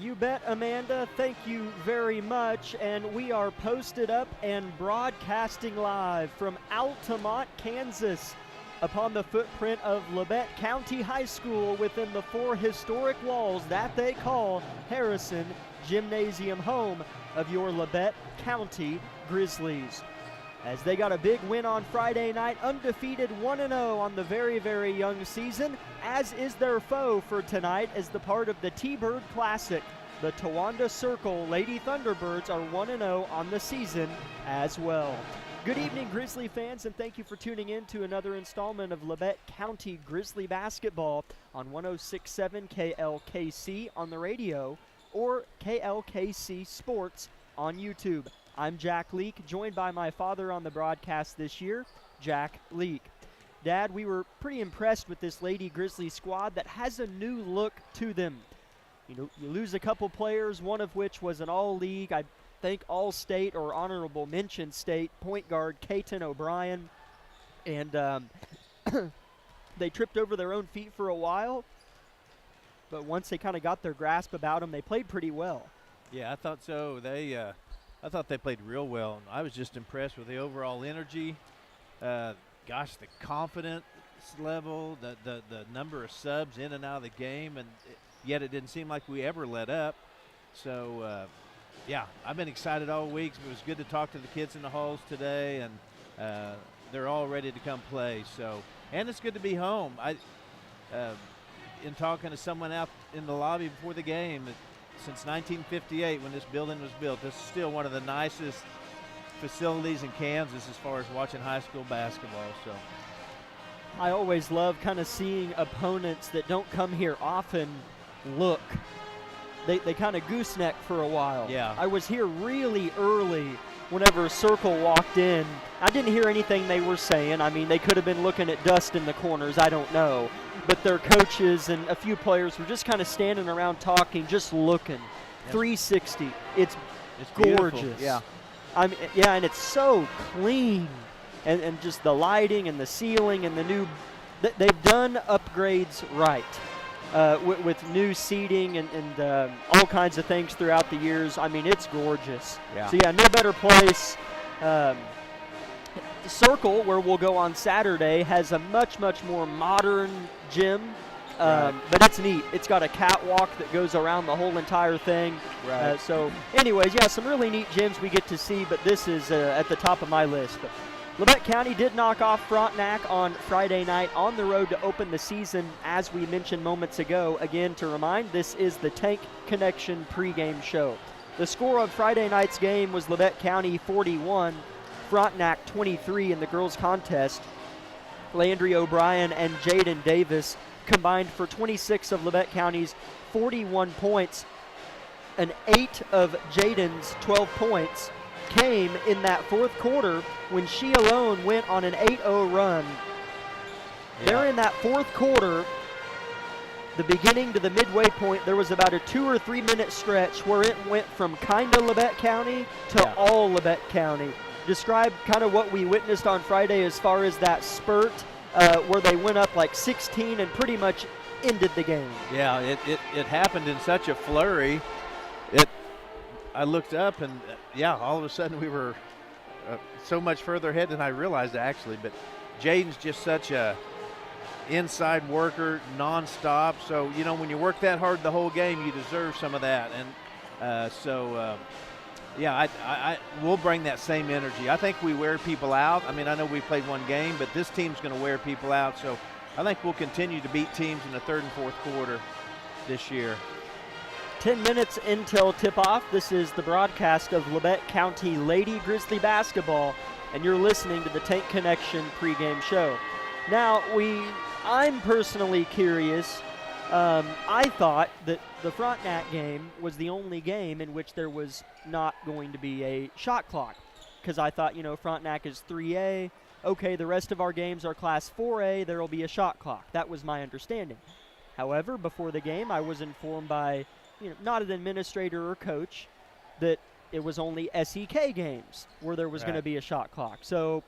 You bet, Amanda. Thank you very much. And we are posted up and broadcasting live from Altamont, Kansas, upon the footprint of Labette County High School within the four historic walls that they call Harrison Gymnasium, home of your Labette County Grizzlies. As they got a big win on Friday night, undefeated 1-0 on the very, very young season, as is their foe for tonight as the part of the T-Bird Classic. The Towanda Circle Lady Thunderbirds are 1-0 on the season as well. Good evening, Grizzly fans, and thank you for tuning in to another installment of Labette County Grizzly Basketball on 106.7 KLKC on the radio or KLKC Sports on YouTube. I'm Jack Leake, joined by my father on the broadcast this year, Jack Leake. Dad, we were pretty impressed with this Lady Grizzly squad that has a new look to them. You lose a couple players, one of which was an all-league, I think all-state or honorable mention state, point guard Katen O'Brien. And they tripped over their own feet for a while, but once they kind of got their grasp about them, they played pretty well. Yeah, I thought so. I thought they played real well. I was just impressed with the overall energy. The confidence level, the number of subs in and out of the game, and yet it didn't seem like we ever let up. So, I've been excited all week. It was good to talk to the kids in the halls today, and they're all ready to come play. So, and it's good to be home. In talking to someone out in the lobby before the game, since 1958 when this building was built, this is still one of the nicest facilities in Kansas as far as watching high school basketball. So I always love kind of seeing opponents that don't come here often look. They kind of gooseneck for a while. Yeah. I was here really early whenever Circle walked in. I didn't hear anything they were saying. I mean, they could have been looking at dust in the corners. I don't know. But their coaches and a few players were just kind of standing around talking, just looking. Yep. 360. It's gorgeous. Beautiful. Yeah. And it's so clean. And just the lighting and the ceiling and the new – they've done upgrades right with new seating and all kinds of things throughout the years. I mean, it's gorgeous. Yeah. So, no better place. Circle, where we'll go on Saturday, has a much, much more modern gym, right. But it's neat. It's got a catwalk that goes around the whole entire thing. Right. So, anyways, some really neat gyms we get to see, but this is at the top of my list. But Labette County did knock off Frontenac on Friday night on the road to open the season, as we mentioned moments ago. Again, to remind, this is the Tank Connection pregame show. The score of Friday night's game was Labette County 41, Frontenac 23 in the girls' contest. Landry O'Brien and Jaden Davis combined for 26 of Labette County's 41 points, and 8 of Jaden's 12 points came in that fourth quarter when she alone went on an 8-0 run. Yeah. There in that fourth quarter, the beginning to the midway point, there was about a 2 or 3 minute stretch where it went from kind of Labette County to all Labette County. Describe kind of what we witnessed on Friday as far as that spurt where they went up like 16 and pretty much ended the game. Yeah, it happened in such a flurry. I looked up and, all of a sudden we were so much further ahead than I realized, actually. But Jaden's just such a inside worker, nonstop. So, when you work that hard the whole game, you deserve some of that. And we'll bring that same energy. I think we wear people out. I mean, I know we played one game, but this team's going to wear people out. So I think we'll continue to beat teams in the third and fourth quarter this year. 10 minutes until tip-off. This is the broadcast of Labette County Lady Grizzly Basketball, and you're listening to the Tank Connection pregame show. Now, I'm personally curious. I thought that the Frontenac game was the only game in which there was not going to be a shot clock, because I thought, Frontenac is 3A. Okay, the rest of our games are Class 4A. There will be a shot clock. That was my understanding. However, before the game, I was informed by not an administrator or coach, that it was only SEK games where there was going to be a shot clock. So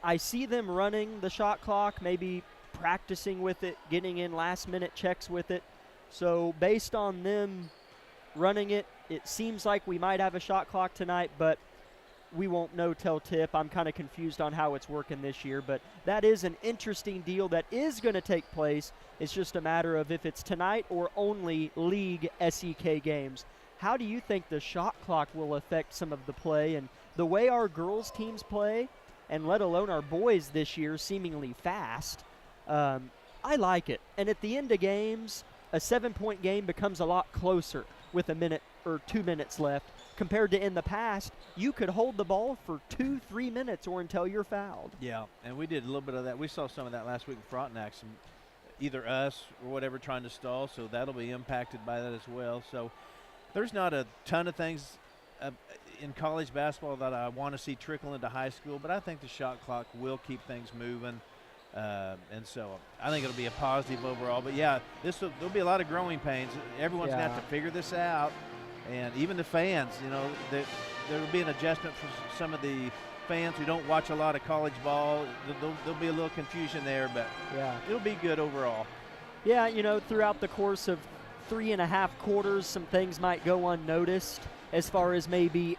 I see them running the shot clock, maybe practicing with it, getting in last-minute checks with it. So based on them running it. It seems like we might have a shot clock tonight, but we won't know till tip. I'm kind of confused on how it's working this year, but that is an interesting deal that is going to take place. It's just a matter of if it's tonight or only league SEK games. How do you think the shot clock will affect some of the play and the way our girls teams play, and let alone our boys this year, seemingly fast? I like it. And at the end of games, a 7-point game becomes a lot closer with a minute or 2 minutes left, compared to in the past, you could hold the ball for 2-3 minutes or until you're fouled. Yeah, and we did a little bit of that. We saw some of that last week in Frontenac, either us or whatever trying to stall, so that'll be impacted by that as well. So there's not a ton of things in college basketball that I want to see trickle into high school, but I think the shot clock will keep things moving. And so I think it'll be a positive overall. But, yeah, there'll be a lot of growing pains. Everyone's going to have to figure this out. And even the fans, you know, there will be an adjustment for some of the fans who don't watch a lot of college ball. There'll be a little confusion there, but it'll be good overall. Yeah, you know, throughout the course of 3.5 quarters, some things might go unnoticed as far as maybe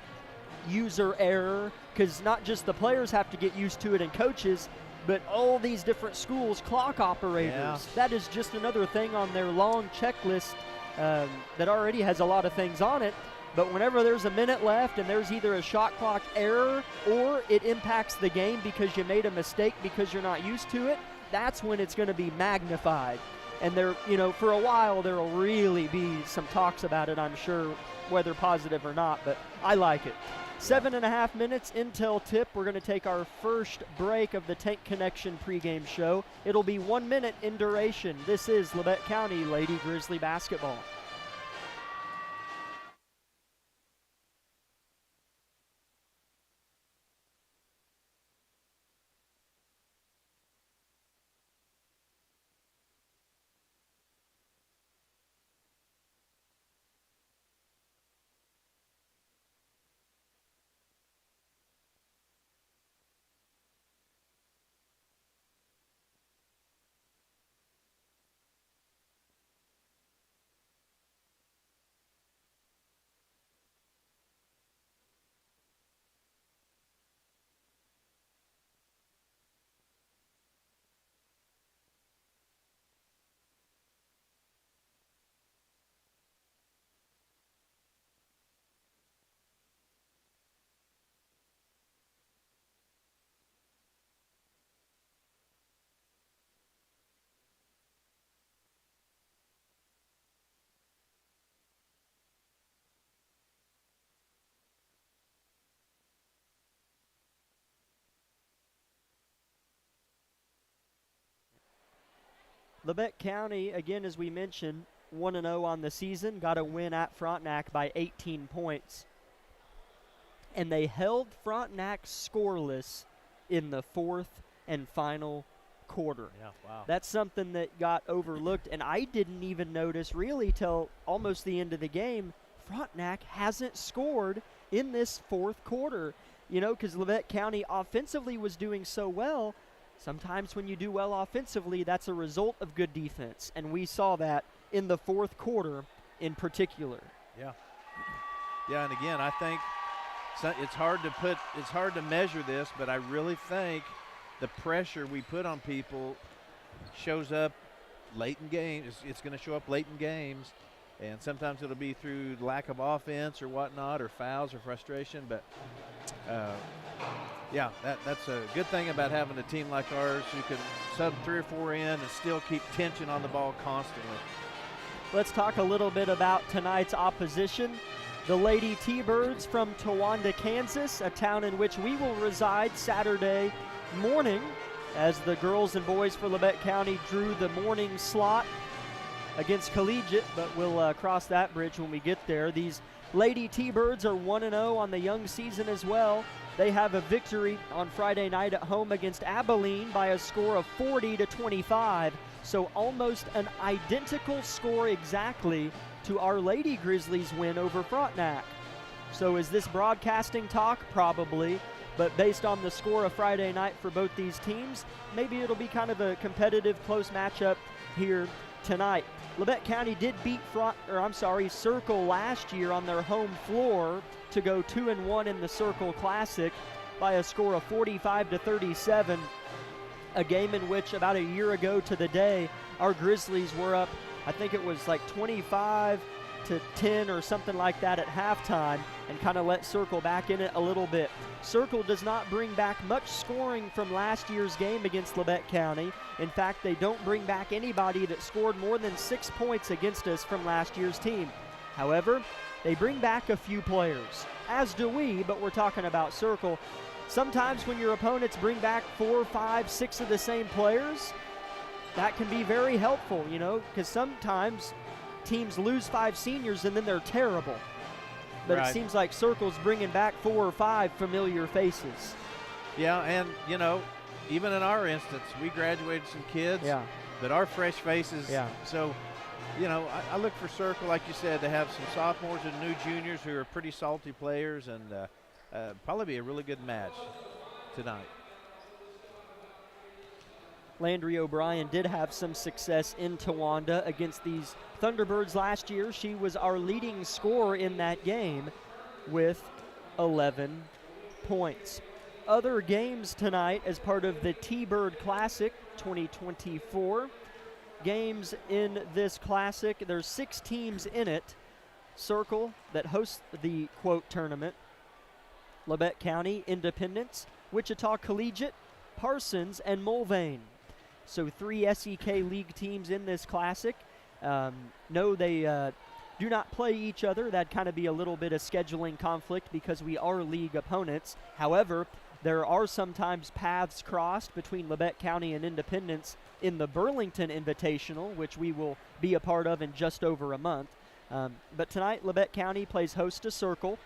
user error, because not just the players have to get used to it and coaches, but all these different schools, clock operators. Yeah. That is just another thing on their long checklist that already has a lot of things on it. But whenever there's a minute left and there's either a shot clock error or it impacts the game because you made a mistake because you're not used to it, that's when it's going to be magnified. And there, you know, for a while there will really be some talks about it, I'm sure, whether positive or not, but I like it. 7.5 minutes until tip. We're going to take our first break of the Tank Connection pregame show. It'll be 1 minute in duration. This is Labette County Lady Grizzly basketball. Labette County, again, as we mentioned, 1-0 on the season, got a win at Frontenac by 18 points. And they held Frontenac scoreless in the fourth and final quarter. Yeah, wow. That's something that got overlooked, and I didn't even notice really till almost the end of the game. Frontenac hasn't scored in this fourth quarter, you know, because Labette County offensively was doing so well. Sometimes when you do well offensively, that's a result of good defense, and we saw that in the fourth quarter in particular. Yeah. Yeah, and again, I think it's hard to measure this, but I really think the pressure we put on people shows up late in games. It's going to show up late in games, and sometimes it'll be through lack of offense or whatnot, or fouls or frustration, but yeah, that's a good thing about having a team like ours who can sub 3 or 4 in and still keep tension on the ball constantly. Let's talk a little bit about tonight's opposition. The Lady T-Birds from Towanda, Kansas, a town in which we will reside Saturday morning, as the girls and boys for Labette County drew the morning slot against Collegiate, but we'll cross that bridge when we get there. These Lady T-Birds are 1-0 on the young season as well. They have a victory on Friday night at home against Abilene by a score of 40-25. So almost an identical score exactly to our Lady Grizzlies win over Frontenac. So is this broadcasting talk? Probably. But based on the score of Friday night for both these teams, maybe it'll be kind of a competitive, close matchup here tonight. Labette County did beat Circle last year on their home floor to go 2-1 in the Circle Classic by a score of 45-37. A game in which about a year ago to the day, our Grizzlies were up, I think it was like 25-10 or something like that at halftime, and kind of let Circle back in it a little bit. Circle does not bring back much scoring from last year's game against Labette County. In fact, they don't bring back anybody that scored more than 6 points against us from last year's team. However, they bring back a few players, as do we, but we're talking about Circle. Sometimes when your opponents bring back 4, 5, 6 of the same players, that can be very helpful, because sometimes teams lose 5 seniors and then they're terrible. But right. It seems like Circle's bringing back 4 or 5 familiar faces. Yeah, and, even in our instance, we graduated some kids, but our fresh faces. Yeah. So, I look for Circle, like you said, to have some sophomores and new juniors who are pretty salty players, and probably be a really good match tonight. Landry O'Brien did have some success in Towanda against these Thunderbirds last year. She was our leading scorer in that game with 11 points. Other games tonight as part of the T-Bird Classic 2024. Games in this classic, there's 6 teams in it. Circle, that hosts the quote tournament. Labette County, Independence, Wichita Collegiate, Parsons, and Mulvane. So 3 SEK League teams in this classic. No, they do not play each other. That'd kind of be a little bit of scheduling conflict because we are league opponents. However, there are sometimes paths crossed between Labette County and Independence in the Burlington Invitational, which we will be a part of in just over a month. But tonight, Labette County plays host to Circle.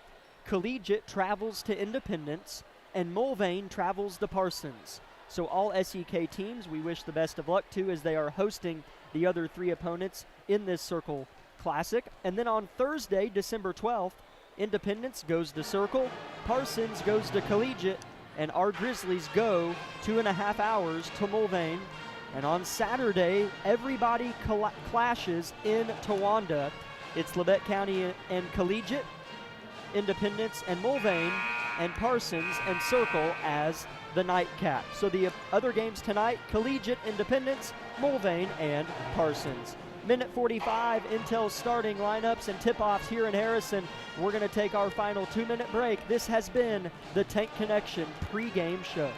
Collegiate travels to Independence, and Mulvane travels to Parsons. So all SEK teams we wish the best of luck to as they are hosting the other 3 opponents in this Circle Classic. And then on Thursday, December 12th, Independence goes to Circle, Parsons goes to Collegiate, and our Grizzlies go 2.5 hours to Mulvane. And on Saturday, everybody clashes in Towanda. It's Labette County and Collegiate, Independence and Mulvane, and Parsons and Circle as the nightcap. So the other games tonight, Collegiate, Independence, Mulvane, and Parsons. Minute 45, Intel starting lineups and tip-offs here in Harrison. We're going to take our final 2-minute break. This has been the Tank Connection pregame show.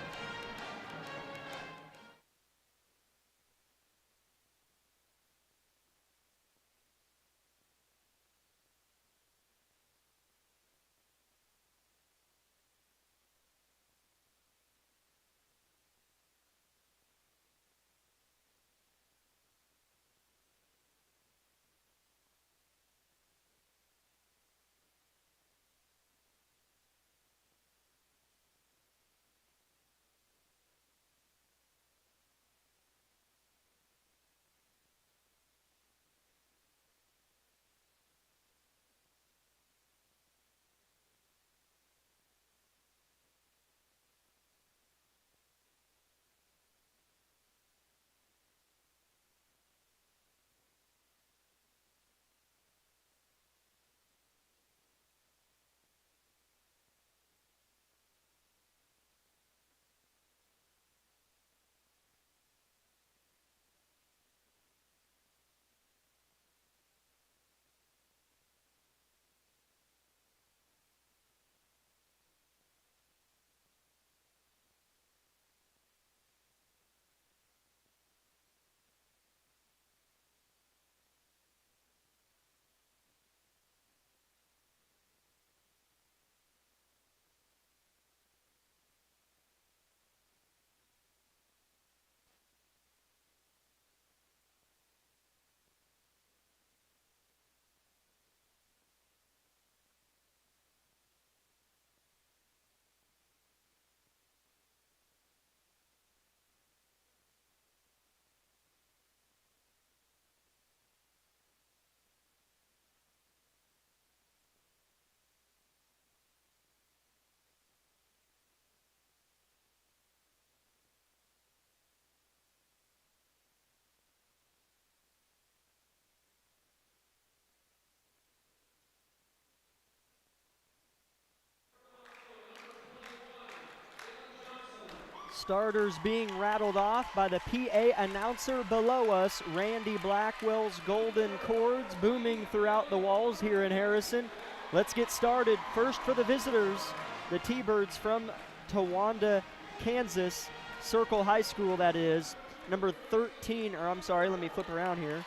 Starters being rattled off by the PA announcer below us. Randy Blackwell's golden chords booming throughout the walls here in Harrison. Let's get started. First for the visitors, the T-Birds from Towanda, Kansas, Circle High School that is. Number 13, or I'm sorry, let me flip around here.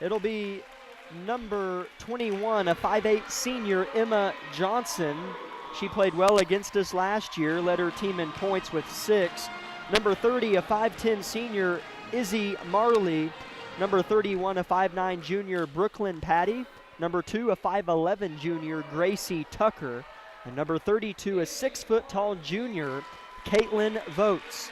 It'll be number 21, a 5'8" senior, Emma Johnson. She played well against us last year, led her team in points with 6. Number 30, a 5'10" senior, Izzy Marley. Number 31, a 5'9" junior, Brooklyn Patty. Number 2, a 5'11" junior, Gracie Tucker. And number 32, a 6-foot-tall junior, Caitlin Votes.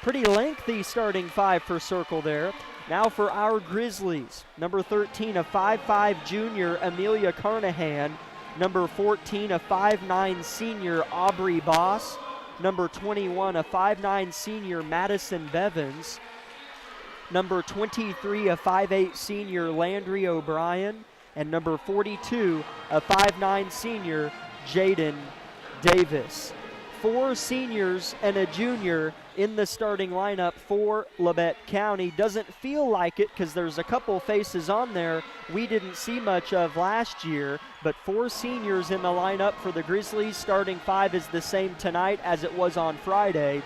Pretty lengthy starting 5 for Circle there. Now for our Grizzlies. Number 13, a 5'5" junior, Amelia Carnahan. Number 14, a 5'9" senior, Aubrey Boss. Number 21, a 5'9" senior, Madison Bevins. Number 23, a 5'8" senior, Landry O'Brien. And number 42, a 5'9" senior, Jaden Davis. 4 seniors and a junior in the starting lineup for Labette County. Doesn't feel like it because there's a couple faces on there we didn't see much of last year, but 4 seniors in the lineup for the Grizzlies. Starting 5 is the same tonight as it was on Friday.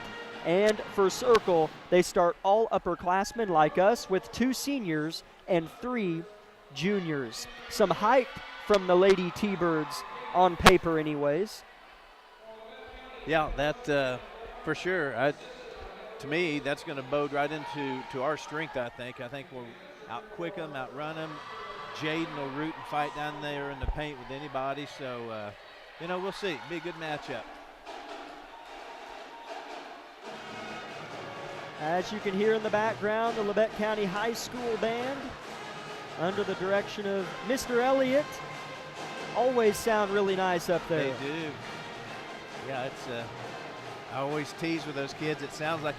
And for Circle, they start all upperclassmen like us with 2 seniors and 3 juniors. Some hype from the Lady T-Birds on paper anyways. Yeah, that for sure. To me, that's going to bode right into our strength, I think. I think we'll out-quick them, outrun them. Jaden will root and fight down there in the paint with anybody. So, we'll see. Be a good matchup. As you can hear in the background, the Labette County High School Band under the direction of Mr. Elliott. Always sound really nice up there. They do. Yeah, it's I always tease with those kids. It sounds like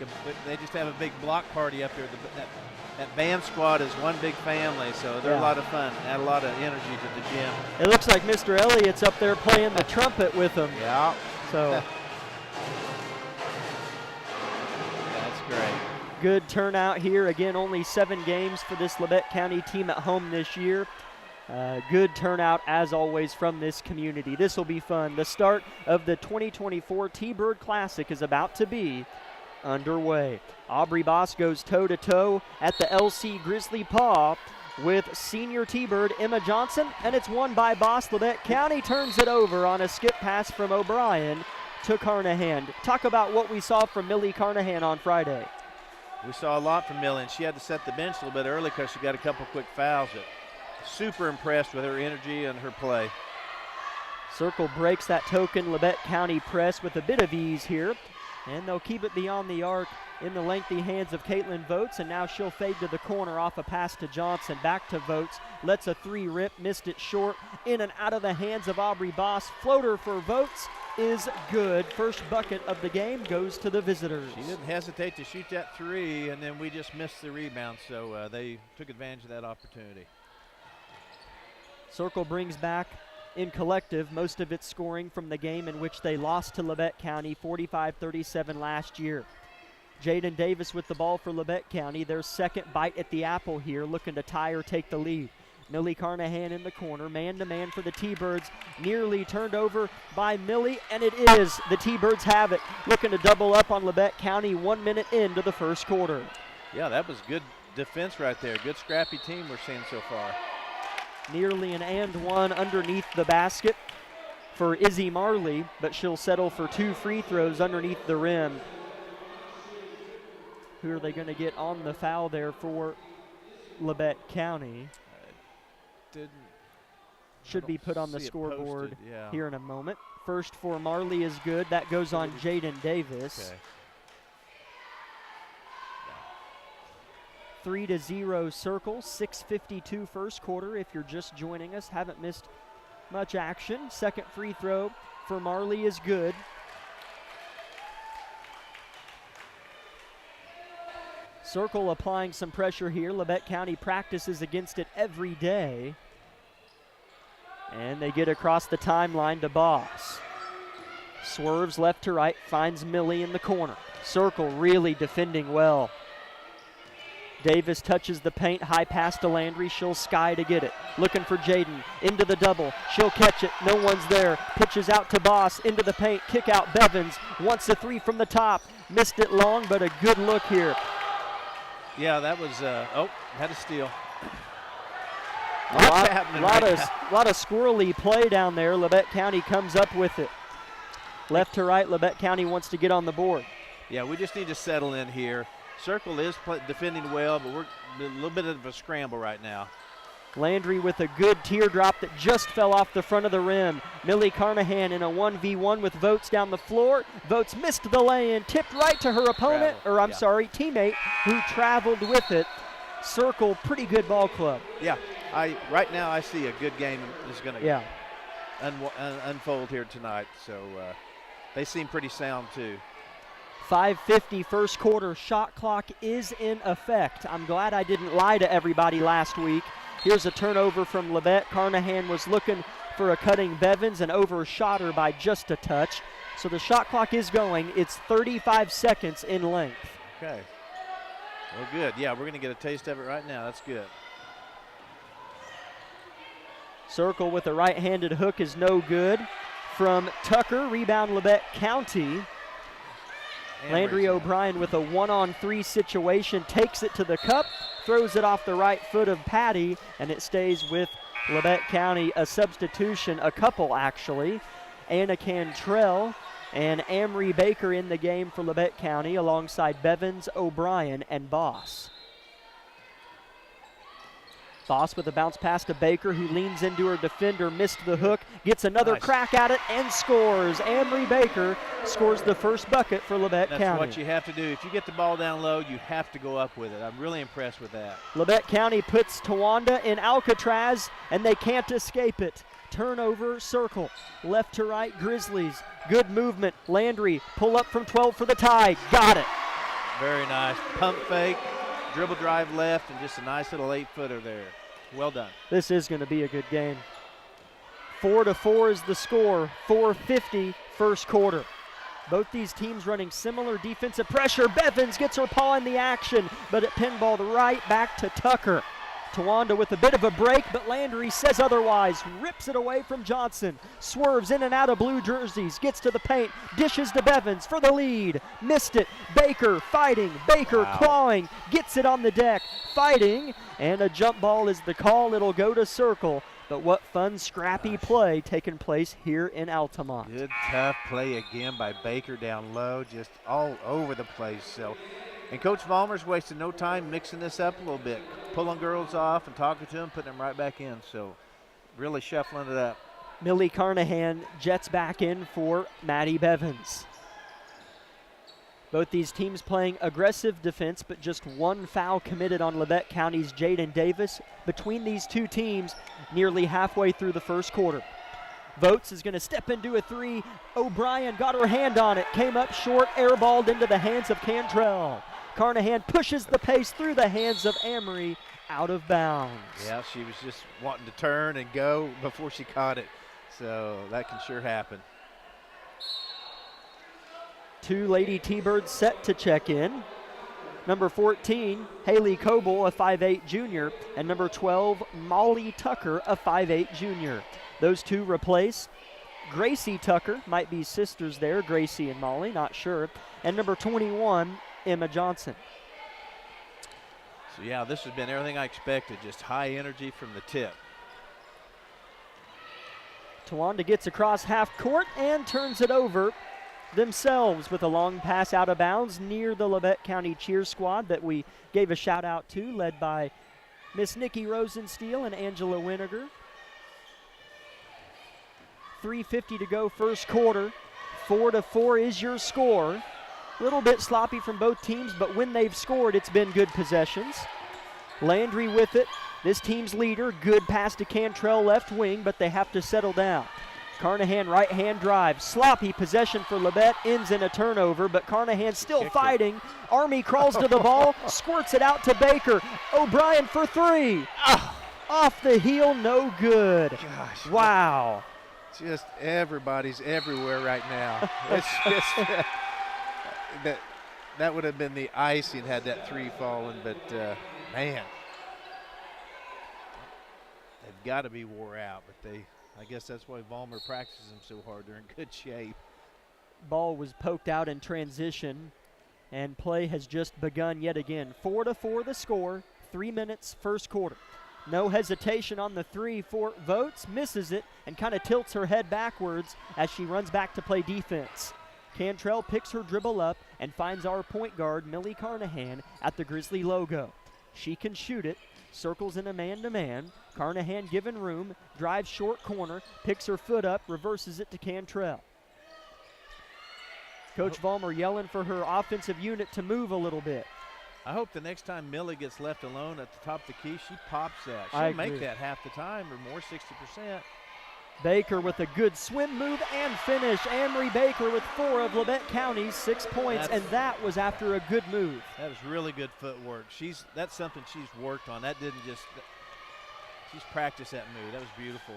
they just have a big block party up there. That band squad is one big family, so they're a lot of fun. Add a lot of energy to the gym. It looks like Mr. Elliott's up there playing the trumpet with them. Yeah. So that's great. Good turnout here. Again, only 7 games for this Labette County team at home this year. Good turnout, as always, from this community. This will be fun. The start of the 2024 T-Bird Classic is about to be underway. Aubrey Boss goes toe-to-toe at the LC Grizzly Paw with senior T-Bird Emma Johnson, and it's won by Boss. Labette County turns it over on a skip pass from O'Brien to Carnahan. Talk about what we saw from Millie Carnahan on Friday. We saw a lot from Millie, and she had to set the bench a little bit early because she got a couple quick fouls. Super impressed with her energy and her play. Circle breaks that token Labette County press with a bit of ease here, and they'll keep it beyond the arc in the lengthy hands of Caitlin Votes, and now she'll fade to the corner off a pass to Johnson. Back to Votes, lets a 3 rip, missed it short, in and out of the hands of Aubrey Boss. Floater for Votes is good. First bucket of the game goes to the visitors. She didn't hesitate to shoot that 3, and then we just missed the rebound, so they took advantage of that opportunity. Circle brings back in collective most of its scoring from the game in which they lost to Labette County 45-37 last year. Jaden Davis with the ball for Labette County, their second bite at the apple here, looking to tie or take the lead. Millie Carnahan in the corner, man-to-man for the T-Birds, nearly turned over by Millie, and it is. The T-Birds have it, looking to double up on Labette County 1 minute into the first quarter. Yeah, that was good defense right there. Good scrappy team we're seeing so far. Nearly an and one underneath the basket for Izzy Marley, but she'll settle for 2 free throws underneath the rim. Who are they going to get on the foul there for Labette County? Should be put on the scoreboard here in a moment. First for Marley is good. That goes on Jaden Davis. Okay. 3-0 Circle, 6:52 first quarter. If you're just joining us, haven't missed much action. Second free throw for Marley is good. Circle applying some pressure here. Labette County practices against it every day. And they get across the timeline to Boss. Swerves left to right, finds Millie in the corner. Circle really defending well. Davis touches the paint, high pass to Landry. She'll sky to get it. Looking for Jaden, into the double. She'll catch it, no one's there. Pitches out to Boss, into the paint, kick out Bevins. Wants a three from the top. Missed it long, but a good look here. Yeah, that was, had a steal. A lot of squirrely play down there. Labette County comes up with it. Left to right, Labette County wants to get on the board. Yeah, we just need to settle in here. Circle is defending well, but we're a little bit of a scramble right now. Landry with a good teardrop that just fell off the front of the rim. Millie Carnahan in a 1v1 with Votes down the floor. Votes missed the lay-in, tipped right to her opponent, teammate, who traveled with it. Circle, pretty good ball club. Yeah, right now I see a good game is going to unfold here tonight. So they seem pretty sound too. 5:50 first quarter, shot clock is in effect. I'm glad I didn't lie to everybody last week. Here's a turnover from Labette. Carnahan was looking for a cutting Bevins and overshot her by just a touch. So the shot clock is going. It's 35 seconds in length. Okay. Well, good. Yeah, we're going to get a taste of it right now. That's good. Circle with a right-handed hook is no good. From Tucker, rebound Labette County. Landry O'Brien with a 1-on-3 situation, takes it to the cup, throws it off the right foot of Patty, and it stays with Labette County. A substitution, a couple actually. Anna Cantrell and Amory Baker in the game for Labette County alongside Bevins, O'Brien, and Boss. Boss with a bounce pass to Baker, who leans into her defender, missed the hook, gets another crack at it, and scores. Amory Baker scores the first bucket for Labette County. That's what you have to do. If you get the ball down low, you have to go up with it. I'm really impressed with that. Labette County puts Towanda in Alcatraz, and they can't escape it. Turnover, Circle. Left to right, Grizzlies. Good movement. Landry, pull up from 12 for the tie. Got it. Very nice. Pump fake, dribble drive left, and just a nice little 8-footer there. Well done. This is going to be a good game. 4-4 is the score. 4:50 first quarter. Both these teams running similar defensive pressure. Bevins gets her paw in the action, but it pinballed right back to Tucker. Towanda with a bit of a break, but Landry says otherwise. Rips it away from Johnson. Swerves in and out of blue jerseys. Gets to the paint. Dishes to Bevins for the lead. Missed it. Baker fighting. Baker clawing. Gets it on the deck. Fighting. And a jump ball is the call. It'll go to Circle. But what fun, scrappy play taking place here in Altamont. Good, tough play again by Baker down low. Just all over the place. So. And Coach Vollmer's wasting no time mixing this up a little bit, pulling girls off and talking to them, putting them right back in. So really shuffling it up. Millie Carnahan jets back in for Maddie Bevins. Both these teams playing aggressive defense, but just one foul committed on Labette County's Jaden Davis. Between these two teams, nearly halfway through the first quarter. Votes is going to step into a three. O'Brien got her hand on it, came up short, airballed into the hands of Cantrell. Carnahan pushes the pace through the hands of Amory, out of bounds. Yeah, she was just wanting to turn and go before she caught it. So that can sure happen. Two Lady T-Birds set to check in. Number 14, Haley Coble, a 5'8 junior, and number 12, Molly Tucker, a 5'8 junior. Those two replace Gracie Tucker, might be sisters there, Gracie and Molly, not sure, and number 21, Emma Johnson. So yeah, this has been everything I expected, just high energy from the tip. Towanda gets across half court and turns it over themselves with a long pass out of bounds near the Labette County cheer squad that we gave a shout out to, led by Miss Nikki Rosensteel and Angela Winiger. 3:50 to go first quarter. 4-4 is your score. A little bit sloppy from both teams, but when they've scored, it's been good possessions. Landry with it. This team's leader. Good pass to Cantrell left wing, but they have to settle down. Carnahan right-hand drive. Sloppy possession for Labette. Ends in a turnover, but Carnahan still fighting. Army crawls to the ball, squirts it out to Baker. O'Brien for three. Off the heel, no good. Gosh. Wow. Just everybody's everywhere right now. It's just that would have been the icing had that 3 fallen, but man, they've got to be wore out. But I guess that's why Vollmer practices them so hard. They're in good shape. Ball was poked out in transition, and play has just begun yet again. 4-4 the score, 3 minutes first quarter. No hesitation on the 3 for Votes, misses it, and kind of tilts her head backwards as she runs back to play defense. Cantrell picks her dribble up and finds our point guard, Millie Carnahan, at the Grizzly logo. She can shoot it, circles in a man-to-man. Carnahan given room, drives short corner, picks her foot up, reverses it to Cantrell. Coach Vollmer yelling for her offensive unit to move a little bit. I hope the next time Millie gets left alone at the top of the key, she pops that. I She'll agree. make that half the time or more, 60%. Baker with a good swim move and finish. Amory Baker with 4 of Labette County's 6 points, and that was after a good move. That was really good footwork. That's something she's worked on. That didn't just, she's practiced that move. That was beautiful.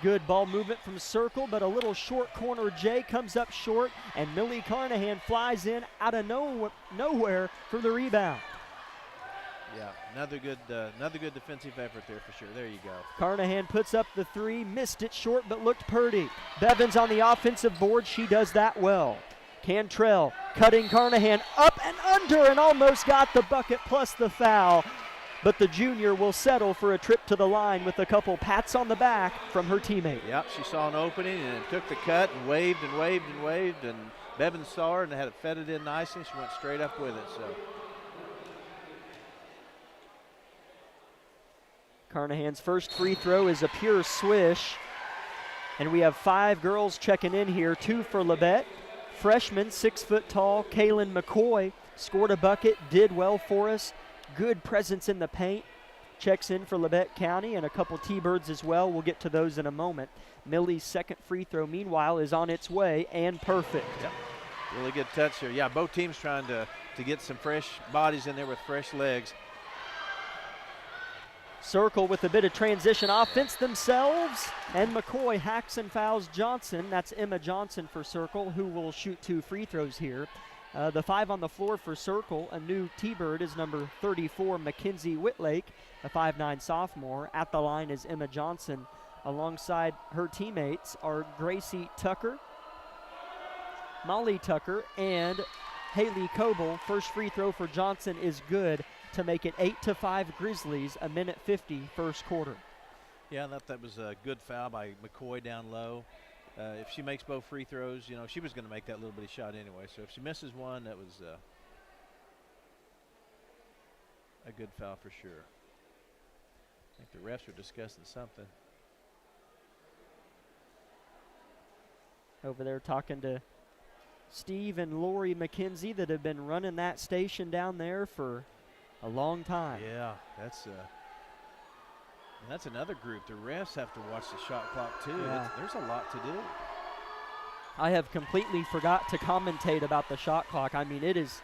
Good ball movement from Circle, but a little short corner J comes up short, and Millie Carnahan flies in out of nowhere for the rebound. Yeah, another good defensive effort there for sure. There you go. Carnahan puts up the 3, missed it short but looked purty. Bevins on the offensive board, she does that well. Cantrell cutting Carnahan up and under and almost got the bucket plus the foul. But the junior will settle for a trip to the line with a couple pats on the back from her teammate. Yep, she saw an opening and took the cut and waved and waved and waved, and Bevins saw her and had it fed it in nicely, and she went straight up with it. So Carnahan's first free throw is a pure swish. And we have 5 girls checking in here, 2 for Labette. Freshman, 6 foot tall, Kaylin McCoy scored a bucket, did well for us. Good presence in the paint. Checks in for Labette County, and a couple T-Birds as well. We'll get to those in a moment. Millie's second free throw, meanwhile, is on its way and perfect. yep, really good touch here. Yeah, both teams trying to get some fresh bodies in there with fresh legs. Circle with a bit of transition offense themselves, and McCoy hacks and fouls Johnson. That's Emma Johnson for Circle, who will shoot 2 free throws here. The 5 on the floor for Circle, a new T-Bird, is number 34, Mackenzie Whitlake, a 5'9" sophomore. At the line is Emma Johnson. Alongside her teammates are Gracie Tucker, Molly Tucker, and Haley Coble. First free throw for Johnson is good to make it 8-5 Grizzlies, a minute 50 first quarter. Yeah, I thought that was a good foul by McCoy down low. If she makes both free throws, you know, she was going to make that little bitty shot anyway. So if she misses one, that was a good foul for sure. I think the refs are discussing something. Over there talking to Steve and Lori McKenzie that have been running that station down there for a long time. Yeah, that's another group. The refs have to watch the shot clock too. Yeah. There's a lot to do. I have completely forgot to commentate about the shot clock. I mean, it is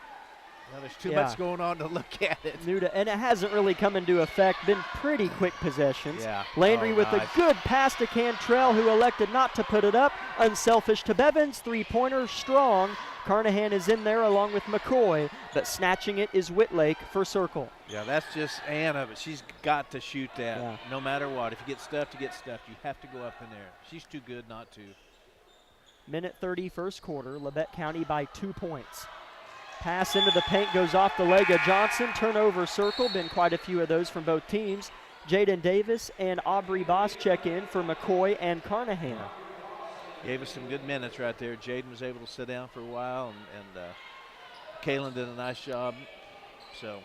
Well, there's too much going on to look at it. new to, and it hasn't really come into effect. Been pretty quick possessions. Yeah. Landry with nice. a good pass to Cantrell, who elected not to put it up. Unselfish to Bevins, 3-pointer, strong. Carnahan is in there along with McCoy, but snatching it is Whitlake for Circle. Yeah, that's just Anna, but she's got to shoot that Yeah. no matter what. If you get stuffed, you get stuffed. You have to go up in there. She's too good not to. Minute 30 first quarter, Labette County by 2 points. Pass into the paint goes off the leg of Johnson. Turnover Circle, been quite a few of those from both teams. Jaden Davis and Aubrey Boss check in for McCoy and Carnahan. Gave us some good minutes right there. Jaden was able to sit down for a while, and Kaylin did a nice job. So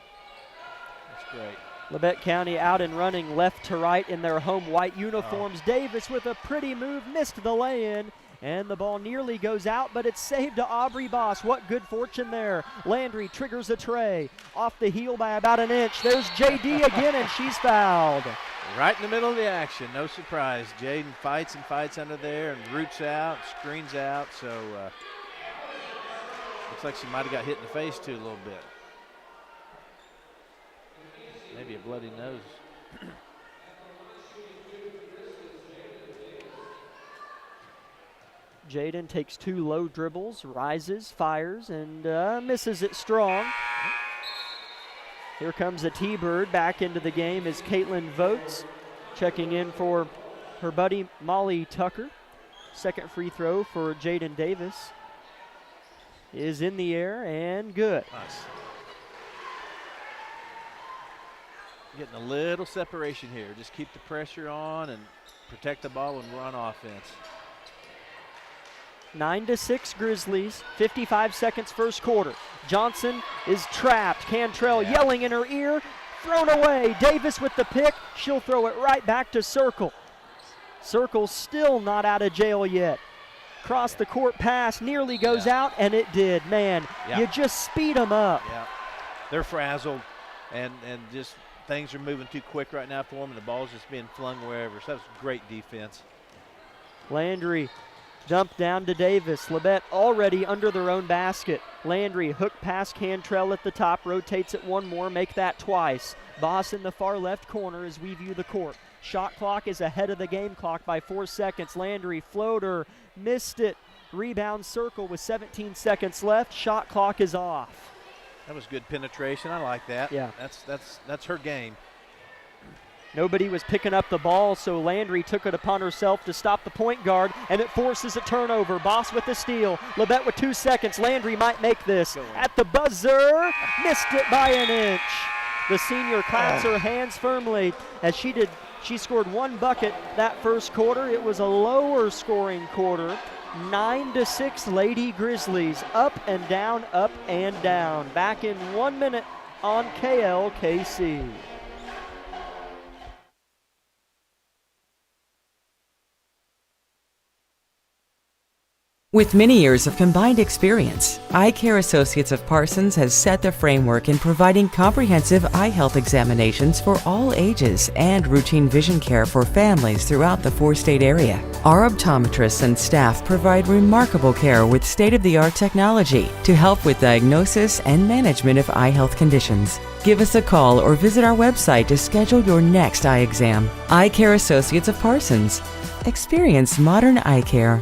that's great. Labette County out and running left to right in their home white uniforms. Davis with a pretty move, missed the lay-in, and the ball nearly goes out, but it's saved to Aubrey Boss. What good fortune there. Landry triggers a tray. Off the heel by about an inch. There's JD again, and she's fouled. Right in the middle of the action, no surprise. Jaden fights and fights under there and roots out, screens out, so looks like she might have got hit in the face too a little bit. Maybe a bloody nose. Jaden takes 2 low dribbles, rises, fires, and misses it strong. Here comes a T-Bird back into the game as Caitlin Votes checking in for her buddy Molly Tucker. Second free throw for Jaden Davis is in the air and good. Nice. Getting a little separation here. Just keep the pressure on and protect the ball when we're on offense. 9-6 Grizzlies, 55 seconds first quarter. Johnson is trapped. Cantrell yelling in her ear, thrown away. Davis with the pick. She'll throw it right back to Circle. Circle still not out of jail yet. Cross the court pass, nearly goes out, and it did. Man, you just speed them up. Yeah, they're frazzled, and just things are moving too quick right now for them, and the ball's just being flung wherever. So that was great defense. Landry dumped down to Davis. Labette already under their own basket. Landry hook past Cantrell at the top, rotates it one more, make that twice. Boss in the far left corner as we view the court. Shot clock is ahead of the game clock by 4 seconds. Landry floater, missed it. Rebound Circle with 17 seconds left. Shot clock is off. That was good penetration. I like that. Yeah. That's her game. Nobody was picking up the ball, so Landry took it upon herself to stop the point guard, and it forces a turnover. Boss with the steal. Labette with 2 seconds. Landry might make this. At the buzzer, missed it by an inch. The senior claps her hands firmly as she scored 1 bucket that first quarter. It was a lower scoring quarter. 9-6 Lady Grizzlies, up and down, up and down. Back in 1 minute on KLKC. With many years of combined experience, Eye Care Associates of Parsons has set the framework in providing comprehensive eye health examinations for all ages and routine vision care for families throughout the 4-state area. Our optometrists and staff provide remarkable care with state-of-the-art technology to help with diagnosis and management of eye health conditions. Give us a call or visit our website to schedule your next eye exam. Eye Care Associates of Parsons. Experience modern eye care.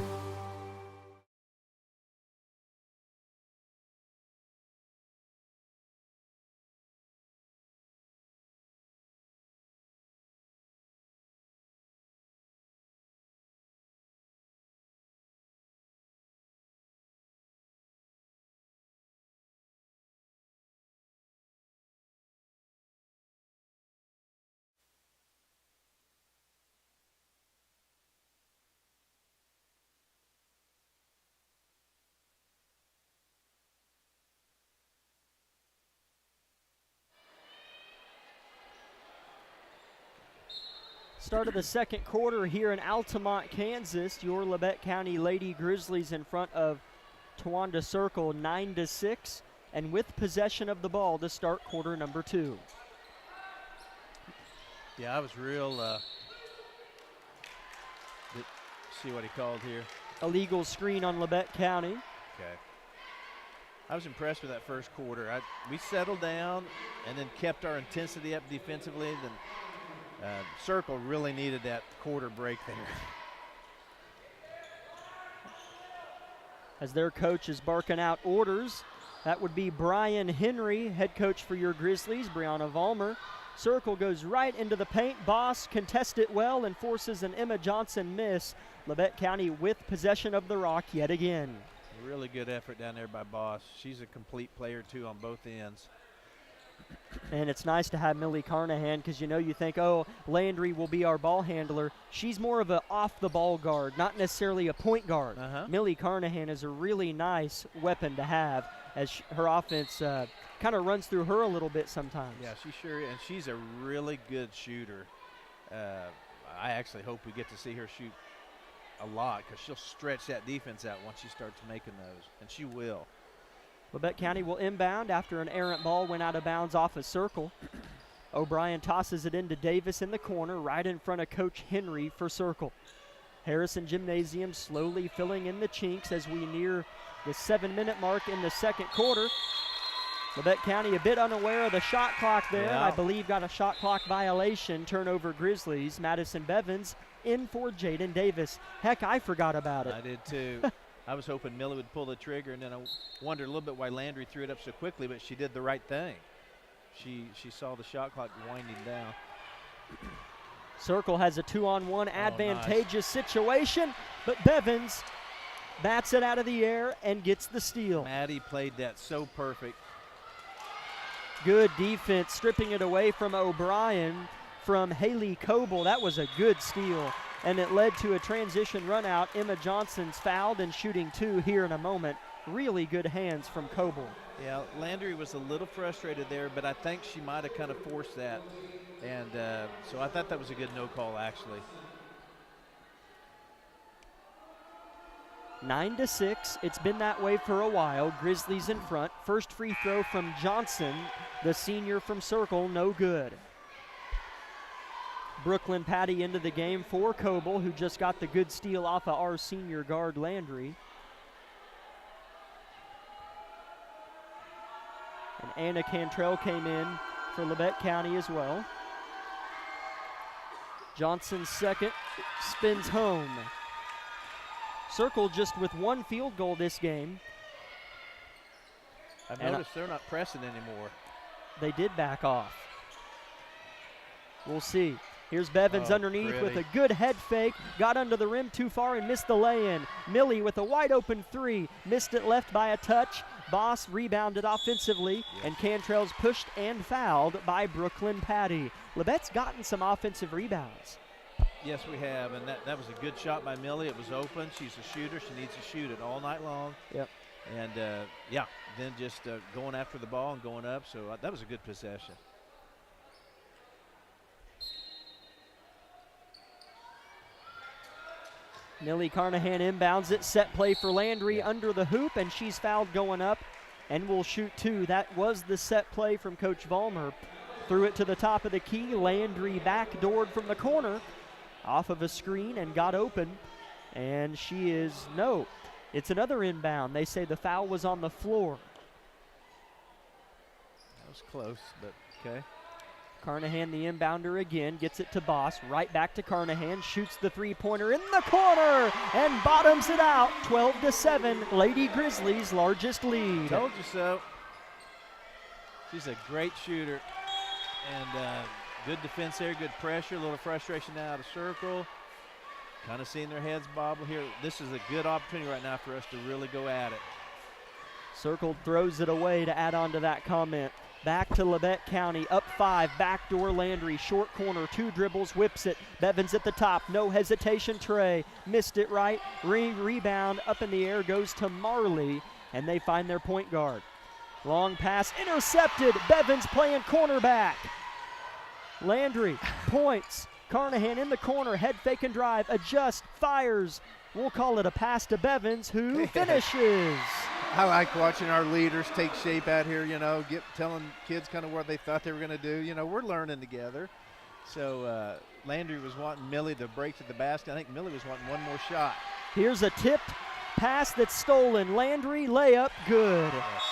Start of the second quarter here in Altamont, Kansas. Your Labette County Lady Grizzlies in front of Towanda Circle 9-6, and with possession of the ball to start quarter number 2. Yeah, I was real. See what he called here. Illegal screen on Labette County. Okay. I was impressed with that first quarter. We settled down and then kept our intensity up defensively. Then Circle really needed that quarter break there. As their coach is barking out orders, that would be Brian Henry, head coach for your Grizzlies. Brianna Vollmer. Circle goes right into the paint. Boss contests it well and forces an Emma Johnson miss. Labette County with possession of the rock yet again. Really good effort down there by Boss. She's a complete player, too, on both ends. And it's nice to have Millie Carnahan because, you think, oh, Landry will be our ball handler. She's more of an off-the-ball guard, not necessarily a point guard. Millie Carnahan is a really nice weapon to have as her offense kind of runs through her a little bit sometimes. Yeah, she sure is. And she's a really good shooter. I actually hope we get to see her shoot a lot because she'll stretch that defense out once she starts making those, and she will. Labette County will inbound after an errant ball went out of bounds off a Circle. O'Brien tosses it into Davis in the corner right in front of Coach Henry for Circle. Harrison Gymnasium slowly filling in the chinks as we near the 7-minute mark in the second quarter. Labette County a bit unaware of the shot clock there. Yeah. I believe got a shot clock violation. Turnover Grizzlies. Madison Bevins in for Jaden Davis. Heck, I forgot about it. I did too. I was hoping Millie would pull the trigger, and then I wondered a little bit why Landry threw it up so quickly, but she did the right thing. She saw the shot clock winding down. Circle has a 2-on-1 advantageous situation, but Bevins bats it out of the air and gets the steal. Maddie played that so perfect. Good defense, stripping it away from O'Brien from Haley Coble. That was a good steal, and it led to a transition run out. Emma Johnson's fouled and shooting 2 here in a moment. Really good hands from Coble. Yeah, Landry was a little frustrated there, but I think she might have kind of forced that. And so I thought that was a good no call, actually. 9-6. It's been that way for a while. Grizzlies in front. First free throw from Johnson, the senior from Circle, no good. Brooklyn Patty into the game for Coble, who just got the good steal off of our senior guard Landry. And Anna Cantrell came in for Labette County as well. Johnson's second spins home. Circle just with 1 field goal this game. I've noticed they're not pressing anymore. They did back off. We'll see. Here's Bevins underneath with a good head fake. Got under the rim too far and missed the lay-in. Millie with a wide open 3. Missed it left by a touch. Boss rebounded offensively, and Cantrell's pushed and fouled by Brooklyn Patty. Labette's gotten some offensive rebounds. Yes, we have, and that was a good shot by Millie. It was open. She's a shooter. She needs to shoot it all night long. Yep. And, yeah, then just going after the ball and going up. So that was a good possession. Millie Carnahan inbounds it. Set play for Landry under the hoop, and she's fouled going up and will shoot 2. That was the set play from Coach Vollmer. Threw it to the top of the key. Landry backdoored from the corner off of a screen and got open. And she is, no, it's another inbound. They say the foul was on the floor. That was close, but okay. Carnahan, the inbounder again, gets it to Boss. Right back to Carnahan, shoots the three-pointer in the corner and bottoms it out. 12-7, Lady Grizzlies' largest lead. Told you so. She's a great shooter. And good defense there, good pressure, a little frustration now out of Circle. Kind of seeing their heads bobble here. This is a good opportunity right now for us to really go at it. Circle throws it away to add on to that comment. Back to Labette County, up 5, backdoor Landry, short corner, 2 dribbles, whips it. Bevins at the top, no hesitation, Trey. Missed it right, rebound up in the air goes to Marley, and they find their point guard. Long pass, intercepted, Bevins playing cornerback. Landry points, Carnahan in the corner, head fake and drive, adjust, fires. We'll call it a pass to Bevins, who finishes. I like watching our leaders take shape out here, telling kids kind of what they thought they were going to do. We're learning together. So Landry was wanting Millie to break to the basket. I think Millie was wanting one more shot. Here's a tipped pass that's stolen. Landry layup, good. Yes.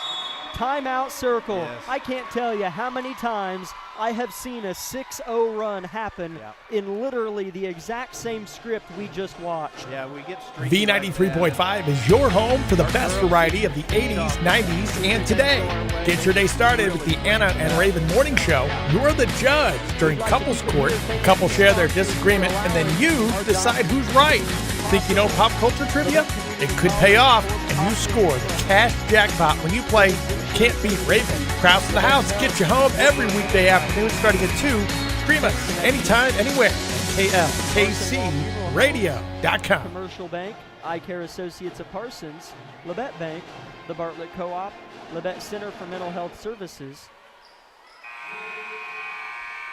Timeout Circle. Yes. I can't tell you how many times I have seen a 6-0 run happen in literally the exact same script we just watched. Yeah, we get streaky. V93.5 is your home for the best variety of the 80s, 90s, and today. Get your day started with the Anna and Raven Morning Show. You're the judge during couples court. Couples share their disagreement, and then you decide who's right. Think you know pop culture trivia? It could pay off, and you score the cash jackpot when you play Can't Beat Raven. Krause in the house gets you home every weekday afternoon starting at 2. Stream us anytime, anywhere. KLKCradio.com. Commercial Bank, Eye Care Associates of Parsons, Labette Bank, the Bartlett Co-op, Labette Center for Mental Health Services,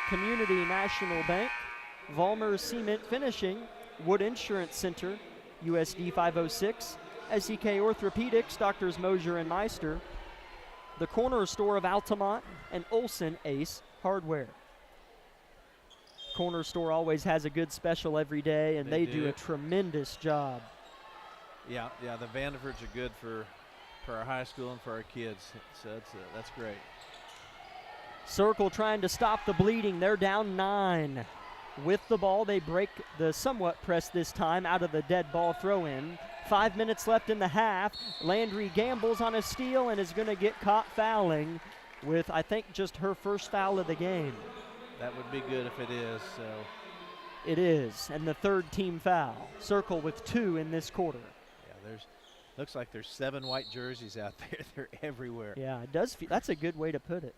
Community National Bank, Vollmer Cement Finishing, Wood Insurance Center, USD 506, SEK Orthopedics, Doctors Mosier and Meister, the corner store of Altamont, and Olson Ace Hardware. Corner store always has a good special every day, and they do a tremendous job. Yeah, the Vanderfords are good for our high school and for our kids, so that's great. Circle trying to stop the bleeding. They're down 9. With the ball, they break the somewhat press this time out of the dead ball throw-in. 5 minutes left in the half. Landry gambles on a steal and is going to get caught fouling with, I think, just her first foul of the game. That would be good if it is. So it is, and the third team foul. Circle with 2 in this quarter. Yeah, looks like there's 7 white jerseys out there. They're everywhere. Yeah, it does feel, that's a good way to put it.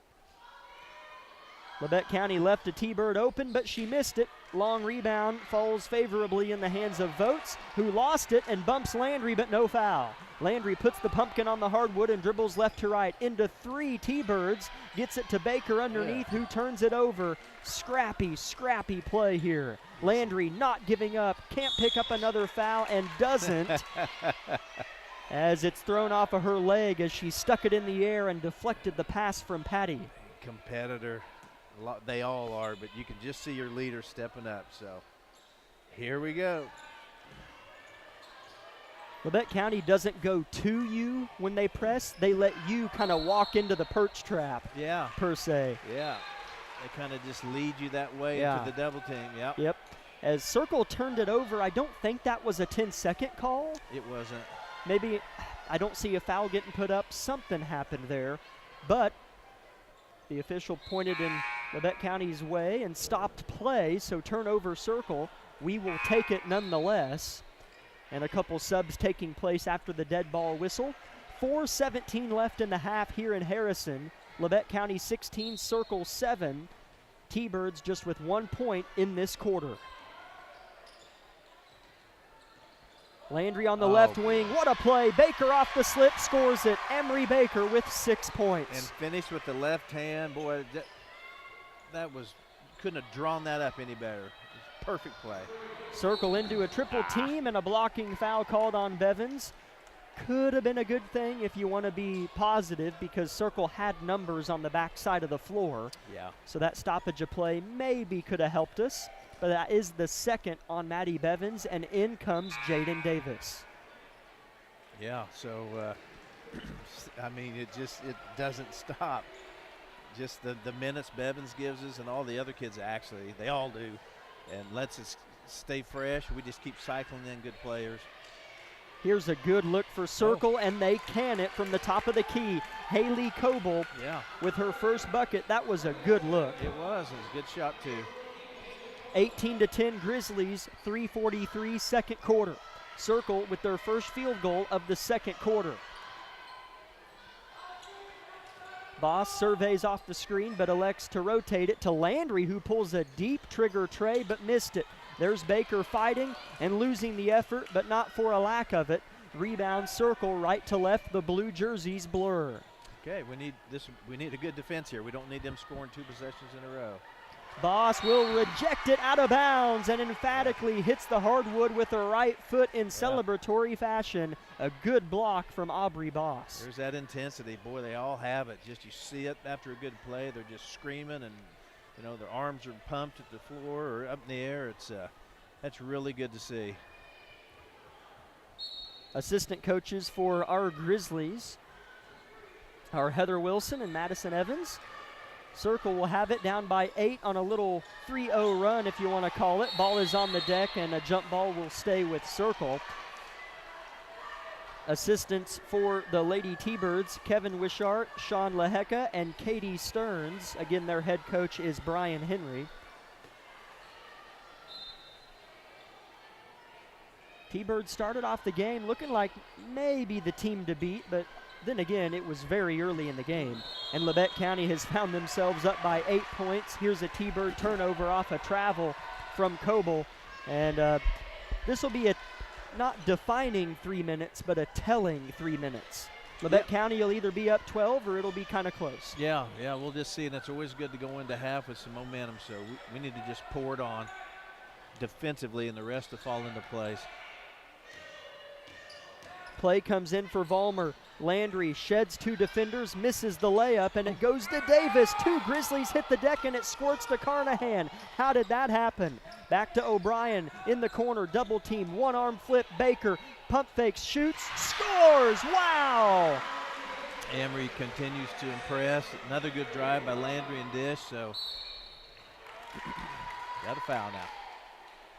Labette County left a T-Bird open, but she missed it. Long rebound falls favorably in the hands of Votes, who lost it and bumps Landry, but no foul. Landry puts the pumpkin on the hardwood and dribbles left to right into 3 T-Birds, gets it to Baker underneath, who turns it over. Scrappy play here. Landry not giving up, can't pick up another foul and doesn't as it's thrown off of her leg as she stuck it in the air and deflected the pass from Patty. Competitor. They all are, but you can just see your leader stepping up. So here we go. Labette County doesn't go to you when they press. They let you kind of walk into the perch trap, per se. Yeah, they kind of just lead you that way into the double team. Yep. As Circle turned it over, I don't think that was a 10-second call. It wasn't. Maybe, I don't see a foul getting put up. Something happened there, but the official pointed in Labette County's way and stopped play, so turnover Circle. We will take it nonetheless. And a couple subs taking place after the dead ball whistle. 4:17 left in the half here in Harrison. Labette County 16, Circle 7. T-Birds just with 1 point in this quarter. Landry on the left wing. What a play. Baker off the slip, scores it. Emery Baker with 6 points. And finished with the left hand. Boy, that was, couldn't have drawn that up any better. Perfect play. Circle into a triple team and a blocking foul called on Bevins. Could have been a good thing if you want to be positive, because Circle had numbers on the back side of the floor. Yeah. So that stoppage of play maybe could have helped us. But that is the second on Maddie Bevins, and in comes Jaden Davis. Yeah, so, I mean, it doesn't stop. Just the minutes Bevins gives us, and all the other kids actually, they all do, and lets us stay fresh. We just keep cycling in good players. Here's a good look for Circle, and they can it from the top of the key. Haley Coble with her first bucket. That was a good look. It was a good shot, too. 18-10 Grizzlies, 3:43 second quarter. Circle with their first field goal of the second quarter. Boss surveys off the screen but elects to rotate it to Landry, who pulls a deep trigger tray but missed it. There's Baker fighting and losing the effort, but not for a lack of it. Rebound Circle right to left, the blue jerseys blur. Okay, we need a good defense here. We don't need them scoring 2 possessions in a row. Boss will reject it out of bounds and emphatically hits the hardwood with her right foot in celebratory fashion. A good block from Aubrey Boss. There's that intensity. Boy, they all have it. Just you see it after a good play. They're just screaming, and you know their arms are pumped at the floor or up in the air. That's really good to see. Assistant coaches for our Grizzlies are Heather Wilson and Madison Evans. Circle will have it down by 8 on a little 3-0 run, if you want to call it. Ball is on the deck, and a jump ball will stay with Circle. Assistants for the Lady T-Birds, Kevin Wishart, Sean Laheka, and Katie Stearns. Again, their head coach is Brian Henry. T-Birds started off the game looking like maybe the team to beat, but then again, it was very early in the game, and Labette County has found themselves up by 8 points. Here's a T-Bird turnover off a travel from Coble, and this will be a not defining 3 minutes, but a telling 3 minutes. Labette County will either be up 12 or it'll be kind of close. Yeah, we'll just see, and it's always good to go into half with some momentum, so we need to just pour it on defensively, and the rest will fall into place. Play comes in for Vollmer. Landry sheds 2 defenders, misses the layup, and it goes to Davis. 2 Grizzlies hit the deck, and it squirts to Carnahan. How did that happen? Back to O'Brien in the corner, double team, 1-arm flip, Baker, pump fakes, shoots, scores! Wow! Emery continues to impress. Another good drive by Landry and Dish, so got a foul now.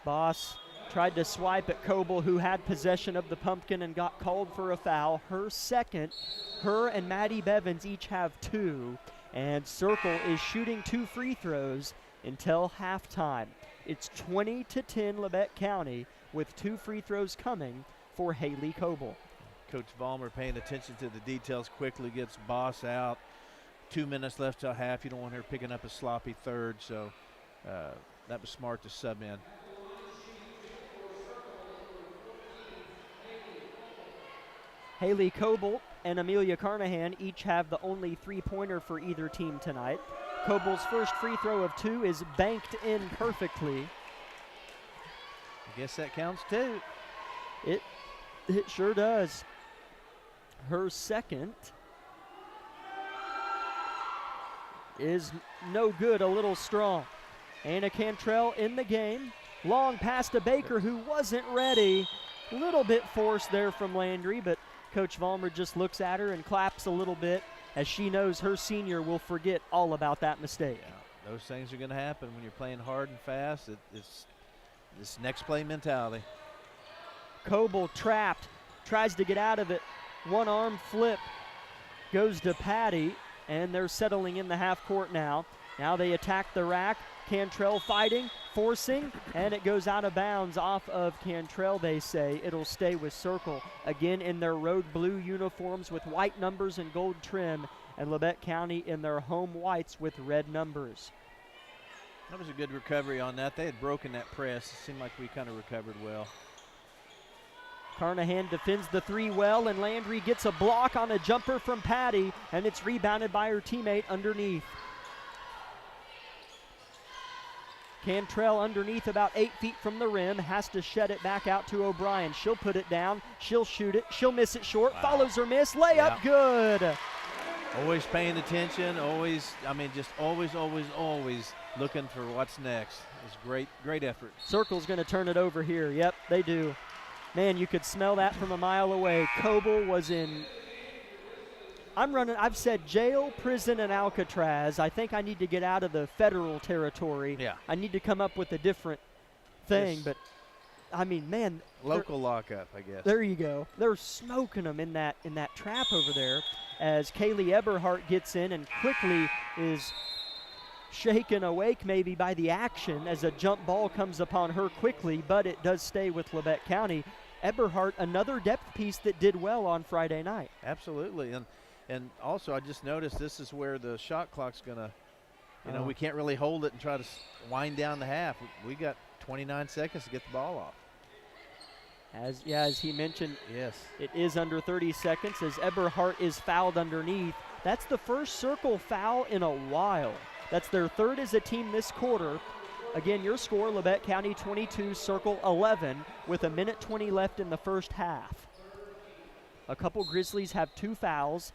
Boss tried to swipe at Coble, who had possession of the pumpkin and got called for a foul. Her second. Her and Maddie Bevins each have 2. And Circle is shooting 2 free throws until halftime. It's 20-10 Labette County with 2 free throws coming for Haley Coble. Coach Vollmer paying attention to the details, quickly gets Boss out. 2 minutes left till half. You don't want her picking up a sloppy third, so that was smart to sub in. Haley Coble and Amelia Carnahan each have the only 3-pointer for either team tonight. Coble's first free throw of 2 is banked in perfectly. I guess that counts too. It sure does. Her second is no good, a little strong. Anna Cantrell in the game. Long pass to Baker, who wasn't ready. A little bit forced there from Landry, but Coach Vollmer just looks at her and claps a little bit, as she knows her senior will forget all about that mistake. Yeah, those things are going to happen when you're playing hard and fast. It's this next play mentality. Coble trapped, tries to get out of it. One arm flip goes to Patty, and they're settling in the half court now. Now they attack the rack. Cantrell fighting, forcing, and it goes out of bounds off of Cantrell, they say. It'll stay with Circle. Again in their road blue uniforms with white numbers and gold trim, and Labette County in their home whites with red numbers. That was a good recovery on that. They had broken that press. It seemed like we kind of recovered well. Carnahan defends the 3 well, and Landry gets a block on a jumper from Patty, and it's rebounded by her teammate underneath. Cantrell underneath about 8 feet from the rim, has to shed it back out to O'Brien. She'll put it down, she'll shoot it, she'll miss it short, follows her miss, layup, good. Always paying attention, always looking for what's next. It's great effort. Circle's gonna turn it over here, yep, they do. Man, you could smell that from a mile away. Coble was in, I've said jail, prison, and Alcatraz. I think I need to get out of the federal territory. Yeah. I need to come up with a different thing, Yes. but I mean, man. Local lockup, I guess. There you go. They're smoking them in that trap over there as Kaylee Eberhardt gets in and quickly is shaken awake maybe by the action as a jump ball comes upon her quickly, but it does stay with Labette County. Eberhardt, another depth piece that did well on Friday night. Absolutely, and also I just noticed this is where the shot clock's gonna, we can't really hold it and try to wind down the half. We got 29 seconds to get the ball off. As he mentioned, yes, it is under 30 seconds as Eberhardt is fouled underneath. That's the first Circle foul in a while. That's their third as a team this quarter. Again, your score, Labette County 22, Circle 11, with 1:20 left in the first half. A couple Grizzlies have 2 fouls,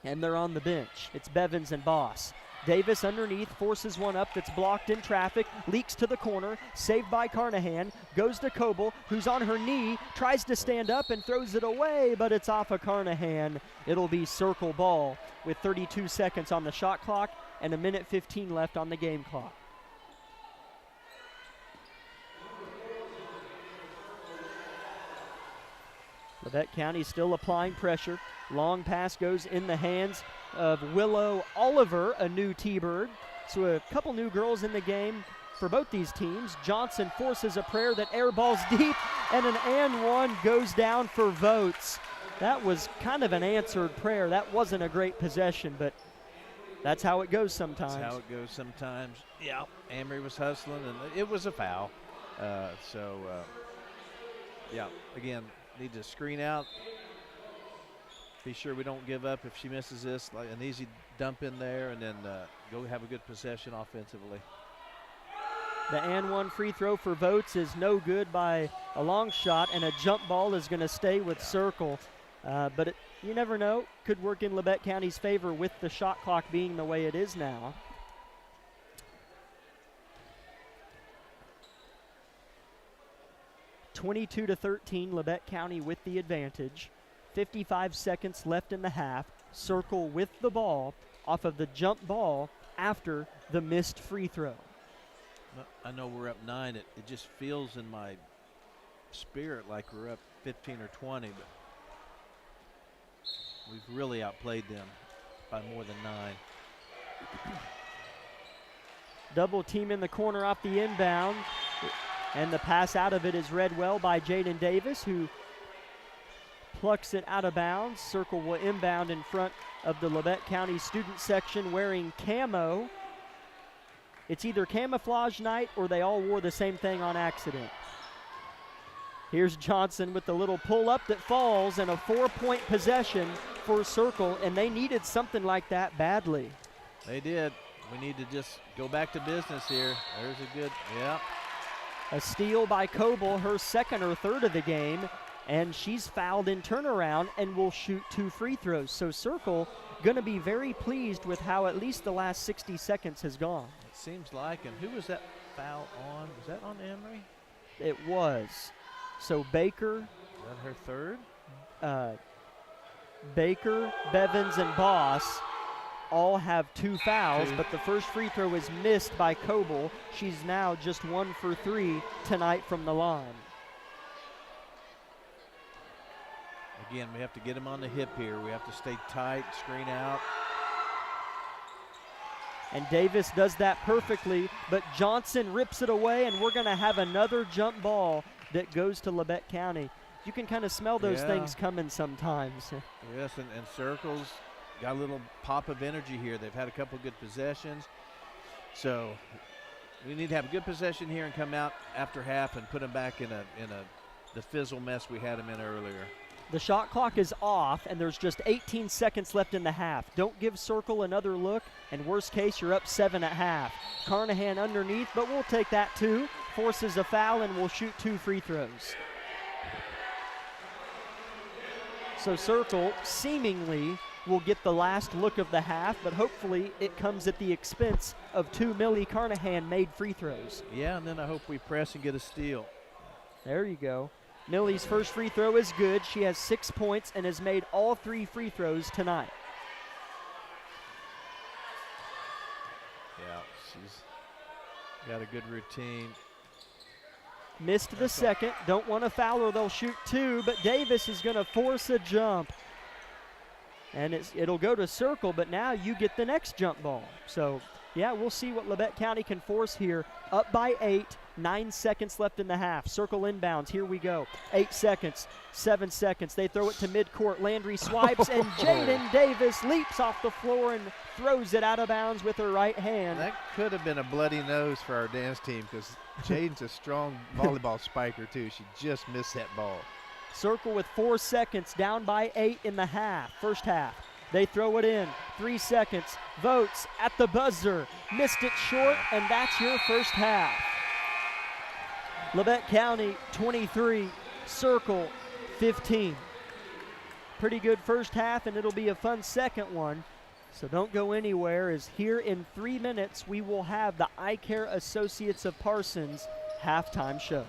and they're on the bench. It's Bevins and Boss. Davis underneath, forces one up that's blocked in traffic, leaks to the corner, saved by Carnahan, goes to Coble, who's on her knee, tries to stand up and throws it away, but it's off of Carnahan. It'll be Circle ball with 32 seconds on the shot clock and 1:15 left on the game clock. Labette County still applying pressure. Long pass goes in the hands of Willow Oliver, a new T-Bird. So a couple new girls in the game for both these teams. Johnson forces a prayer that airballs deep, and an and one goes down for votes. That was kind of an answered prayer. That wasn't a great possession, but that's how it goes sometimes. That's how it goes sometimes. Yeah, Amory was hustling, and it was a foul. Yeah, again, need to screen out. Be sure we don't give up if she misses this. Like an easy dump in there, and then go have a good possession offensively. The and one free throw for Votes is no good by a long shot, and a jump ball is going to stay with Circle. But you never know. Could work in Labette County's favor with the shot clock being the way it is now. (22-13), Labette County with the advantage. 55 seconds left in the half. Circle with the ball off of the jump ball after the missed free throw. I know we're up 9. It just feels in my spirit like we're up 15 or 20, but we've really outplayed them by more than 9. Double team in the corner off the inbound, and the pass out of it is read well by Jaden Davis, who plucks it out of bounds. Circle will inbound in front of the Labette County student section wearing camo. It's either camouflage night or they all wore the same thing on accident. Here's Johnson with the little pull-up that falls, and a 4-point possession for Circle, and they needed something like that badly. They did. We need to just go back to business here. There's a good, yeah. A steal by Coble, her second or third of the game, and she's fouled in turnaround and will shoot 2 free throws. So Circle going to be very pleased with how at least the last 60 seconds has gone. It seems like. And who was that foul on? Was that on Emery? It was. So Baker. Is that her third? Baker, Bevins, and Boss all have 2 fouls, but the first free throw is missed by Coble. She's now just 1 for 3 tonight from the line. Again, we have to get him on the hip here. We have to stay tight, screen out. And Davis does that perfectly, but Johnson rips it away, and we're going to have another jump ball that goes to Labette County. You can kind of smell those things coming sometimes. Yes, and Circles got a little pop of energy here. They've had a couple good possessions. So we need to have a good possession here and come out after half and put them back in the fizzle mess we had them in earlier. The shot clock is off, and there's just 18 seconds left in the half. Don't give Circle another look, and worst case, you're up 7 at half. Carnahan underneath, but we'll take that too. Forces a foul, and we'll shoot 2 free throws. So Circle seemingly will get the last look of the half, but hopefully it comes at the expense of 2 Millie Carnahan made free throws. Yeah, and then I hope we press and get a steal. There you go. Millie's first free throw is good. She has 6 points and has made all 3 free throws tonight. Yeah, she's got a good routine. Missed the second. Don't want to foul her. They'll shoot 2, but Davis is going to force a jump. And it'll go to Circle, but now you get the next jump ball. So, yeah, we'll see what Labette County can force here. Up by 8, 9 seconds left in the half. Circle inbounds. Here we go. 8 seconds, 7 seconds. They throw it to midcourt. Landry swipes, and Jaden Davis leaps off the floor and throws it out of bounds with her right hand. That could have been a bloody nose for our dance team because Jaden's a strong volleyball spiker, too. She just missed that ball. Circle with 4 seconds, down by 8 in the half, first half. They throw it in, 3 seconds. Votes at the buzzer, missed it short, and that's your first half. Labette County 23, Circle 15. Pretty good first half, and it'll be a fun second one. So don't go anywhere, as here in 3 minutes we will have the Eye Care Associates of Parsons halftime show.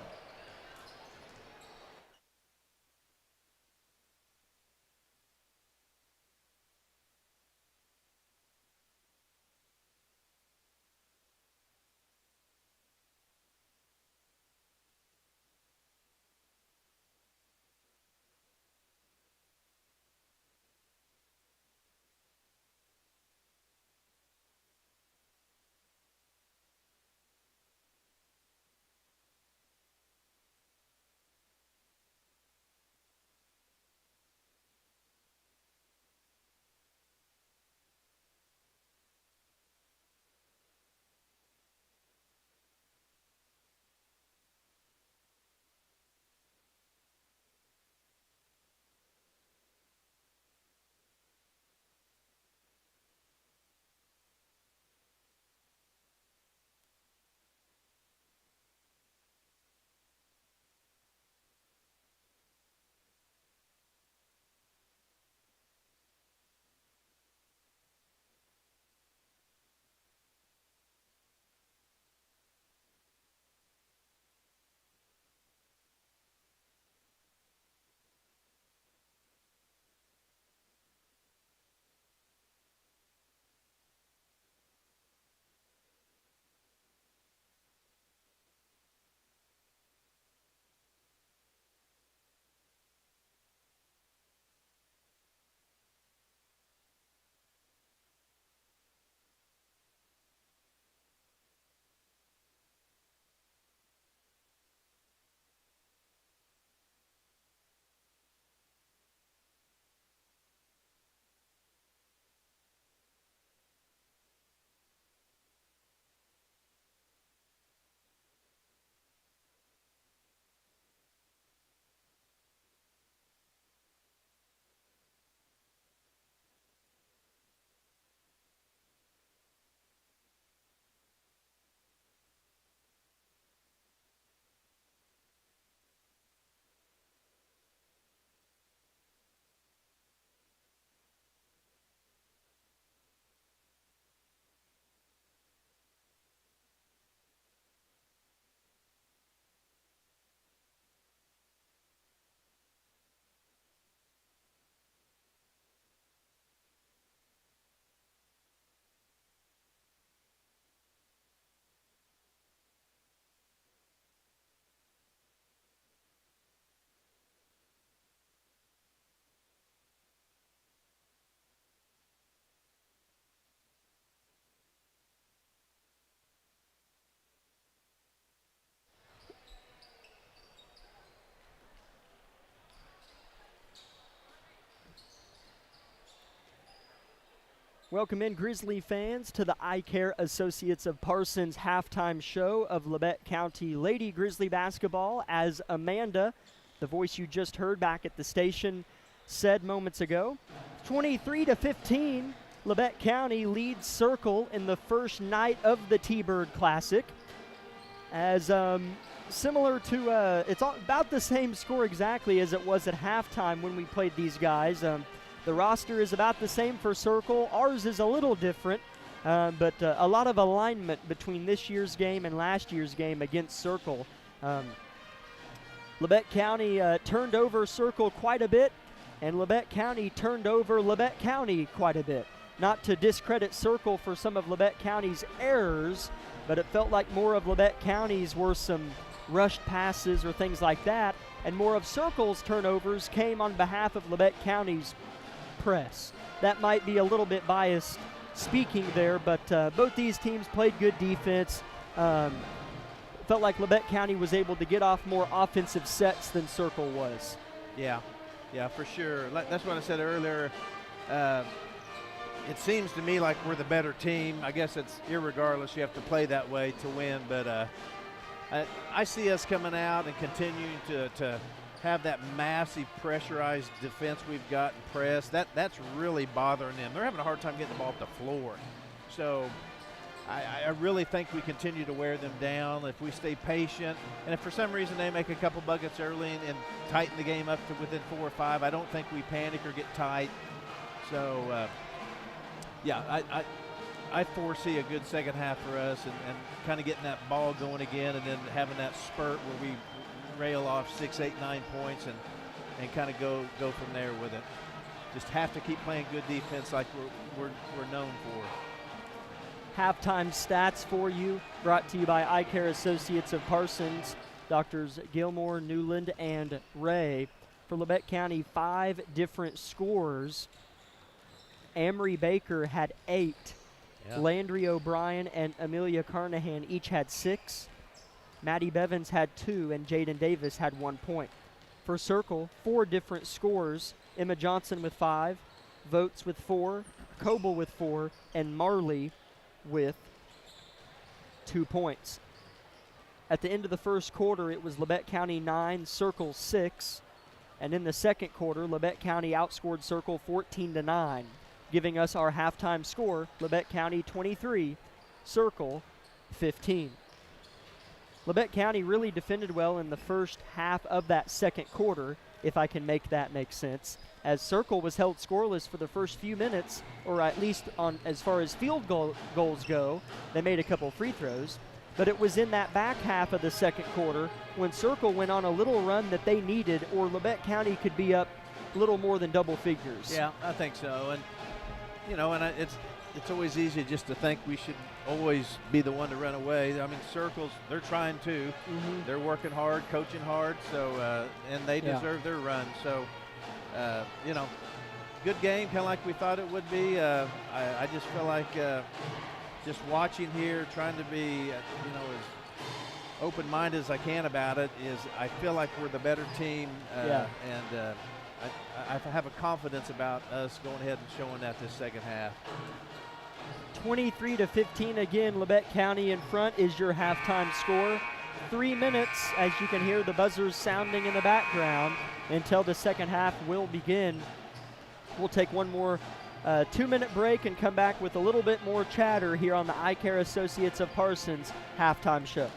Welcome in, Grizzly fans, to the Eye Care Associates of Parsons halftime show of Labette County Lady Grizzly basketball. As Amanda, the voice you just heard back at the station, said moments ago, 23-15, Labette County leads Circle in the first night of the T-Bird Classic. As similar to, it's about the same score exactly as it was at halftime when we played these guys. The roster is about the same for Circle. Ours is a little different, but a lot of alignment between this year's game and last year's game against Circle. Labette County turned over Circle quite a bit, and Labette County turned over Labette County quite a bit. Not to discredit Circle for some of Labette County's errors, but it felt like more of Labette County's were some rushed passes or things like that, and more of Circle's turnovers came on behalf of Labette County's press. That might be a little bit biased speaking there, but both these teams played good defense. Felt like Labette County was able to get off more offensive sets than Circle was. Yeah, for sure. That's what I said earlier. It seems to me like we're the better team. I guess it's irregardless. You have to play that way to win, but I see us coming out and continuing to have that massive pressurized defense we've got in press. That's really bothering them. They're having a hard time getting the ball off the floor. So I really think we continue to wear them down if we stay patient. And if for some reason they make a couple buckets early and tighten the game up to within 4 or 5, I don't think we panic or get tight. So, I foresee a good second half for us and kind of getting that ball going again and then having that spurt where we rail off 6, 8, 9 points and kind of go from there with it. Just have to keep playing good defense like we're known for. Halftime stats for you, brought to you by Eye Care Associates of Parsons, Doctors Gilmore, Newland, and Ray. For Labette County, 5 different scores. Amory Baker had 8. Yeah. Landry O'Brien and Amelia Carnahan each had 6. Maddie Bevins had 2, and Jaden Davis had 1 point. For Circle, 4 different scores. Emma Johnson with 5, Votes with 4, Coble with 4, and Marley with 2 points. At the end of the first quarter, it was Labette County 9, Circle 6. And in the second quarter, Labette County outscored Circle 14-9, giving us our halftime score, Labette County 23, Circle 15. Labette County really defended well in the first half of that second quarter, if I can make that make sense, as Circle was held scoreless for the first few minutes, or at least on as far as field goals go. They made a couple free throws, but it was in that back half of the second quarter when Circle went on a little run that they needed, or Labette County could be up a little more than double figures. Yeah, I think so, and it's always easy just to think we should always be the one to run away. I mean, Circles, they're trying to. Mm-hmm. They're working hard, coaching hard, so and they deserve their run. So, good game, kind of like we thought it would be. I just feel like just watching here, trying to be, as open-minded as I can about it, is I feel like we're the better team, and I have a confidence about us going ahead and showing that this second half. 23-15 again, Labette County in front is your halftime score. 3 minutes, as you can hear the buzzers sounding in the background, until the second half will begin. We'll take one more 2-minute break and come back with a little bit more chatter here on the Eye Care Associates of Parsons halftime show.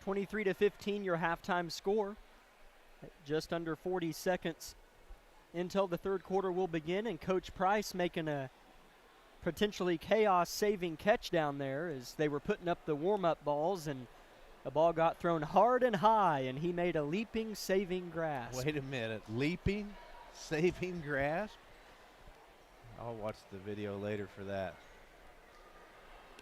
23-15, your halftime score. Just under 40 seconds until the third quarter will begin, and Coach Price making a potentially chaos-saving catch down there as they were putting up the warm-up balls, and the ball got thrown hard and high, and he made a leaping, saving grasp. Wait a minute. Leaping, saving grasp? I'll watch the video later for that.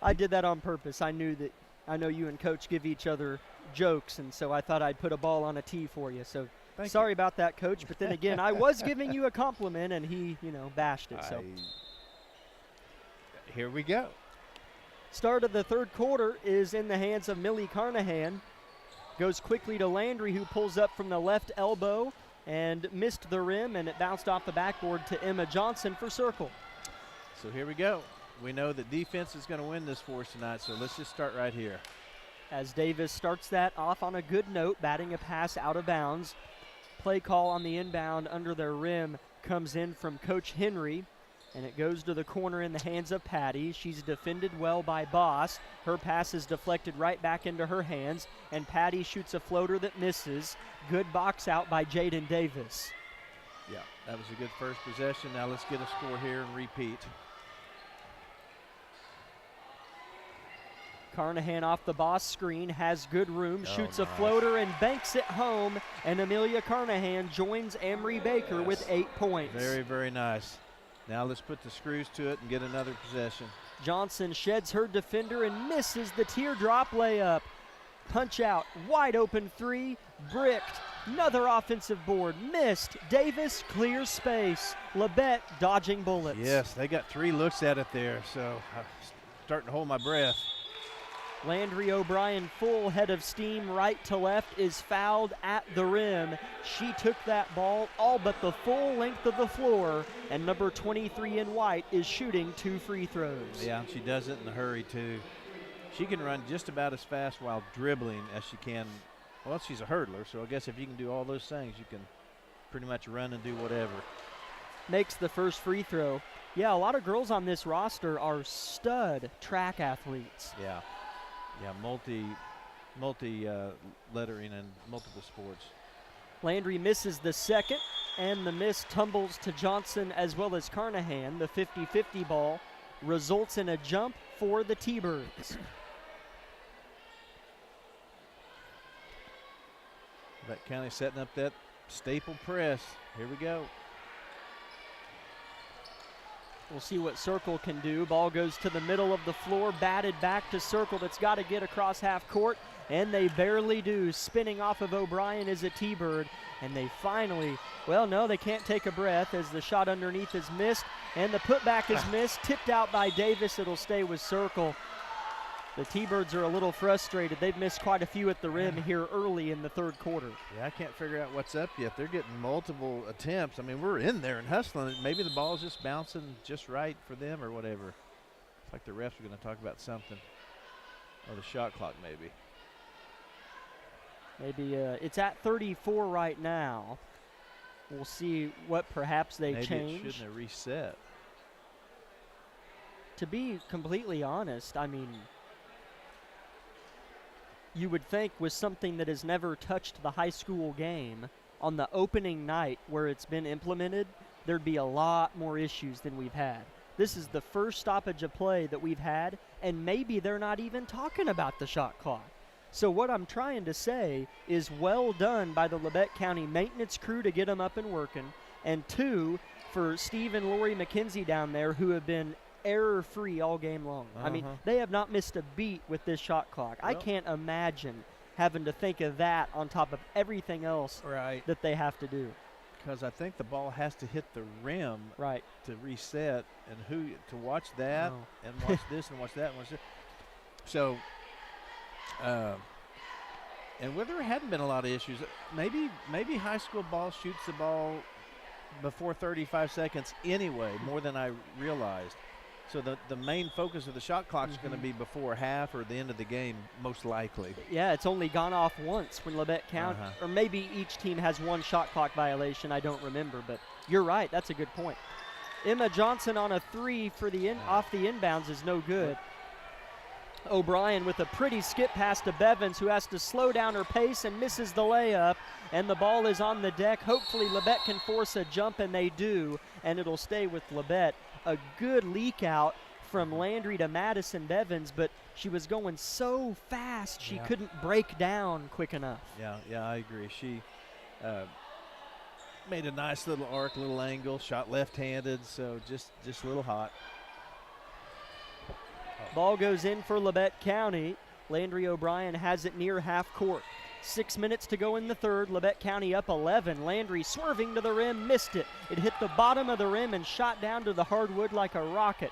I did that on purpose. I know you and Coach give each other jokes, and so I thought I'd put a ball on a tee for you. So sorry about that, Coach. But then again, I was giving you a compliment, and he, bashed it. So here we go. Start of the third quarter is in the hands of Millie Carnahan. Goes quickly to Landry, who pulls up from the left elbow and missed the rim, and it bounced off the backboard to Emma Johnson for circle. So here we go. We know that defense is going to win this for us tonight, so let's just start right here. As Davis starts that off on a good note, batting a pass out of bounds. Play call on the inbound under their rim comes in from Coach Henry, and it goes to the corner in the hands of Patty. She's defended well by Boss. Her pass is deflected right back into her hands, and Patty shoots a floater that misses. Good box out by Jaden Davis. Yeah, that was a good first possession. Now let's get a score here and repeat. Carnahan off the Boss screen, has good room, shoots a floater and banks it home, and Amelia Carnahan joins Amory Baker with 8 points. Very, very nice. Now let's put the screws to it and get another possession. Johnson sheds her defender and misses the teardrop layup. Punch out, wide open three, bricked. Another offensive board, missed. Davis clears space. Labette dodging bullets. Yes, they got 3 looks at it there, so I'm starting to hold my breath. Landry O'Brien, full head of steam, right to left, is fouled at the rim. She took that ball all but the full length of the floor, and number 23 in white is shooting 2 free throws. Yeah, she does it in a hurry, too. She can run just about as fast while dribbling as she can. Well, she's a hurdler, so I guess if you can do all those things, you can pretty much run and do whatever. Makes the first free throw. Yeah, a lot of girls on this roster are stud track athletes. Yeah. Yeah, multi lettering in multiple sports. Landry misses the second, and the miss tumbles to Johnson as well as Carnahan. The 50-50 ball results in a jump for the T-Birds. That County setting up that staple press. Here we go. We'll see what Circle can do. Ball goes to the middle of the floor, batted back to Circle. That's got to get across half court, and they barely do. Spinning off of O'Brien is a T-Bird, and they finally, well, no, they can't take a breath as the shot underneath is missed, and the putback is missed. Tipped out by Davis. It'll stay with Circle. The T-Birds are a little frustrated. They've missed quite a few at the rim here early in the third quarter. Yeah, I can't figure out what's up yet. They're getting multiple attempts. I mean, we're in there and hustling. Maybe the ball's just bouncing just right for them or whatever. It's like the refs are going to talk about something. Or the shot clock maybe. Maybe it's at 34 right now. We'll see what perhaps they change. Maybe it shouldn't have reset. To be completely honest, I mean, you would think with something that has never touched the high school game, on the opening night where it's been implemented, there'd be a lot more issues than we've had. This is the first stoppage of play that we've had, and maybe they're not even talking about the shot clock. So what I'm trying to say is well done by the Labette County maintenance crew to get them up and working, and 2, for Steve and Lori McKenzie down there who have been error-free all game long. I mean, they have not missed a beat with this shot clock. Well, I can't imagine having to think of that on top of everything else that they have to do. Because I think the ball has to hit the rim to reset, and to watch that and watch this and watch that and watch that. So, and where there hadn't been a lot of issues, maybe high school ball shoots the ball before 35 seconds anyway, more than I realized. So the main focus of the shot clock is going to be before half or the end of the game, most likely. Yeah, it's only gone off once when Labette County, or maybe each team has one shot clock violation. I don't remember, but you're right. That's a good point. Emma Johnson on a 3 for the off the inbounds is no good. O'Brien with a pretty skip pass to Bevins, who has to slow down her pace and misses the layup, and the ball is on the deck. Hopefully Labette can force a jump, and they do, and it'll stay with Labette. A good leak out from Landry to Madison Bevins, but she was going so fast she couldn't break down quick enough. Yeah, I agree. She made a nice little arc, little angle, shot left-handed, so just a little hot. Ball goes in for Labette County. Landry O'Brien has it near half court. 6 minutes to go in the third. Labette County up 11. Landry swerving to the rim, missed it. It hit the bottom of the rim and shot down to the hardwood like a rocket.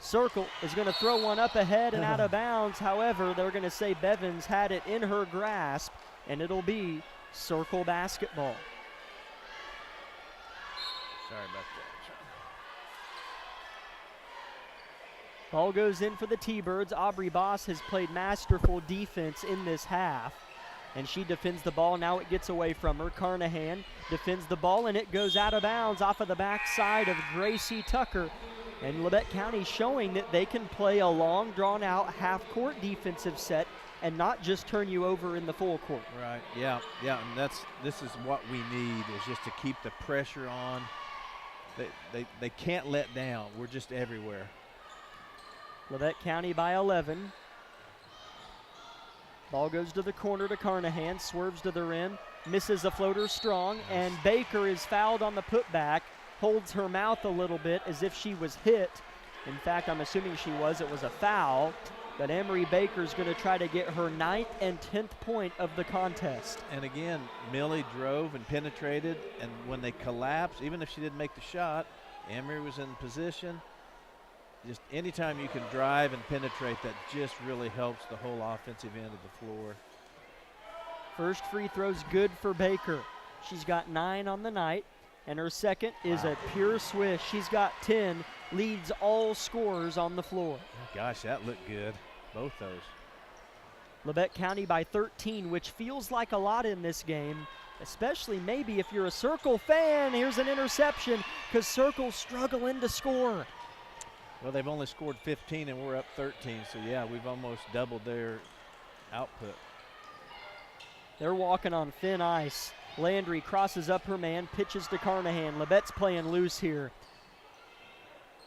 Circle is going to throw one up ahead and out of bounds. However, they're going to say Bevins had it in her grasp, and it'll be Circle basketball. Sorry about that. Ball goes in for the T-Birds. Aubrey Boss has played masterful defense in this half, and she defends the ball. Now it gets away from her. Carnahan defends the ball, and it goes out of bounds off of the backside of Gracie Tucker. And Labette County showing that they can play a long, drawn-out half-court defensive set and not just turn you over in the full court. Right, yeah, and this is what we need, is just to keep the pressure on. They can't let down. We're just everywhere. Labette County by 11. Ball goes to the corner to Carnahan, swerves to the rim, misses a floater strong, and Baker is fouled on the putback, holds her mouth a little bit as if she was hit. In fact, I'm assuming she was. It was a foul, but Emery Baker's going to try to get her 9th and 10th point of the contest. And again, Millie drove and penetrated, and when they collapsed, even if she didn't make the shot, Emery was in position. Just anytime you can drive and penetrate, that just really helps the whole offensive end of the floor. First free throw's good for Baker. She's got 9 on the night, and her second is a pure swish. She's got 10, leads all scorers on the floor. Oh gosh, that looked good, both those. Labette County by 13, which feels like a lot in this game, especially maybe if you're a Circle fan. Here's an interception because Circle's struggling to score. Well, they've only scored 15 and we're up 13, so yeah, we've almost doubled their output. They're walking on thin ice. Landry crosses up her man, pitches to Carnahan. Labette's playing loose here.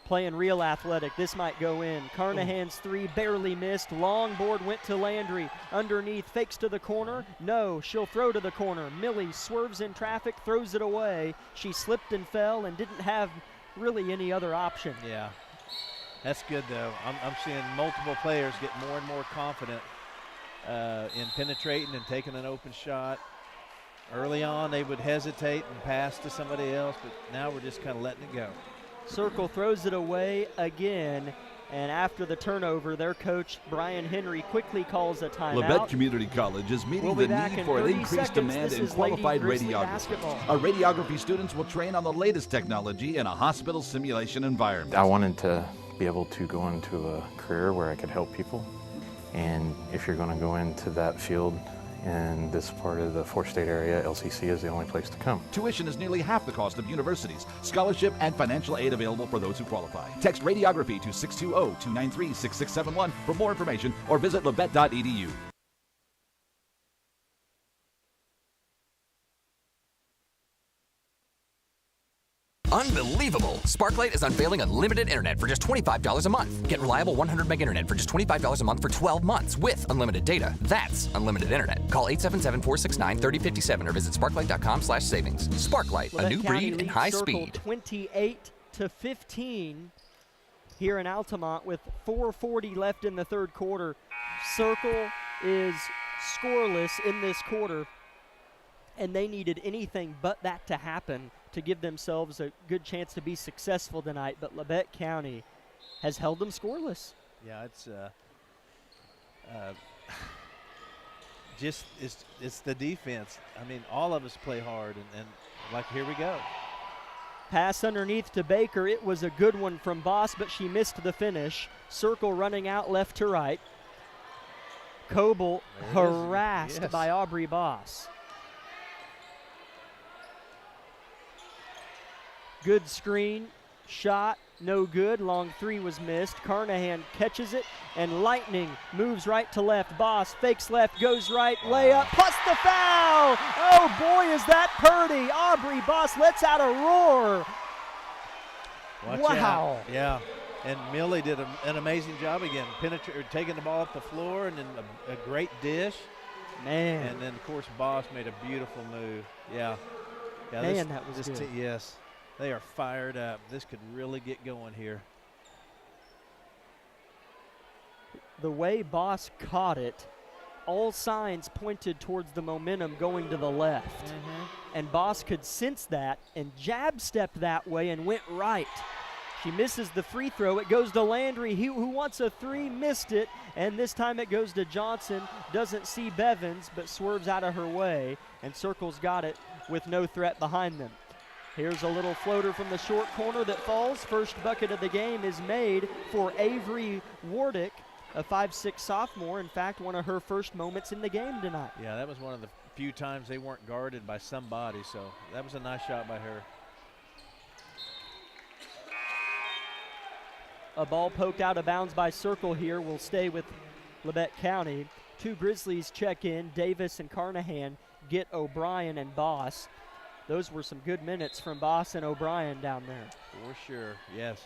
Playing real athletic. This might go in. Carnahan's three barely missed. Long board went to Landry. Underneath, fakes to the corner. No, she'll throw to the corner. Millie swerves in traffic, throws it away. She slipped and fell and didn't have really any other option. Yeah. That's good, though. I'm seeing multiple players get more and more confident in penetrating and taking an open shot. Early on, they would hesitate and pass to somebody else, but now we're just kind of letting it go. Circle throws it away again, and after the turnover, their coach, Brian Henry, quickly calls a timeout. Labette Community College is meeting the need for an increased demand in qualified radiographers. Our radiography students will train on the latest technology in a hospital simulation environment. I wanted to be able to go into a career where I could help people, and if you're going to go into that field in this part of the four-state area, LCC is the only place to come. Tuition is nearly half the cost of universities. Scholarship and financial aid available for those who qualify. Text radiography to 620-293-6671 for more information or visit labette.edu. Unbelievable! Sparklight is unveiling unlimited internet for just $25 a month. Get reliable 100 meg internet for just $25 a month for 12 months with unlimited data. That's unlimited internet. Call 877-469-3057 or visit sparklight.com/savings. Sparklight, a new breed in high speed. 28-15 here in Altamont with 4:40 left in the third quarter. Circle is scoreless in this quarter, and they needed anything but that to happen to give themselves a good chance to be successful tonight, but Labette County has held them scoreless. Yeah, it's the defense. I mean, all of us play hard, and like, here we go. Pass underneath to Baker. It was a good one from Boss, but she missed the finish. Circle running out left to right. Coble harassed by Aubrey Boss. Good screen, shot, no good. Long three was missed. Carnahan catches it, and Lightning moves right to left. Boss fakes left, goes right, layup, plus the foul. Oh boy, is that Purdy. Aubrey Boss lets out a roar. Watch out. Yeah. And Millie did an amazing job again, taking the ball up the floor, and then a great dish. Man. And then, of course, Boss made a beautiful move. Yeah. Man, that was good. Yes. They are fired up. This could really get going here. The way Boss caught it, all signs pointed towards the momentum going to the left. And Boss could sense that and jab stepped that way and went right. She misses the free throw. It goes to Landry, who wants a three, missed it. And this time it goes to Johnson. Doesn't see Bevins, but swerves out of her way. And Circle's got it with no threat behind them. Here's a little floater from the short corner that falls. First bucket of the game is made for Avery Wardick, a 5'6" sophomore. In fact, one of her first moments in the game tonight. Yeah, that was one of the few times they weren't guarded by somebody. So that was a nice shot by her. A ball poked out of bounds by Circle here will stay with Labette County. Two Grizzlies check in. Davis and Carnahan get O'Brien and Boss. Those were some good minutes from Boss and O'Brien down there. For sure, yes.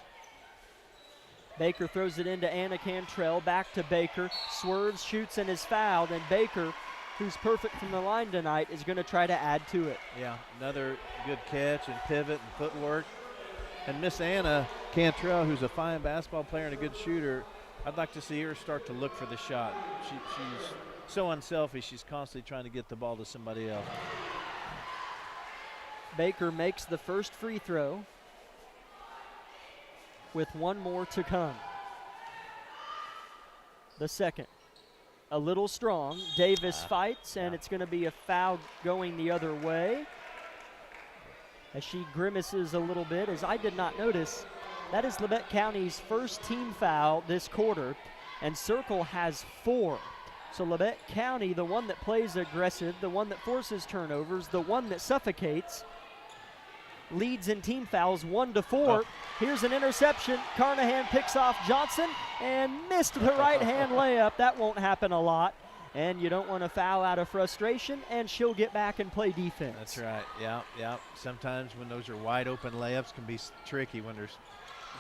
Baker throws it into Anna Cantrell. Back to Baker. Swerves, shoots, and is fouled. And Baker, who's perfect from the line tonight, is going to try to add to it. Yeah, another good catch and pivot and footwork. And Miss Anna Cantrell, who's a fine basketball player and a good shooter, I'd like to see her start to look for the shot. She's so unselfish. She's constantly trying to get the ball to somebody else. Baker makes the first free throw with one more to come. The second. A little strong. Davis fights, and it's going to be a foul going the other way. As she grimaces a little bit, as I did not notice, that is Labette County's first team foul this quarter, and Circle has 4. So Labette County, the one that plays aggressive, the one that forces turnovers, the one that suffocates, leads in team fouls 1-4. Here's an interception. Carnahan picks off Johnson and missed the right-hand layup. That won't happen a lot. And you don't want to foul out of frustration, and she'll get back and play defense. That's right, yeah. Sometimes when those are wide open layups can be tricky when there's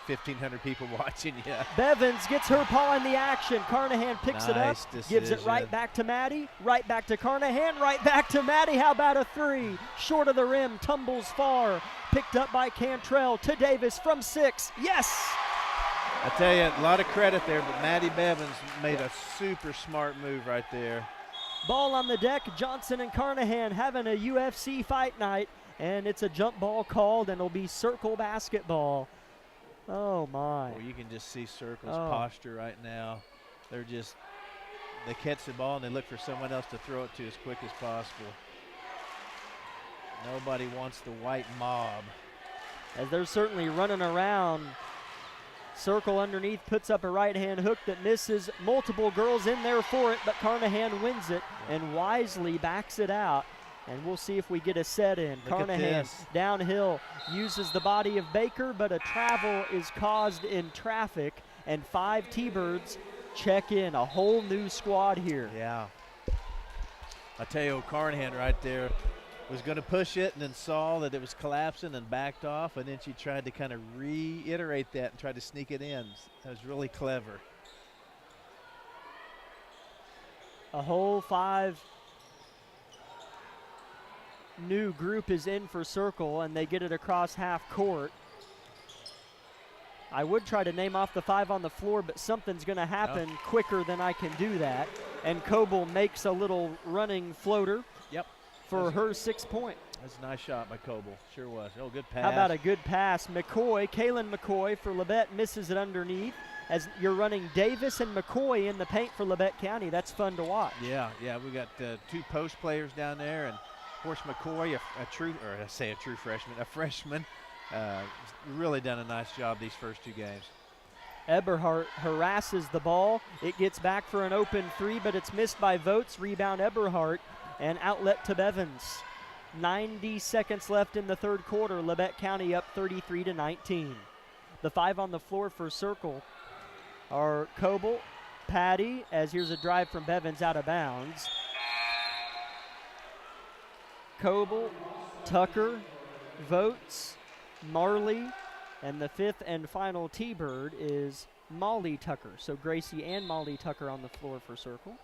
1,500 people watching you. Bevins gets her paw in the action. Carnahan picks it up, gives it right decision. back to Maddie, right back to Carnahan, right back to Maddie. How about a three? Short of the rim, tumbles far. Picked up by Cantrell to Davis from 6. Yes! I tell you, a lot of credit there, but Maddie Bevins made a super smart move right there. Ball on the deck. Johnson and Carnahan having a UFC fight night, and it's a jump ball called, and it'll be Circle basketball. Oh, my. Well, you can just see Circle's posture right now. They catch the ball, and they look for someone else to throw it to as quick as possible. Nobody wants the white mob. As they're certainly running around. Circle underneath puts up a right-hand hook that misses. Multiple girls in there for it, but Carnahan wins it and wisely backs it out. And we'll see if we get a set in. Carnahan downhill uses the body of Baker, but a travel is caused in traffic, and 5 T-Birds check in. A whole new squad here. Yeah. I tell you, Carnahan right there was going to push it and then saw that it was collapsing and backed off, and then she tried to kind of reiterate that and try to sneak it in. That was really clever. A whole 5 new group is in for Circle, and they get it across half court. I would try to name off the 5 on the floor, but something's going to happen quicker than I can do that. And Coble makes a little running floater. Yep. For her 6 point. That's a nice shot by Coble. Sure was. Oh, good pass. How about a good pass? Kaylin McCoy for Labette misses it underneath. As you're running Davis and McCoy in the paint for Labette County. That's fun to watch. Yeah. We got 2 post players down there, and of course McCoy, a freshman, really done a nice job these first 2 games. Eberhardt harasses the ball. It gets back for an open 3, but it's missed by Votes. Rebound Eberhardt. And outlet to Bevins. 90 seconds left in the third quarter. Labette County up 33-19. The 5 on the floor for Circle are Coble, Patty, as here's a drive from Bevins out of bounds. Coble, Tucker, Votes, Marley, and the 5th and final T-Bird is Molly Tucker. So Gracie and Molly Tucker on the floor for Circle.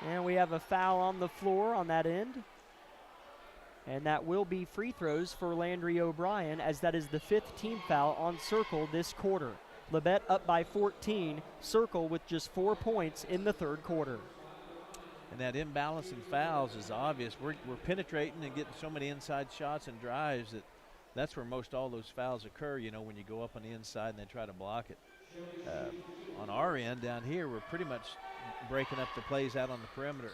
And we have a foul on the floor on that end. And that will be free throws for Landry O'Brien, as that is the 5th team foul on Circle this quarter. Labette up by 14, Circle with just 4 points in the third quarter. And that imbalance in fouls is obvious. We're penetrating and getting so many inside shots and drives that's where most all those fouls occur, you know, when you go up on the inside and then try to block it. On our end down here, we're pretty much breaking up the plays out on the perimeter.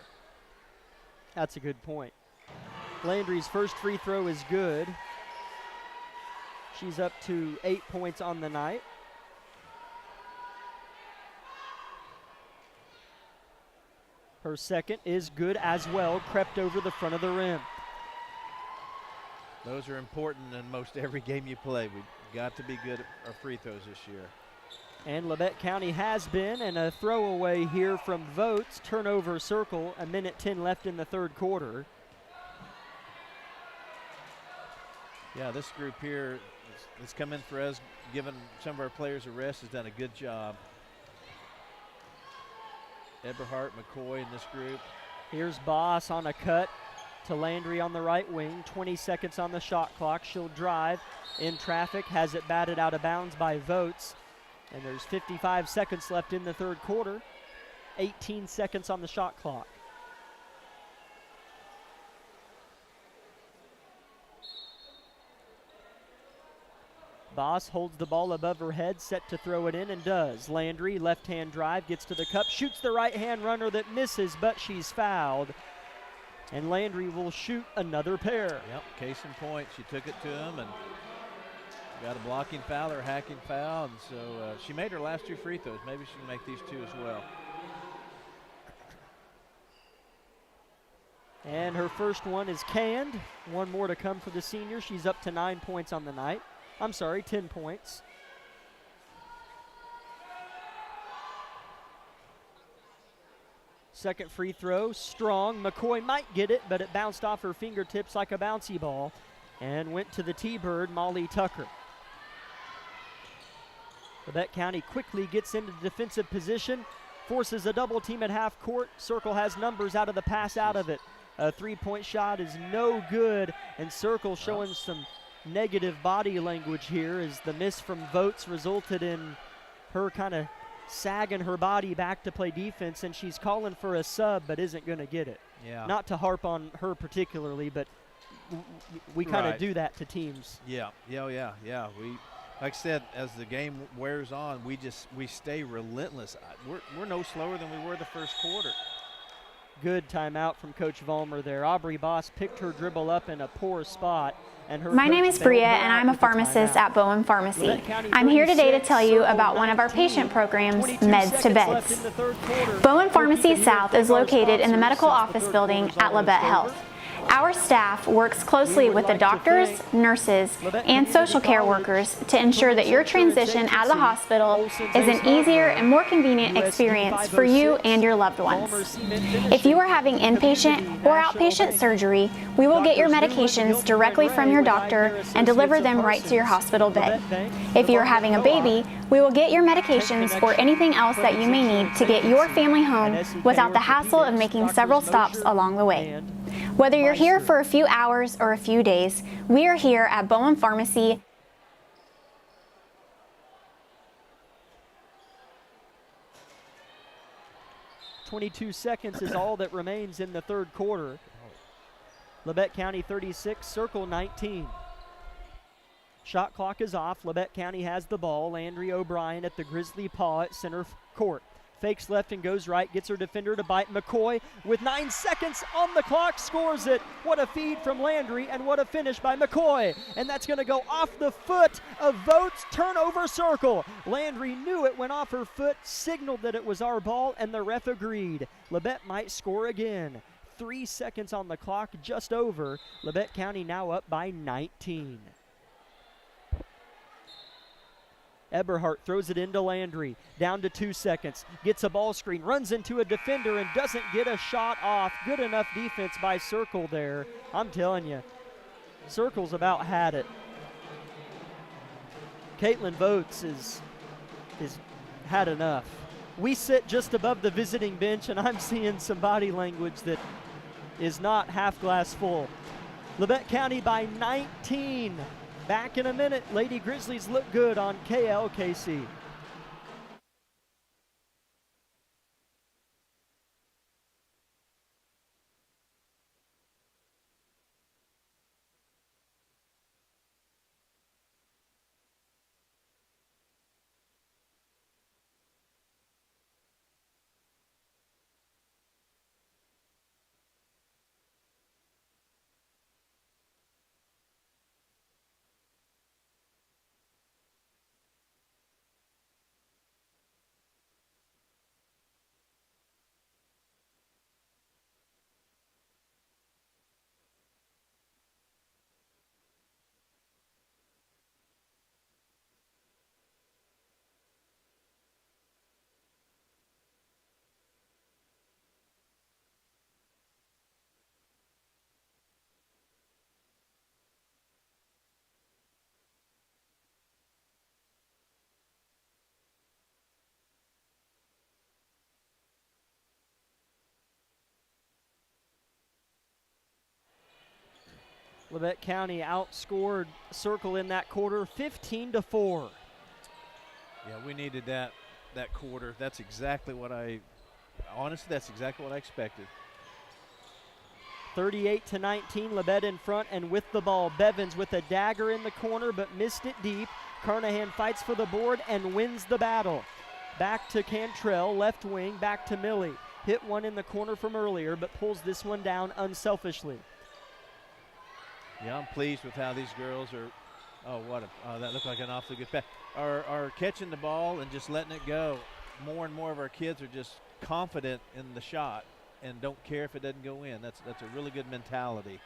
That's a good point. Landry's first free throw is good. She's up to 8 points on the night. Her second is good as well, crept over the front of the rim. Those are important in most every game you play. We've got to be good at our free throws this year. And Labette County has been, and a throwaway here from Votes. Turnover Circle, 1:10 left in the third quarter. Yeah, this group here that's come in for us, giving some of our players a rest, has done a good job. Eberhardt, McCoy in this group. Here's Boss on a cut to Landry on the right wing. 20 seconds on the shot clock. She'll drive in traffic, has it batted out of bounds by Votes. And there's 55 seconds left in the third quarter. 18 seconds on the shot clock. Boss holds the ball above her head, set to throw it in, and does. Landry, left-hand drive, gets to the cup, shoots the right-hand runner that misses, but she's fouled. And Landry will shoot another pair. Yep, case in point, she took it to him and got a blocking foul or a hacking foul, and so she made her last 2 free throws. Maybe she can make these 2 as well. And her first one is canned. One more to come for the senior. She's up to 9 points on the night. 10 points. Second free throw, strong. McCoy might get it, but it bounced off her fingertips like a bouncy ball and went to the T-Bird, Molly Tucker. Labette County quickly gets into defensive position, forces a double team at half court. Circle has numbers out of the pass out of it. A 3-point shot is no good, and Circle showing some negative body language here as the miss from Votes resulted in her kind of sagging her body back to play defense, and she's calling for a sub but isn't going to get it. Yeah. Not to harp on her particularly, but we kind of do that to teams. Yeah. We, like I said, as the game wears on, we stay relentless. We're no slower than we were the first quarter. Good timeout from Coach Vollmer there. Aubrey Boss picked her dribble up in a poor spot. My name is Bria, and I'm a pharmacist at Bowen Pharmacy. I'm here today to tell you about one of our patient programs, Meds to Beds. Bowen Pharmacy South is located in the medical office building at Labette Health. Our staff works closely with the doctors, nurses, and social care workers to ensure that your transition out of the hospital is an easier and more convenient experience for you and your loved ones. If you are having inpatient or outpatient surgery, we will get your medications directly from your doctor and deliver them right to your hospital bed. If you are having a baby, we will get your medications or anything else that you may need to get your family home without the hassle of making several stops along the way. Whether you're here for a few hours or a few days, we are here at Bowen Pharmacy. 22 seconds is all that remains in the third quarter. Labette County 36, Circle 19. Shot clock is off. Labette County has the ball. Landry O'Brien at the Grizzly paw at center court. Fakes left and goes right, gets her defender to bite. McCoy with 9 seconds on the clock, scores it. What a feed from Landry, and what a finish by McCoy. And that's going to go off the foot of Votes. Turnover Circle. Landry knew it went off her foot, signaled that it was our ball, and the ref agreed. Labette might score again. 3 seconds on the clock, just over. Labette County now up by 19. Eberhardt throws it into Landry, down to 2 seconds, gets a ball screen, runs into a defender and doesn't get a shot off. Good enough defense by Circle there. I'm telling you, Circle's about had it. Caitlin Votes is had enough. We sit just above the visiting bench, and I'm seeing some body language that is not half glass full. Labette County by 19. Back in a minute. Lady Grizzlies look good on KLKC. Labette County outscored Circle in that quarter 15-4. Yeah, we needed that quarter. That's exactly what that's exactly what I expected. 38-19, Labette in front and with the ball. Bevins with a dagger in the corner but missed it deep. Carnahan fights for the board and wins the battle. Back to Cantrell, left wing, back to Millie. Hit one in the corner from earlier but pulls this one down unselfishly. Yeah, I'm pleased with how these girls are. That looked like an awfully good pass. Are catching the ball and just letting it go. More and more of our kids are just confident in the shot and don't care if it doesn't go in. That's a really good mentality.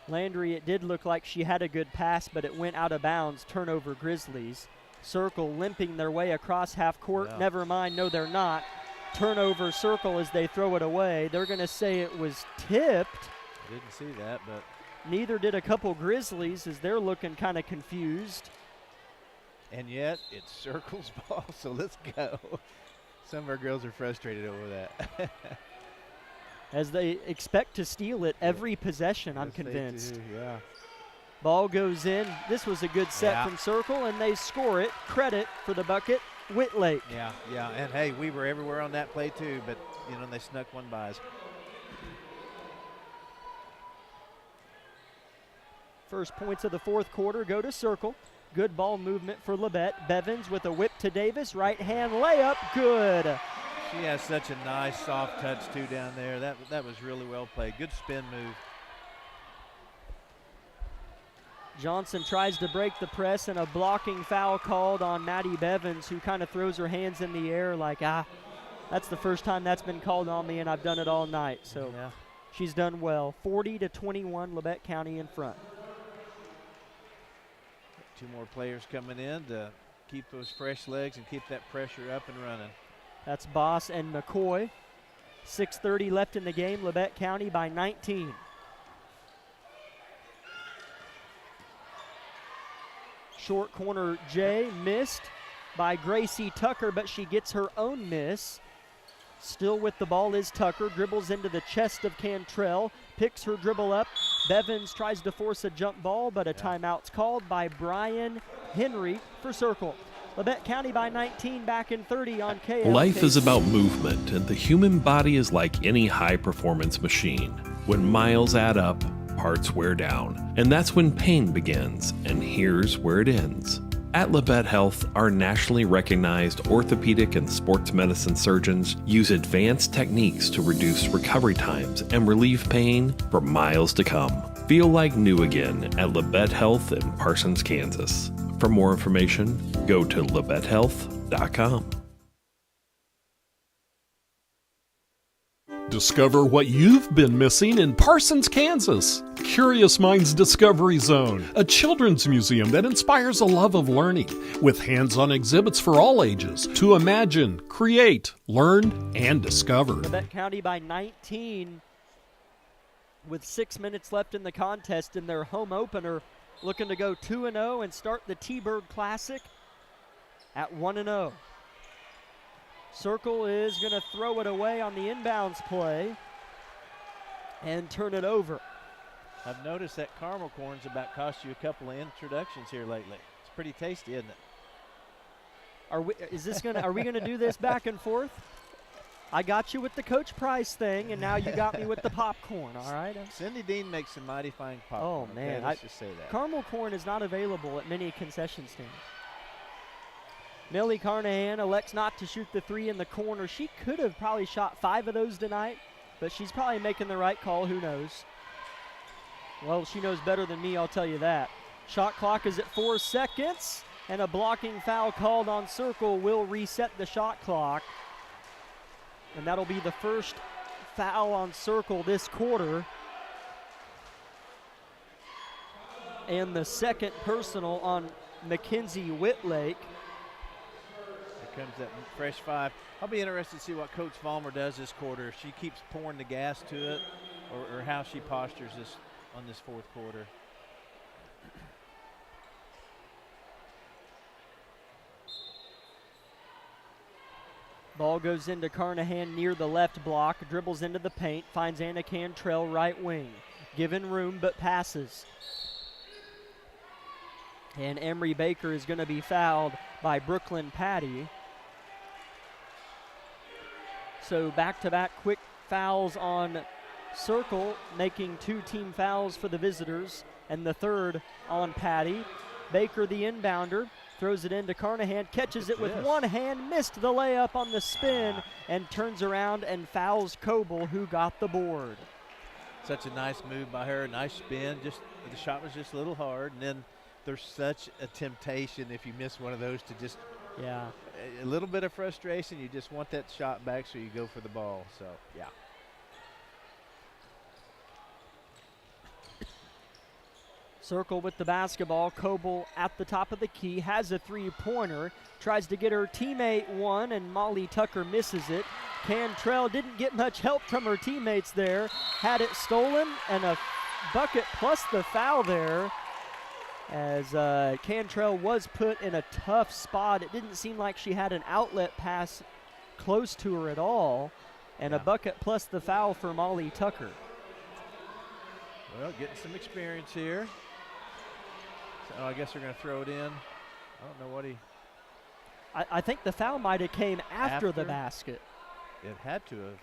Landry, it did look like she had a good pass, but it went out of bounds. Turnover Grizzlies. Circle limping their way across half court. Yeah. Never mind, no they're not. Turnover Circle as they throw it away. They're going to say it was tipped. Didn't see that, but neither did a couple Grizzlies as they're looking kind of confused. And yet it's Circle's ball, so let's go. Some of our girls are frustrated over that. As they expect to steal it every possession, I'm Yes, convinced. they do, yeah. Ball goes in. This was a good set from Circle, and they score it. Credit for the bucket, Whitlake. Yeah, and hey, we were everywhere on that play too, but they snuck one by us. First points of the fourth quarter go to Circle. Good ball movement for Labette. Bevins with a whip to Davis. Right hand layup. Good. She has such a nice soft touch too down there. That was really well played. Good spin move. Johnson tries to break the press and a blocking foul called on Maddie Bevins, who kind of throws her hands in the air like, that's the first time that's been called on me and I've done it all night. So she's done well. 40-21, Labette County in front. Two more players coming in to keep those fresh legs and keep that pressure up and running. That's Boss and McCoy. 6:30 left in the game. Labette County by 19. Short corner Jay missed by Gracie Tucker, but she gets her own miss. Still with the ball is Tucker, dribbles into the chest of Cantrell, picks her dribble up. Bevins tries to force a jump ball, but a timeout's called by Brian Henry for Circle. Labette County by 19, back in 30 on KLKC. Life is about movement, and the human body is like any high-performance machine. When miles add up, parts wear down, and that's when pain begins, and here's where it ends. At Labette Health, our nationally recognized orthopedic and sports medicine surgeons use advanced techniques to reduce recovery times and relieve pain for miles to come. Feel like new again at Labette Health in Parsons, Kansas. For more information, go to labettehealth.com. Discover what you've been missing in Parsons, Kansas. Curious Minds Discovery Zone, a children's museum that inspires a love of learning, with hands-on exhibits for all ages to imagine, create, learn, and discover. Labette County by 19 with 6 minutes left in the contest in their home opener, looking to go 2-0 and start the T-Bird Classic at 1-0. Circle is going to throw it away on the inbounds play and turn it over. I've noticed that caramel corn's about cost you a couple of introductions here lately. It's pretty tasty, isn't it? Are we gonna do this back and forth? I got you with the Coach Price thing, and now you got me with the popcorn. All right. Cindy Dean makes some mighty fine popcorn. Oh man, okay, let's just say that. Caramel corn is not available at many concession stands. Millie Carnahan elects not to shoot the three in the corner. She could have probably shot 5 of those tonight, but she's probably making the right call. Who knows? Well, she knows better than me, I'll tell you that. Shot clock is at 4 seconds, and a blocking foul called on Circle will reset the shot clock. And that'll be the first foul on Circle this quarter. And the second personal on Mackenzie Whitlake. Here comes that fresh 5. I'll be interested to see what Coach Vollmer does this quarter. If she keeps pouring the gas to it, or how she postures this on this fourth quarter. Ball goes into Carnahan near the left block, dribbles into the paint, finds Anna Cantrell right wing. Given room, but passes. And Emery Baker is going to be fouled by Brooklyn Patty. So back-to-back quick fouls on Circle, making 2 team fouls for the visitors, and the third on Patty. Baker, the inbounder, throws it into Carnahan, catches it with one hand, missed the layup on the spin, and turns around and fouls Coble, who got the board. Such a nice move by her, nice spin. Just the shot was just a little hard, and then there's such a temptation if you miss one of those to just a little bit of frustration. You just want that shot back, so you go for the ball. So yeah. Circle with the basketball. Coble at the top of the key, has a three-pointer, tries to get her teammate one, and Molly Tucker misses it. Cantrell didn't get much help from her teammates there, had it stolen, and a bucket plus the foul there, as Cantrell was put in a tough spot. It didn't seem like she had an outlet pass close to her at all, and a bucket plus the foul for Molly Tucker. Well, getting some experience here. So I guess they're going to throw it in. I don't know what he... I think the foul might have came after the basket. It had to have.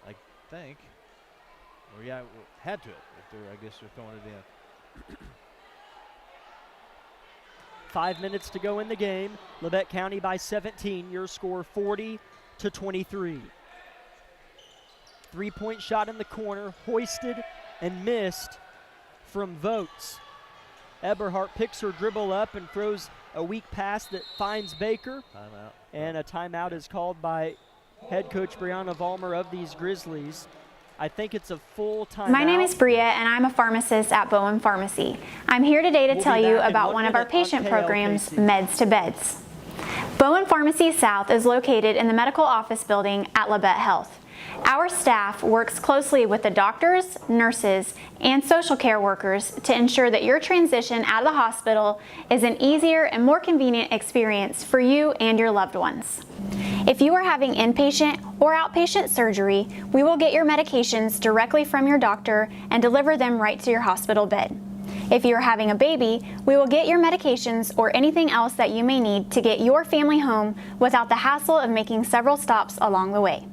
I think. Or yeah, it had to have. I guess they're throwing it in. 5 minutes to go in the game. Labette County by 17. Your score 40-23. Three-point shot in the corner, hoisted and missed from Votes. Eberhardt picks her dribble up and throws a weak pass that finds Baker. Timeout. And a timeout is called by head coach Brianna Vollmer of these Grizzlies. I think it's a full timeout. My name is Bria, and I'm a pharmacist at Bowen Pharmacy. I'm here today to tell you about one of our patient programs, Meds to Beds. Bowen Pharmacy South is located in the medical office building at Labette Health. Our staff works closely with the doctors, nurses, and social care workers to ensure that your transition out of the hospital is an easier and more convenient experience for you and your loved ones. If you are having inpatient or outpatient surgery, we will get your medications directly from your doctor and deliver them right to your hospital bed. If you are having a baby, we will get your medications or anything else that you may need to get your family home without the hassle of making several stops along the way.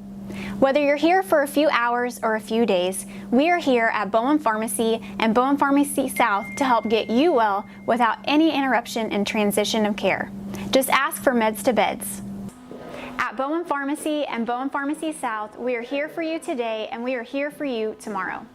Whether you're here for a few hours or a few days, we are here at Bowen Pharmacy and Bowen Pharmacy South to help get you well without any interruption in transition of care. Just ask for Meds to Beds. At Bowen Pharmacy and Bowen Pharmacy South, we are here for you today and we are here for you tomorrow.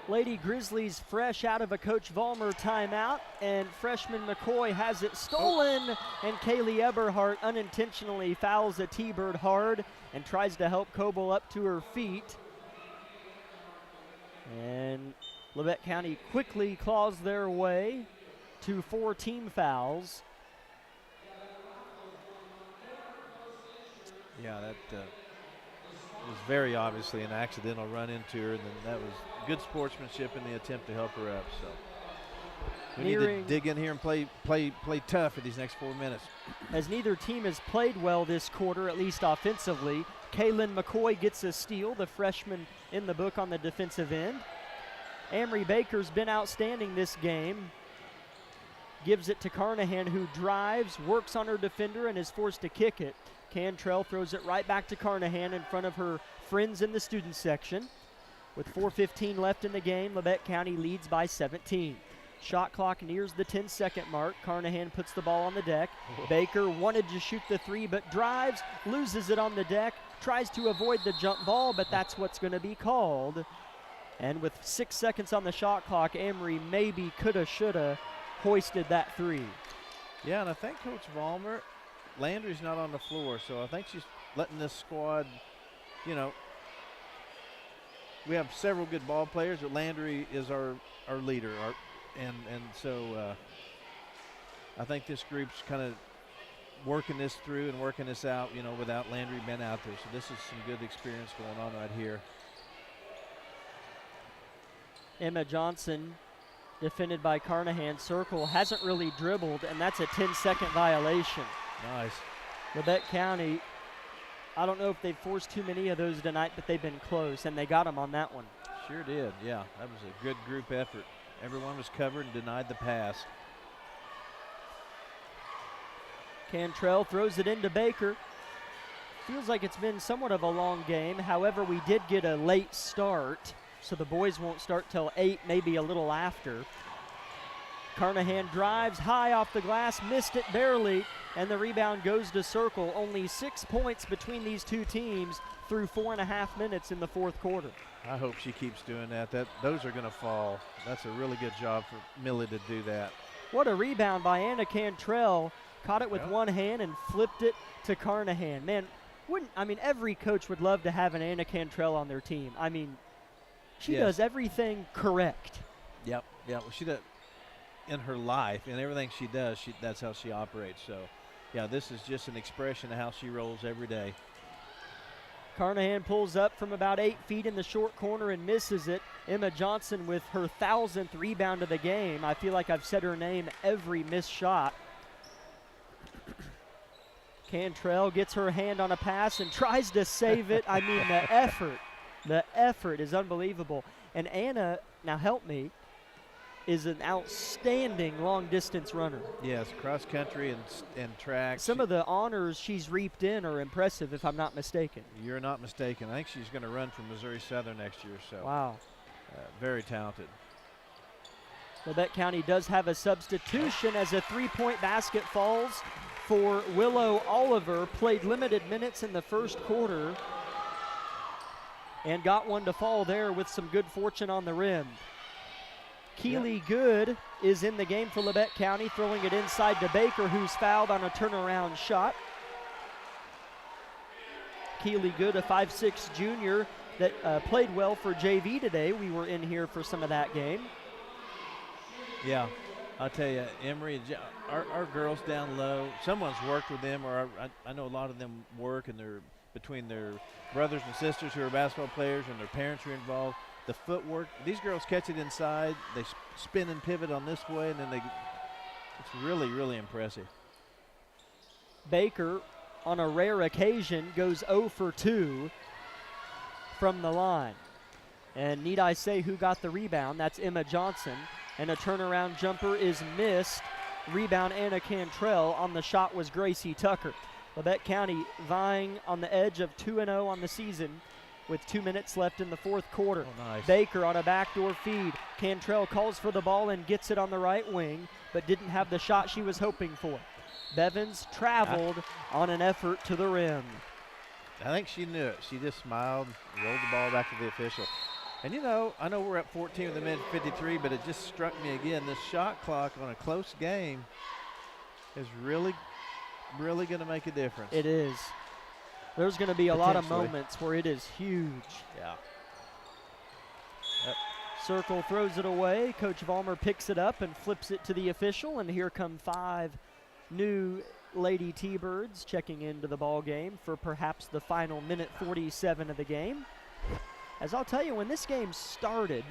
Lady Grizzlies fresh out of a Coach Vollmer timeout, and freshman McCoy has it stolen, and Kaylee Eberhardt unintentionally fouls a T-Bird hard and tries to help Coble up to her feet. And Labette County quickly claws their way to 4 team fouls. Yeah, that was very obviously an accidental run into her, and then that was good sportsmanship in the attempt to help her up. So we need to dig in here and play tough for these next 4 minutes. As neither team has played well this quarter, at least offensively, Kaylin McCoy gets a steal, the freshman in the book on the defensive end. Amory Baker's been outstanding this game. Gives it to Carnahan, who drives, works on her defender, and is forced to kick it. Cantrell throws it right back to Carnahan in front of her friends in the student section. With 4:15 left in the game, Labette County leads by 17. Shot clock nears the 10-second mark. Carnahan puts the ball on the deck. Baker wanted to shoot the 3, but drives, loses it on the deck, tries to avoid the jump ball, but that's what's going to be called. And with 6 seconds on the shot clock, Amory maybe coulda, shoulda hoisted that 3. Yeah, and I think Coach Vollmer, Landry's not on the floor, so I think she's letting this squad, you know, we have several good ball players, but Landry is our leader, and so I think this group's kind of working this through and working this out, you know, without Landry being out there. So this is some good experience going on right here. Emma Johnson, defended by Carnahan, circle, hasn't really dribbled, and that's a 10-second violation. Nice. Labette County, I don't know if they've forced too many of those tonight, but they've been close, and they got them on that one. Sure did, yeah. That was a good group effort. Everyone was covered and denied the pass. Cantrell throws it into Baker. Feels like it's been somewhat of a long game. However, we did get a late start, so the boys won't start till 8, maybe a little after. Carnahan drives high off the glass, missed it barely, and the rebound goes to Circle. Only 6 points between these two teams through 4.5 minutes in the fourth quarter. I hope she keeps doing that. Those are going to fall. That's a really good job for Millie to do that. What a rebound by Anna Cantrell. Caught it with one hand and flipped it to Carnahan. Man, every coach would love to have an Anna Cantrell on their team. I mean, she does everything correct. Yep. Well, she does. In her life and everything she does, that's how she operates. So, yeah, this is just an expression of how she rolls every day. Carnahan pulls up from about 8 feet in the short corner and misses it. Emma Johnson with her 1,000th rebound of the game. I feel like I've said her name every missed shot. Cantrell gets her hand on a pass and tries to save it. I mean, the effort is unbelievable. And Anna, now help me, is an outstanding long-distance runner. Yes, cross country and track. Some of the honors she's reaped in are impressive, if I'm not mistaken. You're not mistaken. I think she's going to run for Missouri Southern next year. So, wow, very talented. Labette County does have a substitution as a 3-point basket falls for Willow Oliver. Played limited minutes in the first quarter and got one to fall there with some good fortune on the rim. Keely Good is in the game for Labette County, throwing it inside to Baker, who's fouled on a turnaround shot. Keely Good, a 5'6" junior that played well for JV today. We were in here for some of that game. Yeah, I'll tell you, Emory, our girls down low, someone's worked with them, or I know a lot of them work, and they're between their brothers and sisters who are basketball players and their parents are involved. The footwork, these girls catch it inside, they spin and pivot on this way, and then it's really, really impressive. Baker, on a rare occasion, goes 0 for 2 from the line. And need I say who got the rebound? That's Emma Johnson. And a turnaround jumper is missed. Rebound Anna Cantrell. On the shot was Gracie Tucker. Labette County vying on the edge of 2-0 on the season with 2 minutes left in the fourth quarter. Oh, nice. Baker on a backdoor feed. Cantrell calls for the ball and gets it on the right wing, but didn't have the shot she was hoping for. Bevins traveled on an effort to the rim. I think she knew it. She just smiled, rolled the ball back to the official. And, you know, I know we're at 14 with the minute 53, but it just struck me again. This shot clock on a close game is really going to make a difference. It is. There's going to be a lot of moments where it is huge. Yeah. Circle throws it away. Coach Vollmer picks it up and flips it to the official, and here come 5 new Lady T-Birds checking into the ball game for perhaps the final minute 47 of the game. As I'll tell you, when this game started,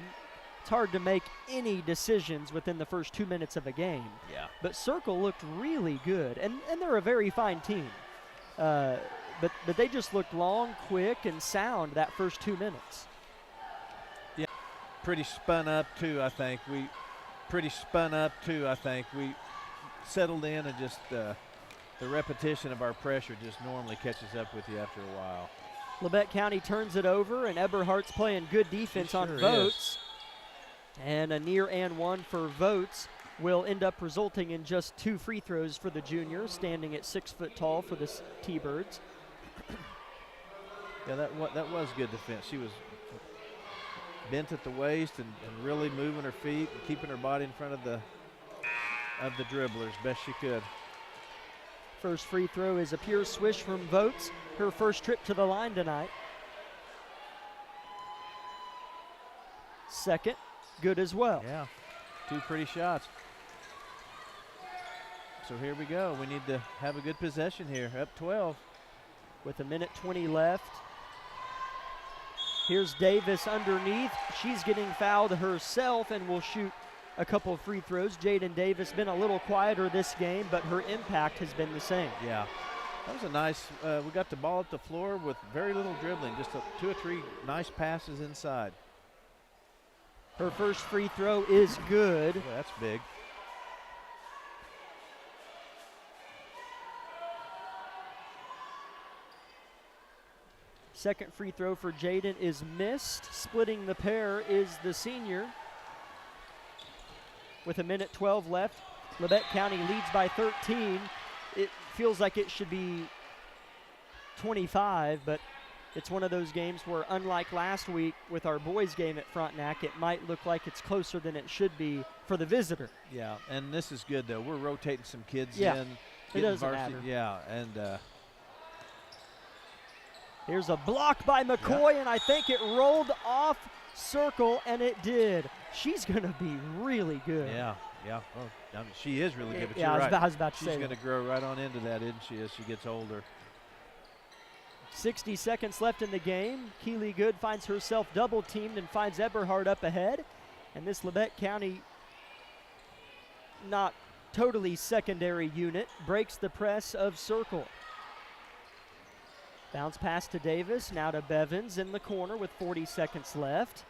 it's hard to make any decisions within the first 2 minutes of a game. Yeah. But Circle looked really good, and they're a very fine team. But they just looked long, quick, and sound that first 2 minutes. Yeah, pretty spun up too, I think. We settled in, and just the repetition of our pressure just normally catches up with you after a while. Labette County turns it over, and Eberhardt's playing good defense on Votes. And a near and one for Votes will end up resulting in just 2 free throws for the junior, standing at 6 foot tall for the T-Birds. Yeah, that was good defense. She was bent at the waist and really moving her feet and keeping her body in front of the dribblers best she could. First free throw is a pure swish from Votes, her first trip to the line tonight. Second, good as well. Yeah, 2 pretty shots. So here we go. We need to have a good possession here, up 12. With a minute 20 left. Here's Davis underneath. She's getting fouled herself and will shoot a couple of free throws. Jaden Davis been a little quieter this game, but her impact has been the same. Yeah, that was a nice, we got the ball at the floor with very little dribbling, just 2 or 3 nice passes inside. Her first free throw is good. Boy, that's big. Second free throw for Jaden is missed. Splitting the pair is the senior. With a minute 12 left, Labette County leads by 13. It feels like it should be 25, but it's one of those games where, unlike last week with our boys game at Frontenac, it might look like it's closer than it should be for the visitor. Yeah, and this is good, though. We're rotating some kids in. It doesn't matter. Yeah, and here's a block by McCoy, and I think it rolled off Circle, and it did. She's going to be really good. Yeah. Well, I mean, she is really good, but yeah, you're right. I was about to say she's going to grow right on into that, isn't she, as she gets older. 60 seconds left in the game. Keely Good finds herself double-teamed and finds Eberhard up ahead. And this Labette County, not totally secondary unit, breaks the press of Circle. Bounce pass to Davis, now to Bevins in the corner with 40 seconds left.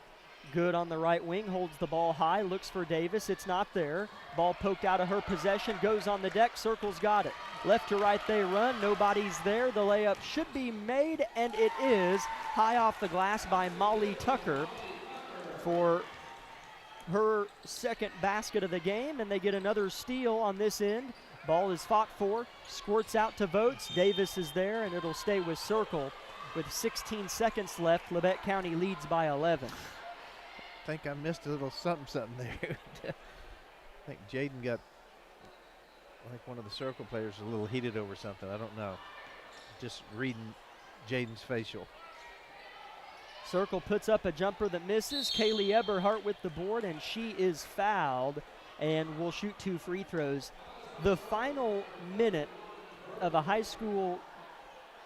Good on the right wing, holds the ball high, looks for Davis, it's not there. Ball poked out of her possession, goes on the deck, Circle's got it. Left to right they run, nobody's there. The layup should be made, and it is. High off the glass by Molly Tucker for her second basket of the game, and they get another steal on this end. Ball is fought for, squirts out to Votes. Davis is there, and it'll stay with Circle. With 16 seconds left, Labette County leads by 11. I think I missed a little something there. I think Jaden got, like one of the Circle players, a little heated over something. I don't know. Just reading Jaden's facial. Circle puts up a jumper that misses. Kaylee Eberhardt with the board, and she is fouled and will shoot 2 free throws. The final minute of a high school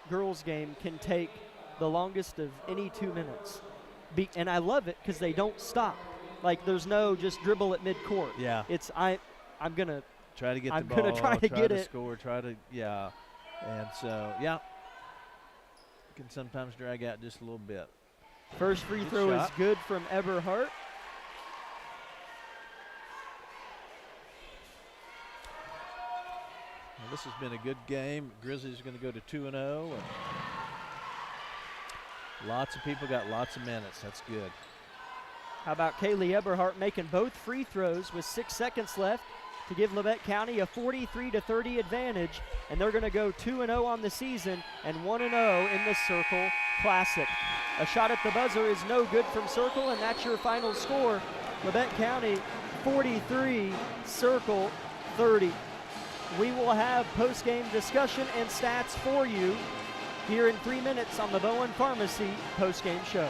girls game can take the longest of any 2 minutes. And I love it because they don't stop. Like, there's no just dribble at midcourt. Yeah. It's I'm gonna try to get the ball. I'm gonna try to get it. Score. Try to And so can sometimes drag out just a little bit. First free throw is good from Eberhardt. Well, this has been a good game. Grizzlies are going to go to 2-0. Lots of people got lots of minutes. That's good. How about Kaylee Eberhardt making both free throws with 6 seconds left to give Labette County a 43-30 advantage, and they're going to go 2-0 on the season and 1-0 in the Circle Classic. A shot at the buzzer is no good from Circle, and that's your final score. Labette County 43, Circle 30. We will have post-game discussion and stats for you here in 3 minutes on the Bowen Pharmacy post-game show.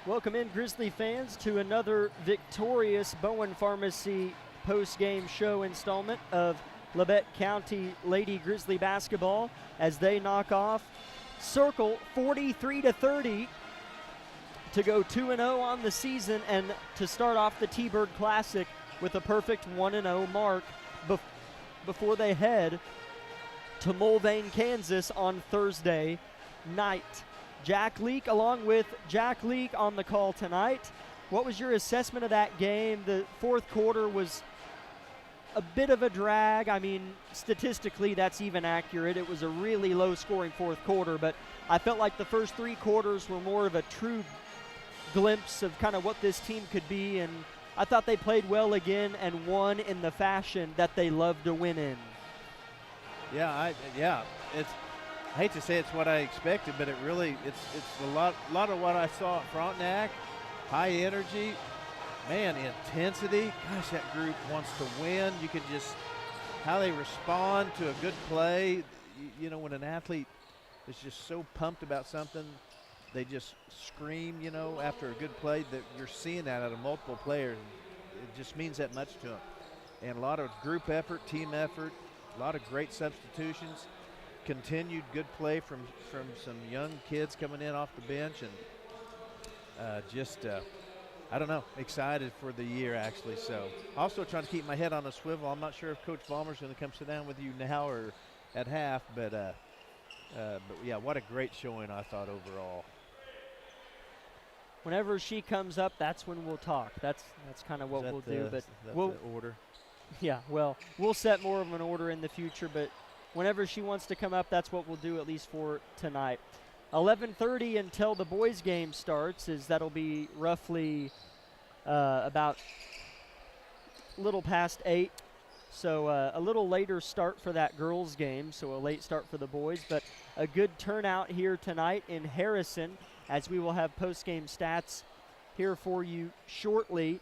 Welcome in, Grizzly fans, to another victorious Bowen Pharmacy post-game show installment of Labette County Lady Grizzly basketball as they knock off Circle 43-30 to go 2-0 on the season and to start off the T-Bird Classic with a perfect 1-0 mark before they head to Mulvane, Kansas on Thursday night. Jack Leak along with Jack Leak on the call tonight. What was your assessment of that game? The fourth quarter was a bit of a drag. I mean, statistically, that's even accurate. It was a really low-scoring fourth quarter, but I felt like the first three quarters were more of a true glimpse of kind of what this team could be, and I thought they played well again and won in the fashion that they love to win in. I hate to say it's what I expected, but it's a lot of what I saw at Frontenac. High energy, man, intensity. Gosh, that group wants to win. You could just how they respond to a good play. You know, when an athlete is just so pumped about something, they just scream. You know, after a good play, that you're seeing that out of multiple players. It just means that much to them. And a lot of group effort, team effort, a lot of great substitutions. Continued good play from some young kids coming in off the bench, and I don't know, excited for the year actually. So also trying to keep my head on a swivel. I'm not sure if Coach Vollmer's going to come sit down with you now or at half, but yeah, what a great showing I thought overall. Whenever she comes up, that's when we'll talk. That's kind of what we'll do. But we'll the order. Yeah, well, we'll set more of an order in the future, but whenever she wants to come up, that's what we'll do, at least for tonight. 11:30 until the boys' game starts, that'll be roughly about a little past 8. So a little later start for that girls' game, so a late start for the boys, but a good turnout here tonight in Harrison, as we will have post-game stats here for you shortly.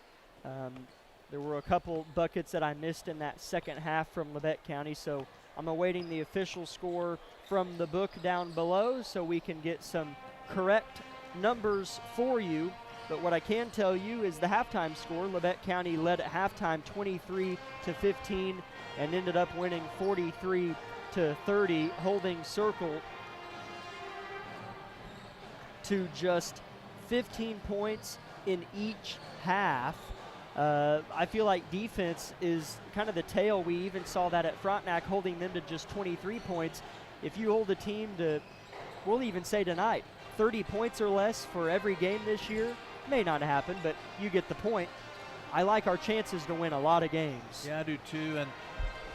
There were a couple buckets that I missed in that second half from Labette County, so I'm awaiting the official score from the book down below so we can get some correct numbers for you. But what I can tell you is the halftime score. Labette County led at halftime 23-15 and ended up winning 43-30, holding Circle to just 15 points in each half. I feel like defense is kind of the tail. We even saw that at Frontenac, holding them to just 23 points. If you hold a team to, we'll even say tonight, 30 points or less for every game this year, may not happen, but you get the point. I like our chances to win a lot of games. Yeah, I do too.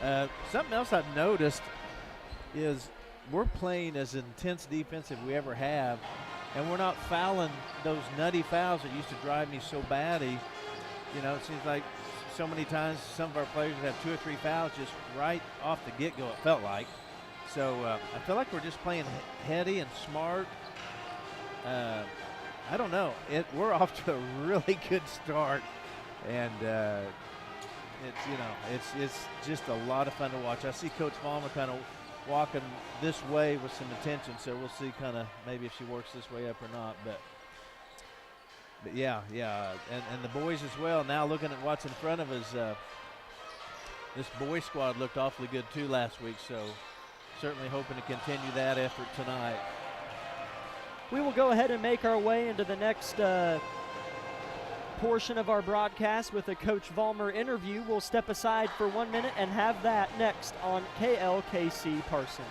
And something else I've noticed is we're playing as intense defense as we ever have, and we're not fouling those nutty fouls that used to drive me so batty. You know, it seems like so many times some of our players would have 2 or 3 fouls just right off the get-go, it felt like. So I feel like we're just playing heady and smart. I don't know. We're off to a really good start, and it's just a lot of fun to watch. I see Coach Vollmer kind of walking this way with some attention, so we'll see kind of maybe if she works this way up or not. But yeah, and the boys as well. Now looking at what's in front of us, this boys squad looked awfully good too last week, so certainly hoping to continue that effort tonight. We will go ahead and make our way into the next portion of our broadcast with a Coach Vollmer interview. We'll step aside for 1 minute and have that next on KLKC Parsons.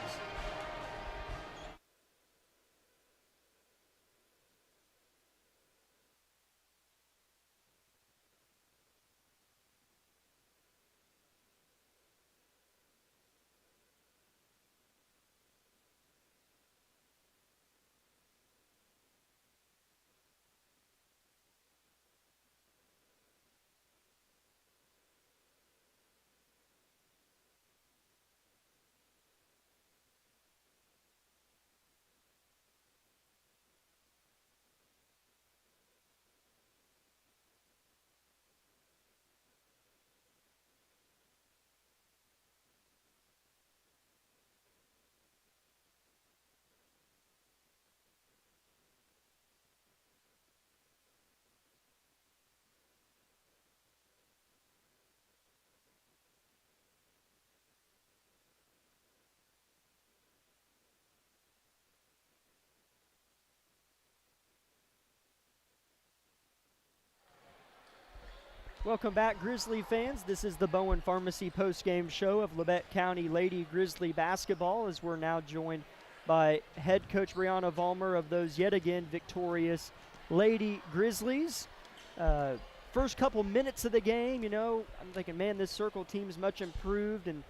Welcome back, Grizzly fans. This is the Bowen Pharmacy postgame show of Labette County Lady Grizzly basketball, as we're now joined by head coach Brianna Vollmer of those yet again victorious Lady Grizzlies. First couple minutes of the game, I'm thinking, man, this Circle team's much improved and,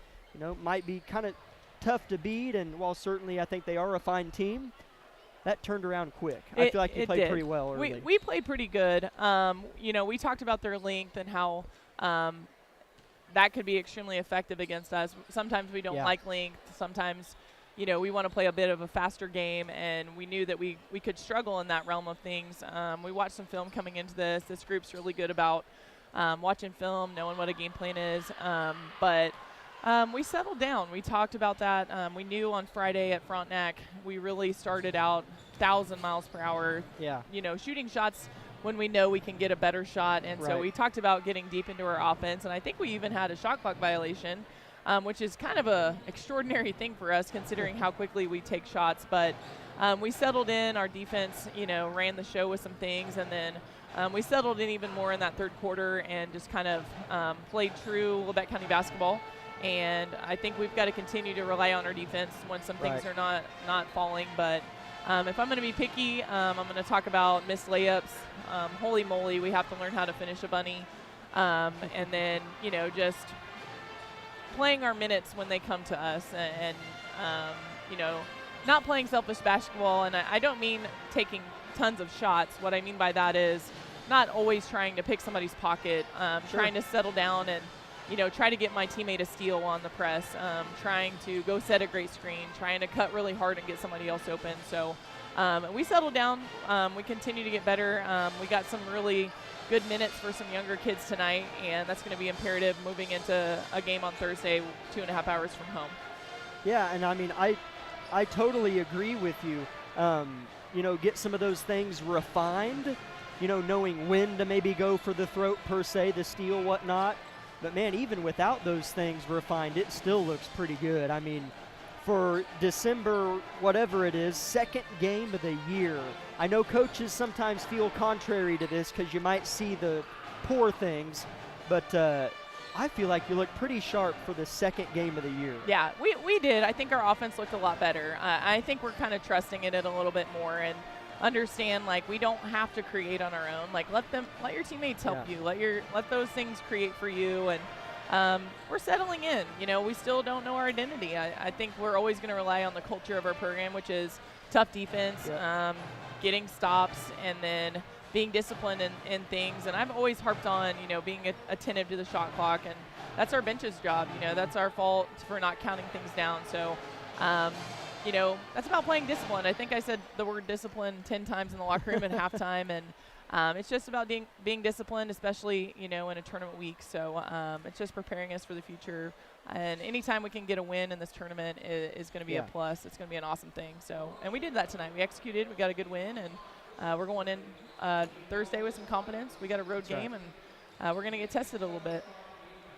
might be kind of tough to beat. And while certainly I think they are a fine team, that turned around quick. I feel like you played pretty well early. We played pretty good. We talked about their length and how that could be extremely effective against us. Sometimes we don't like length. Sometimes, we want to play a bit of a faster game, and we knew that we could struggle in that realm of things. We watched some film coming into this. This group's really good about watching film, knowing what a game plan is. But we settled down. We talked about that. We knew on Friday at Frontenac we really started out 1,000 miles per hour. Yeah. Shooting shots when we know we can get a better shot. And so we talked about getting deep into our offense. And I think we even had a shot clock violation, which is kind of a extraordinary thing for us considering how quickly we take shots. But we settled in. Our defense, ran the show with some things, and then we settled in even more in that third quarter and just kind of played true Labette County basketball. And I think we've got to continue to rely on our defense when some things are not falling. But if I'm going to be picky, I'm going to talk about missed layups. Holy moly, we have to learn how to finish a bunny. And then, just playing our minutes when they come to us and not playing selfish basketball. And I don't mean taking tons of shots. What I mean by that is not always trying to pick somebody's pocket, trying to settle down and, try to get my teammate a steal on the press, trying to go set a great screen, trying to cut really hard and get somebody else open. So we settled down. We continue to get better. We got some really good minutes for some younger kids tonight, and that's going to be imperative moving into a game on Thursday, 2.5 hours from home. Yeah, and I mean, I totally agree with you. Get some of those things refined, knowing when to maybe go for the throat per se, the steal, whatnot. But, man, even without those things refined, it still looks pretty good. I mean, for December, whatever it is, second game of the year. I know coaches sometimes feel contrary to this because you might see the poor things, but I feel like you look pretty sharp for the second game of the year. Yeah, we did. I think our offense looked a lot better. I think we're kind of trusting in it a little bit more and understand, like, we don't have to create on our own. Like, let your teammates help you. Let those things create for you. And we're settling in. We still don't know our identity. I think we're always going to rely on the culture of our program, which is tough defense, getting stops, and then being disciplined in things. And I've always harped on, being attentive to the shot clock, and that's our bench's job. That's our fault for not counting things down. So, that's about playing discipline. I think I said the word discipline 10 times in the locker room at halftime, and it's just about being disciplined, especially, in a tournament week. So it's just preparing us for the future. And anytime we can get a win in this tournament is going to be a plus. It's going to be an awesome thing. So, and we did that tonight. We executed. We got a good win, and we're going in Thursday with some confidence. We got a road game, and we're going to get tested a little bit.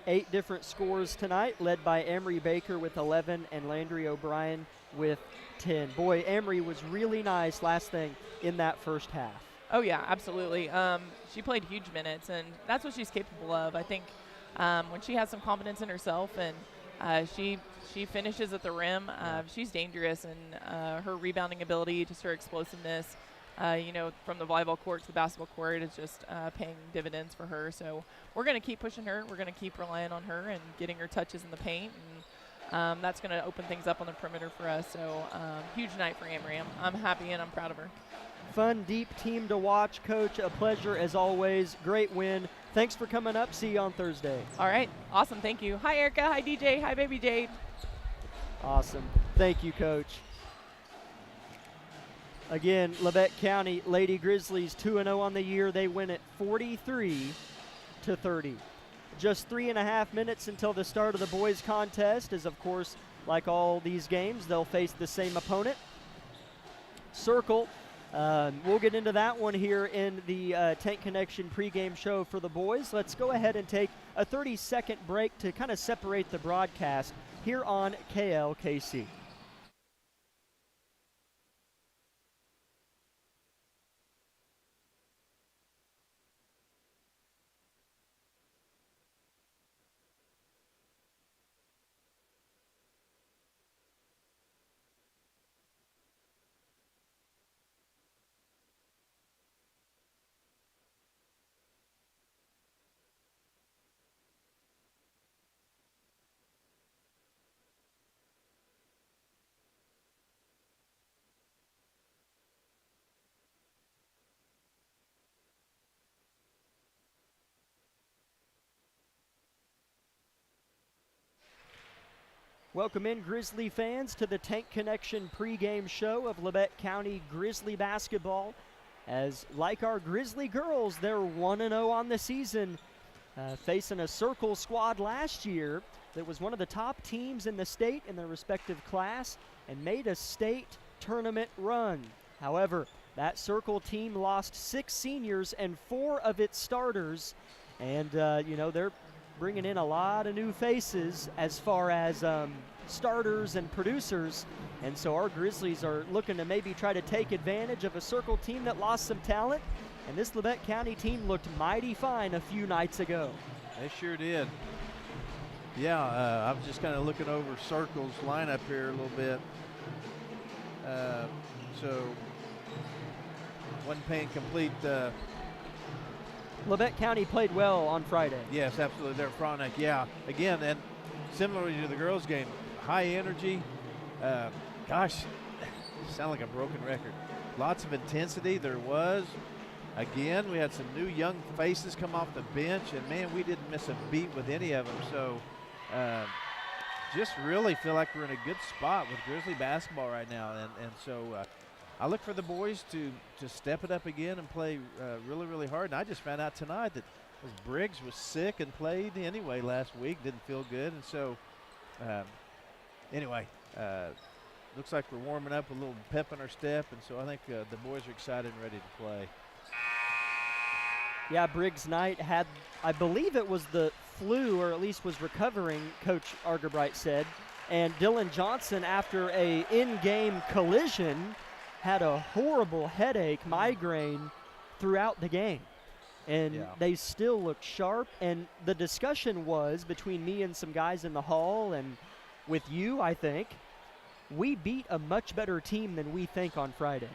8 different scores tonight, led by Amory Baker with 11 and Landry O'Brien with 10. Boy, Amory was really nice last thing in that first half. Oh, yeah, absolutely. She played huge minutes, and that's what she's capable of. I think when she has some confidence in herself and she finishes at the rim, she's dangerous, and her rebounding ability, just her explosiveness, from the volleyball court to the basketball court is just paying dividends for her. So we're going to keep pushing her. We're going to keep relying on her and getting her touches in the paint, and that's going to open things up on the perimeter for us. So huge night for Amory. I'm happy and I'm proud of her. Fun, deep team to watch, Coach. A pleasure as always. Great win. Thanks for coming up. See you on Thursday. All right. Awesome. Thank you. Hi, Erica. Hi, DJ. Hi, baby Jade. Awesome. Thank you, Coach. Again, Labette County Lady Grizzlies 2-0 on the year. They win it 43-30. Just 3.5 minutes until the start of the boys contest, as of course, like all these games, they'll face the same opponent. Circle. We'll get into that one here in the Tank Connection pregame show for the boys. Let's go ahead and take a 30-second break to kind of separate the broadcast here on KLKC. Welcome in, Grizzly fans, to the Tank Connection pregame show of Labette County Grizzly basketball. As, like our Grizzly girls, they're 1-0 on the season, facing a Circle squad last year that was one of the top teams in the state in their respective class and made a state tournament run. However, that Circle team lost 6 seniors and 4 of its starters, and they're bringing in a lot of new faces as far as starters and producers. And so our Grizzlies are looking to maybe try to take advantage of a Circle team that lost some talent. And this Labette County team looked mighty fine a few nights ago. They sure did. Yeah, I was just kind of looking over Circle's lineup here a little bit. So wasn't paying complete. Labette County played well on Friday. Yes, absolutely. They're Frontenac. Yeah, again, and similarly to the girls' game, high energy. Gosh, sound like a broken record. Lots of intensity. There was. Again, we had some new young faces come off the bench, and man, we didn't miss a beat with any of them. So just really feel like we're in a good spot with Grizzly basketball right now. And so I look for the boys to step it up again and play really, really hard. And I just found out tonight that Briggs was sick and played anyway last week, didn't feel good. And so anyway, looks like we're warming up, a little pep in our step. And so I think the boys are excited and ready to play. Yeah, Briggs Knight had, I believe it was the flu, or at least was recovering, Coach Argerbright said. And Dylan Johnson, after a in-game collision, had a horrible headache, migraine throughout the game. And they still looked sharp. And the discussion was between me and some guys in the hall and with you, I think, we beat a much better team than we think on Friday.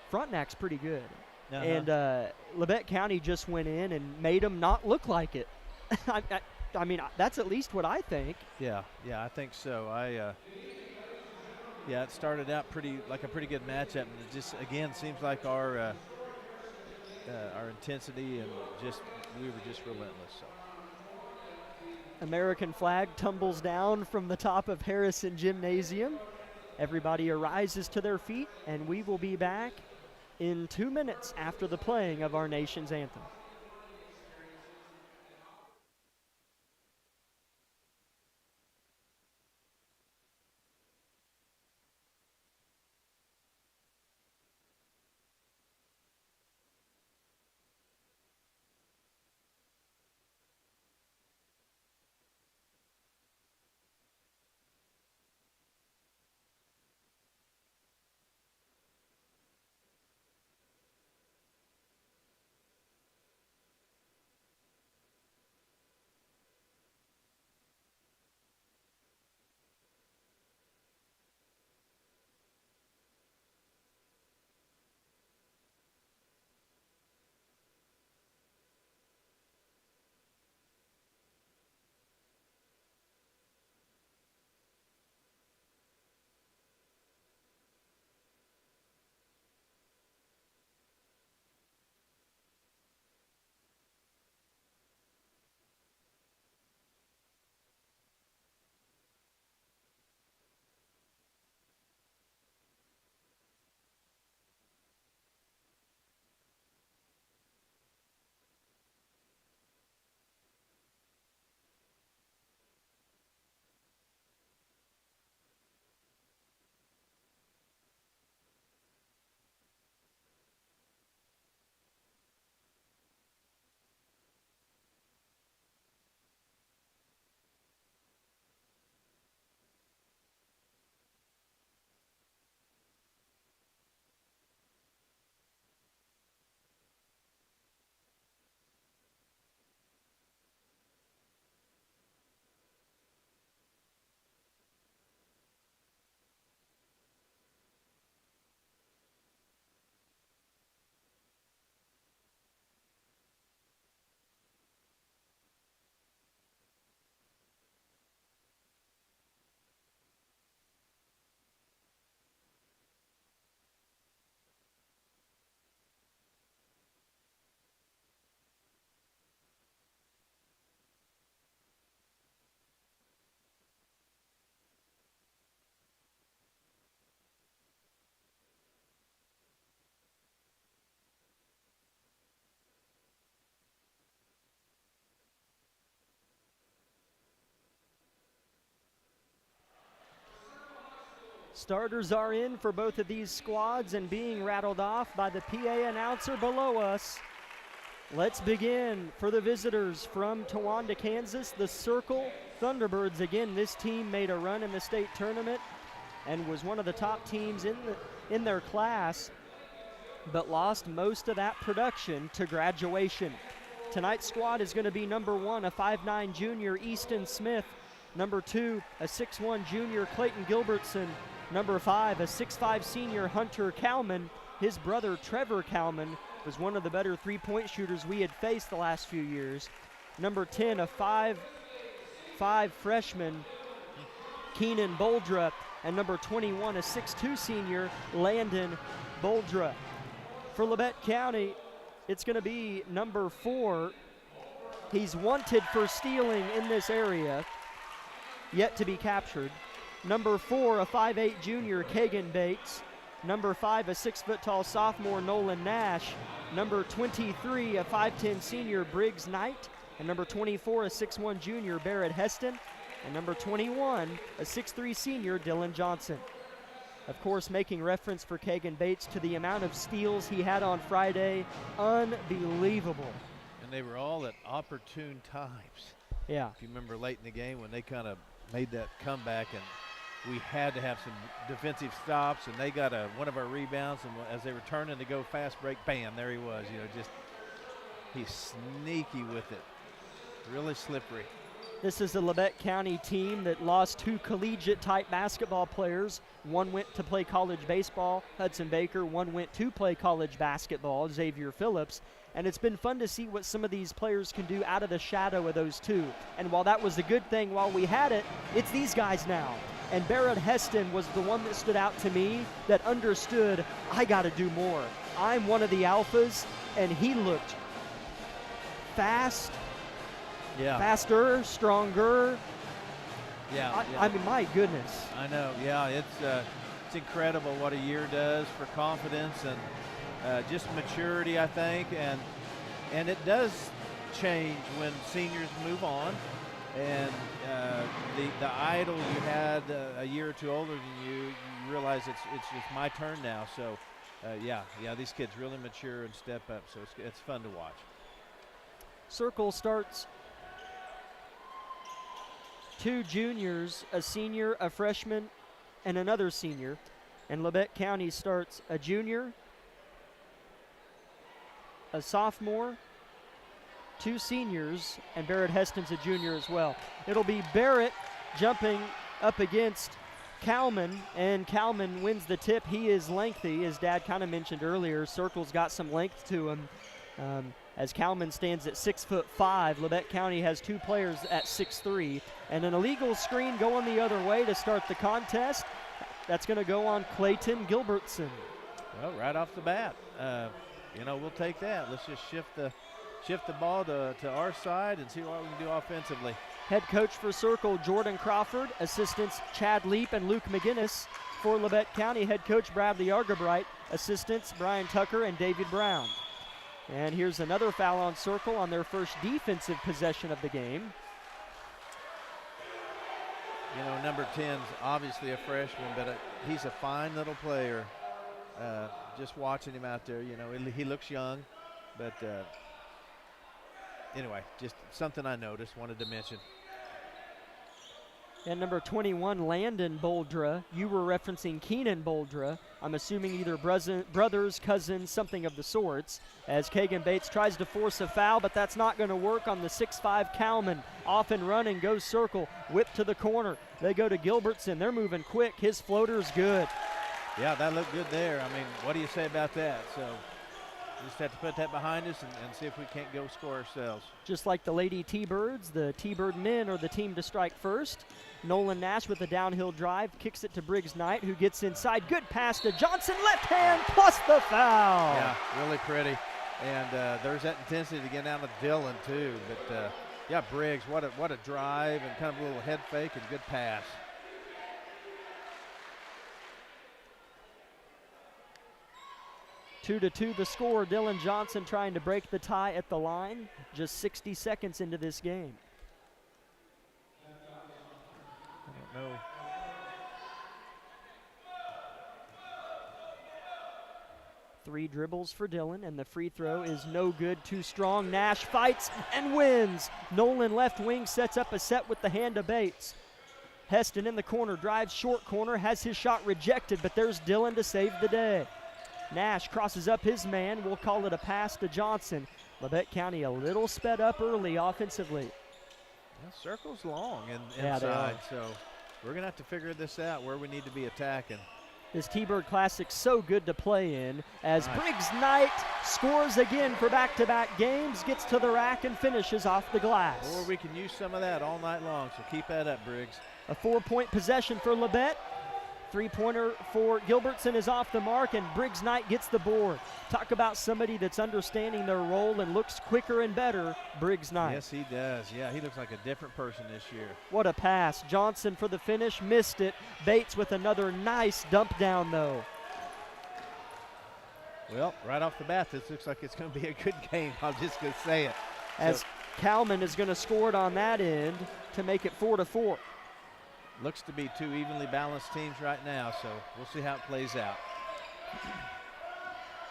Frontenac's pretty good. And Labette County just went in and made them not look like it. I mean, that's at least what I think. Yeah, I think so. It started out like a pretty good matchup, and it just again seems like our intensity and we were just relentless. So. American flag tumbles down from the top of Harrison Gymnasium. Everybody arises to their feet, and we will be back in 2 minutes after the playing of our nation's anthem. Starters are in for both of these squads and being rattled off by the PA announcer below us. Let's begin for the visitors from Towanda, Kansas, the Circle Thunderbirds. Again, this team made a run in the state tournament and was one of the top teams in their class, but lost most of that production to graduation. Tonight's squad is going to be number 1, a 5'9 junior, Easton Smith. Number 2, a 6'1 junior, Clayton Gilbertson. Number 5, a 6'5 senior, Hunter Kalman. His brother, Trevor Kalman, was one of the better three-point shooters we had faced the last few years. Number 10, a 5'5 freshman, Keenan Boldra. And number 21, a 6'2 senior, Landon Boldra. For Labette County, it's going to be number 4. He's wanted for stealing in this area, yet to be captured. Number 4, a 5'8 junior, Kagan Bates. Number 5, a 6-foot-tall sophomore, Nolan Nash. Number 23, a 5'10 senior, Briggs Knight. And number 24, a 6'1 junior, Barrett Heston. And number 21, a 6'3 senior, Dylan Johnson. Of course, making reference for Kagan Bates to the amount of steals he had on Friday, unbelievable. And they were all at opportune times. Yeah. If you remember late in the game when they kind of made that comeback and we had to have some defensive stops, and they got one of our rebounds, and as they were turning to go fast break, bam, there he was. Just he's sneaky with it, really slippery. This is the Labette County team that lost 2 collegiate-type basketball players. One went to play college baseball, Hudson Baker. One went to play college basketball, Xavier Phillips. And it's been fun to see what some of these players can do out of the shadow of those 2. And while that was a good thing while we had it, it's these guys now. And Barrett Heston was the one that stood out to me that understood, I got to do more. I'm one of the alphas, and he looked fast, faster, stronger. I mean, my goodness. I know, it's incredible what a year does for confidence and just maturity, I think, and it does change when seniors move on. And the idol you had a year or 2 older than you realize it's just my turn now. So, these kids really mature and step up. So it's fun to watch. Circle starts 2 juniors, a senior, a freshman, and another senior. And Labette County starts a junior, a sophomore, 2 seniors, and Barrett Heston's a junior as well. It'll be Barrett jumping up against Kalman, and Kalman wins the tip. He is lengthy, as Dad kind of mentioned earlier. Circle's got some length to him. As Kalman stands at 6'5", Labette County has 2 players at 6'3", and an illegal screen going the other way to start the contest. That's going to go on Clayton Gilbertson. Well, right off the bat, we'll take that. Let's just shift the ball to our side and see what we can do offensively. Head coach for Circle, Jordan Crawford. Assistants, Chad Leap and Luke McGinnis. For Labette County, head coach Bradley Argabright. Assistants, Brian Tucker and David Brown. And here's another foul on Circle on their first defensive possession of the game. Number 10's obviously a freshman, but he's a fine little player. Just watching him out there, he looks young, but anyway, just something I noticed, wanted to mention. And number 21, Landon Boldra. You were referencing Keenan Boldra. I'm assuming either brothers, cousins, something of the sorts, as Kagan Bates tries to force a foul, but that's not going to work on the 6'5 Kalman. Off and running, goes Circle, whip to the corner. They go to Gilbertson. They're moving quick. His floater's good. Yeah, that looked good there. I mean, what do you say about that? So just have to put that behind us and see if we can't go score ourselves. Just like the Lady T-Birds, the T-Bird men are the team to strike first. Nolan Nash with a downhill drive, kicks it to Briggs Knight, who gets inside. Good pass to Johnson, left hand, plus the foul. Yeah, really pretty. And there's that intensity to get down to Dillon, too. But, Briggs, what a drive and kind of a little head fake and good pass. Two to two the score. Dylan Johnson trying to break the tie at the line. Just 60 seconds into this game. I don't know. 3 dribbles for Dillon, and the free throw is no good, too strong. Nash fights and wins. Nolan left wing sets up a set with the hand of Bates. Heston in the corner, drives short corner, has his shot rejected, but there's Dillon to save the day. Nash crosses up his man. We'll call it a pass to Johnson. Labette County a little sped up early offensively. Well, circle's long Yeah, inside, so we're going to have to figure this out where we need to be attacking. This T-Bird Classic so good to play in as Briggs Knight scores again for back-to-back games, gets to the rack and finishes off the glass. Or we can use some of that all night long, so keep that up, Briggs. A 4-point possession for Labette. 3-pointer for Gilbertson is off the mark, and Briggs Knight gets the board. Talk about somebody that's understanding their role and looks quicker and better, Briggs Knight. Yes, he does. Yeah, he looks like a different person this year. What a pass. Johnson for the finish, missed it. Bates with another nice dump down, though. Well, right off the bat, this looks like it's going to be a good game. I'm just going to say it. As Kalman is going to score it on that end to make it 4-4. Looks to be 2 evenly balanced teams right now, so we'll see how it plays out.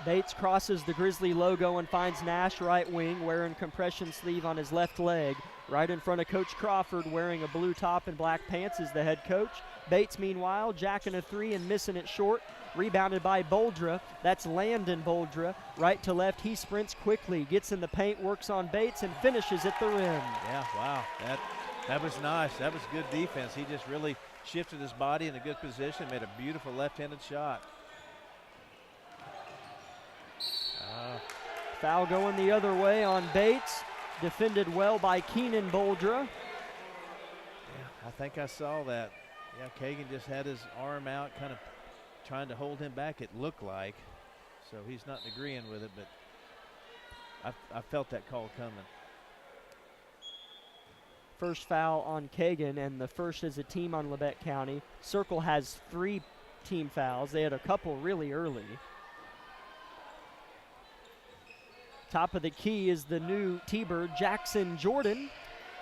Bates crosses the Grizzly logo and finds Nash right wing, wearing compression sleeve on his left leg. Right in front of Coach Crawford, wearing a blue top and black pants, is the head coach. Bates, meanwhile, jacking a 3 and missing it short. Rebounded by Boldra. That's Landon Boldra. Right to left, he sprints quickly, gets in the paint, works on Bates, and finishes at the rim. Yeah, wow. That was nice. That was good defense. He just really shifted his body in a good position, made a beautiful left-handed shot. Foul going the other way on Bates. Defended well by Keenan Boldra. Yeah, I think I saw that. Yeah, Kagan just had his arm out, kind of trying to hold him back, it looked like. So he's not agreeing with it, but I felt that call coming. First foul on Kagan, and the first as a team on Labette County. Circle has 3 team fouls. They had a couple really early. Top of the key is the new T-Bird, Jackson Jordan.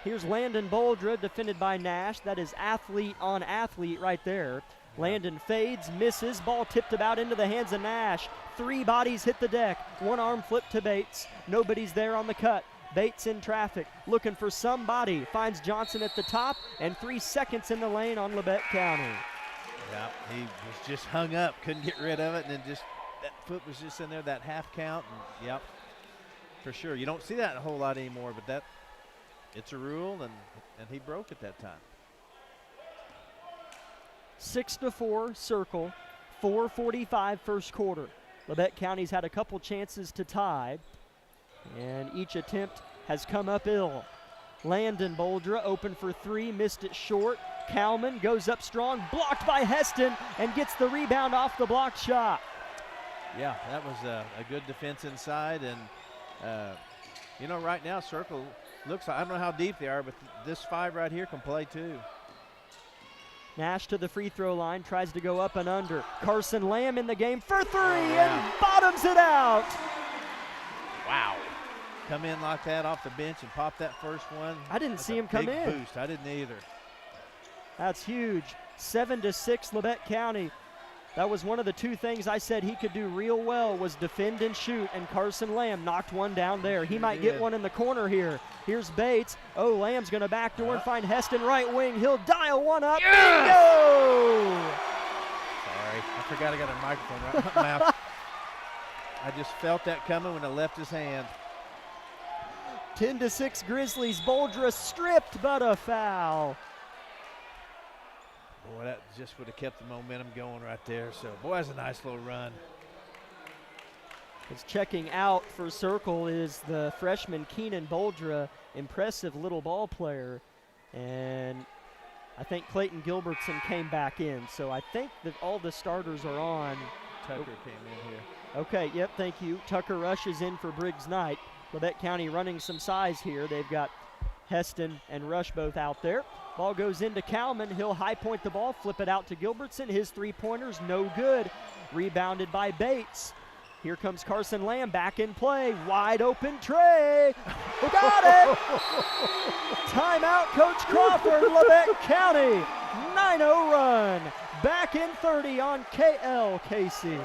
Here's Landon Boldra, defended by Nash. That is athlete on athlete right there. Landon fades, misses, ball tipped about into the hands of Nash. 3 bodies hit the deck, 1 arm flip to Bates. Nobody's there on the cut. Bates in traffic, looking for somebody. Finds Johnson at the top, and 3 seconds in the lane on Labette County. Yeah, he was just hung up, couldn't get rid of it, and then just that foot was just in there, that half count. And yep, for sure. You don't see that a whole lot anymore, but it's a rule, and he broke it that time. 6-4 Circle, 4:45 first quarter. Labette County's had a couple chances to tie, and each attempt has come up ill. Landon Boldra open for 3, missed it short. Kalman goes up strong, blocked by Heston, and gets the rebound off the blocked shot. Yeah, that was a good defense inside, and you know, right now Circle looks like, I don't know how deep they are, but this 5 right here can play too. Nash to the free throw line, tries to go up and under. Carson Lamb in the game for 3, and bottoms it out. Wow. Come in like that off the bench and pop that first one. I didn't see him come in. Big boost. I didn't either. That's huge. 7-6 Labette County. That was one of the 2 things I said he could do real well, was defend and shoot, and Carson Lamb knocked one down there. He might get one in the corner here. Here's Bates. Oh, Lamb's going to backdoor and find Heston right wing. He'll dial one up. Yes! Bingo! Sorry, I forgot I got a microphone right in my mouth. I just felt that coming when I left his hand. 10-6 Grizzlies. Boldra stripped, but a foul. Boy, that just would have kept the momentum going right there. So, boy, that's a nice little run. As checking out for Circle is the freshman Keenan Boldra, impressive little ball player. And I think Clayton Gilbertson came back in. So I think that all the starters are on. Tucker came in here. Okay, yep, thank you. Tucker Rush is in for Briggs Knight. Labette County running some size here. They've got Heston and Rush both out there. Ball goes into Kalman. He'll high point the ball, flip it out to Gilbertson. His 3-pointer's no good. Rebounded by Bates. Here comes Carson Lamb back in play. Wide open Trey. Got it! Timeout, Coach Crawford. Labette County. 9-0 run. Back in 30 on KLKC.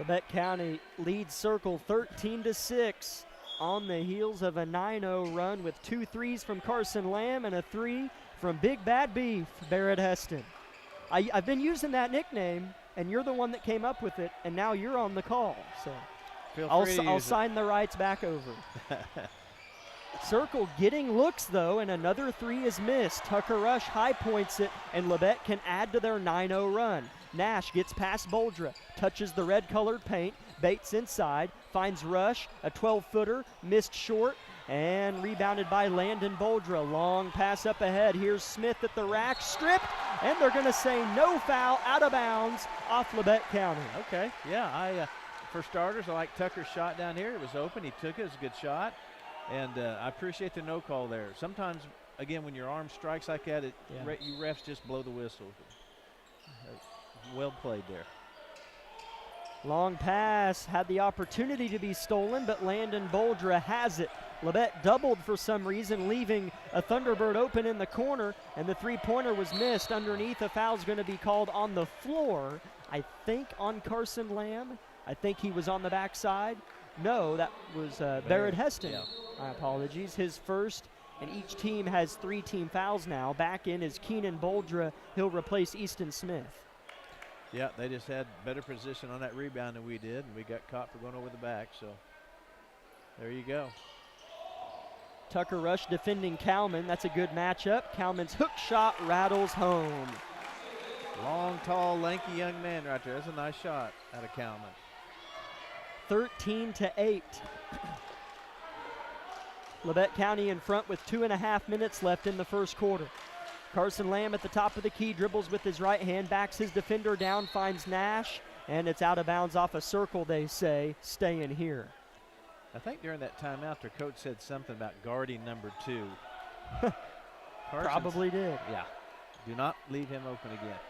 Labette County leads Circle 13-6 on the heels of a 9-0 run with 2 threes from Carson Lamb and a 3 from Big Bad Beef, Barrett Heston. I've been using that nickname, and you're the one that came up with it, and now you're on the call. So I'll sign the rights back over. Circle getting looks, though, and another 3 is missed. Tucker Rush high points it, and Labette can add to their 9-0 run. Nash gets past Boldra, touches the red-colored paint, Bates inside, finds Rush, a 12-footer, missed short, and rebounded by Landon Boldra. Long pass up ahead. Here's Smith at the rack, stripped, and they're going to say no foul, out of bounds, off Labette County. Okay, yeah, for starters, I like Tucker's shot down here. It was open, he took it, it was a good shot, and I appreciate the no call there. Sometimes, again, when your arm strikes like that, you refs just blow the whistle. Well played there. Long pass, had the opportunity to be stolen, but Landon Boldra has it. Labette doubled for some reason, leaving a Thunderbird open in the corner, and the three-pointer was missed. Underneath, a foul's going to be called on the floor, I think on Carson Lamb. I think he was on the backside. No, that was Barrett Heston. Yeah. My apologies. His first, and each team has 3 team fouls now. Back in is Keenan Boldra. He'll replace Easton Smith. Yeah, they just had better position on that rebound than we did, and we got caught for going over the back, so there you go. Tucker Rush defending Kalman. That's a good matchup. Kalman's hook shot rattles home. Long, tall, lanky young man right there. That's a nice shot out of Kalman. 13-8. Labette County in front with 2.5 minutes left in the first quarter. Carson Lamb at the top of the key, dribbles with his right hand, backs his defender down, finds Nash, and it's out of bounds off a circle, they say, staying here. I think during that timeout, their coach said something about guarding number 2. Probably did. Yeah. Do not leave him open again.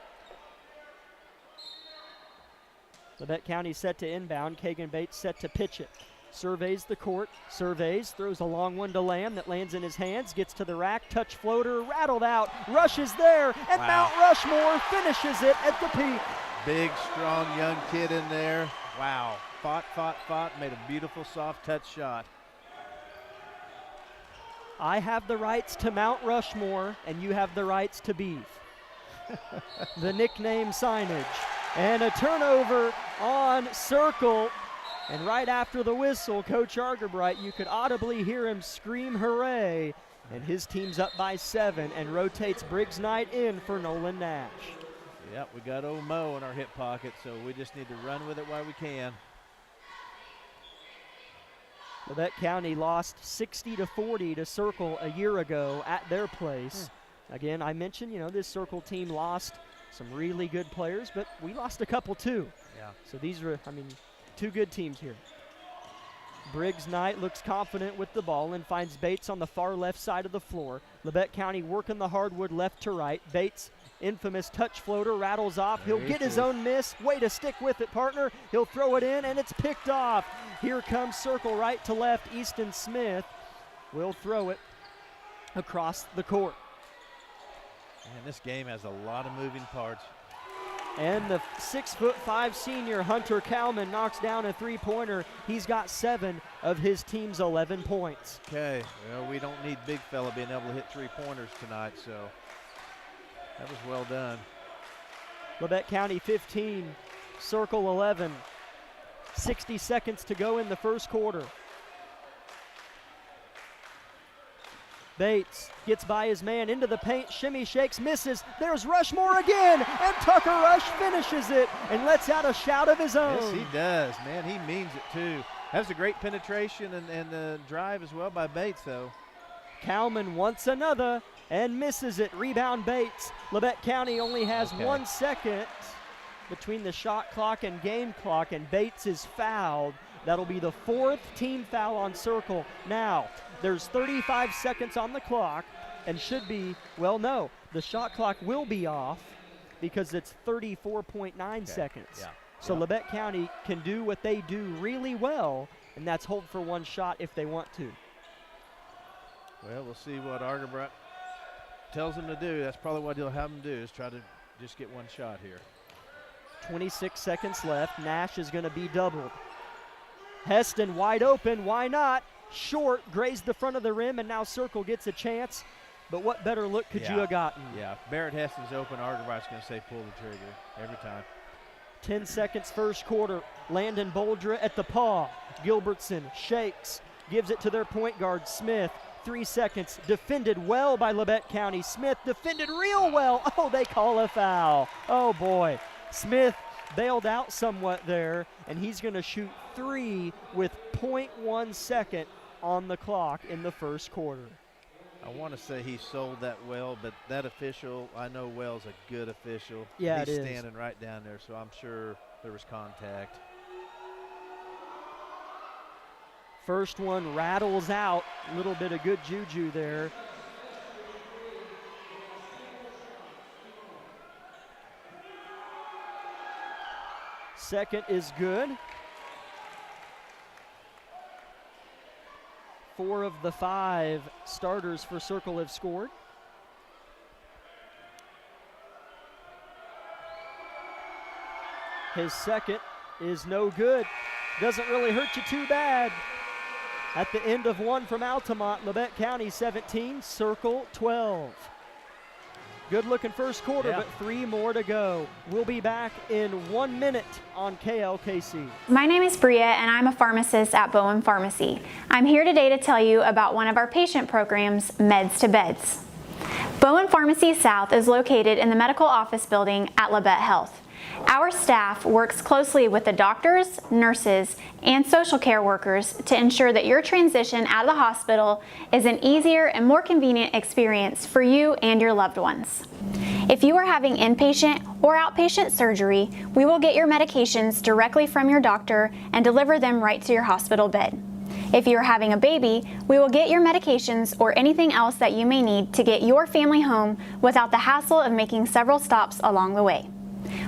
Labette County set to inbound. Kagan Bates set to pitch it. Surveys the court, throws a long one to Lamb that lands in his hands, gets to the rack, touch floater, rattled out, Rush is there, and Mount Rushmore finishes it at the peak. Big, strong, young kid in there. Wow. Fought, made a beautiful soft touch shot. I have the rights to Mount Rushmore, and you have the rights to Beef. The nickname signage. And a turnover on Circle. And right after the whistle, Coach Argerbright, you could audibly hear him scream hooray. And his team's up by 7 and rotates Briggs Knight in for Nolan Nash. Yep, we got old Mo in our hip pocket, so we just need to run with it while we can. Labette County lost 60-40 to Circle a year ago at their place. Again, I mentioned, this Circle team lost some really good players, but we lost a couple too. Yeah. So these are, 2 good teams here. Briggs Knight looks confident with the ball and finds Bates on the far left side of the floor. Labette County working the hardwood left to right. Bates, infamous touch floater, rattles off. He'll get his own miss. Way to stick with it, partner. He'll throw it in, and it's picked off. Here comes Circle right to left. Easton Smith will throw it across the court. Man, this game has a lot of moving parts. And the 6'5" senior Hunter Kalman knocks down a three-pointer. He's got 7 of his team's 11 points. Okay, well, we don't need big fella being able to hit three-pointers tonight, so that was well done. Labette County 15, Circle 11. 60 seconds to go in the first quarter. Bates gets by his man into the paint, shimmy shakes, misses. There's Rushmore again, and Tucker Rush finishes it and lets out a shout of his own. Yes, he does, man. He means it too. That's a great penetration and drive as well by Bates, though. Kalman wants another and misses it. Rebound Bates. Labette County only has 1 second between the shot clock and game clock, and Bates is fouled. That'll be the 4th team foul on Circle. Now, there's 35 seconds on the clock and should be, the shot clock will be off because it's 34.9 seconds. Yeah. So Labette County can do what they do really well, and that's hold for 1 shot if they want to. Well, we'll see what Argerbright tells them to do. That's probably what he'll have them do, is try to just get 1 shot here. 26 seconds left. Nash is going to be doubled. Heston wide open, why not? Short, grazed the front of the rim, and now Circle gets a chance. But what better look could you have gotten? Yeah, Barrett Heston's open. Argerbright's going to say pull the trigger every time. 10 seconds first quarter. Landon Boldra at the paw. Gilbertson shakes, gives it to their point guard, Smith. 3 seconds, defended well by Labette County. Smith defended real well. Oh, they call a foul. Oh, boy. Smith bailed out somewhat there, and he's going to shoot 3 with 0.1 second on the clock in the first quarter. I want to say he sold that well, but that official, I know Well's a good official. Yeah, he's it is. standing right down there, so I'm sure there was contact. First one rattles out. A little bit of good juju there. Second is good. 4 of the 5 starters for Circle have scored. His second is no good. Doesn't really hurt you too bad. At the end of one from Altamont, Labette County 17, Circle 12. Good looking first quarter, but 3 more to go. We'll be back in 1 minute on KLKC. My name is Bria, and I'm a pharmacist at Bowen Pharmacy. I'm here today to tell you about one of our patient programs, Meds to Beds. Bowen Pharmacy South is located in the medical office building at Labette Health. Our staff works closely with the doctors, nurses, and social care workers to ensure that your transition out of the hospital is an easier and more convenient experience for you and your loved ones. If you are having inpatient or outpatient surgery, we will get your medications directly from your doctor and deliver them right to your hospital bed. If you are having a baby, we will get your medications or anything else that you may need to get your family home without the hassle of making several stops along the way.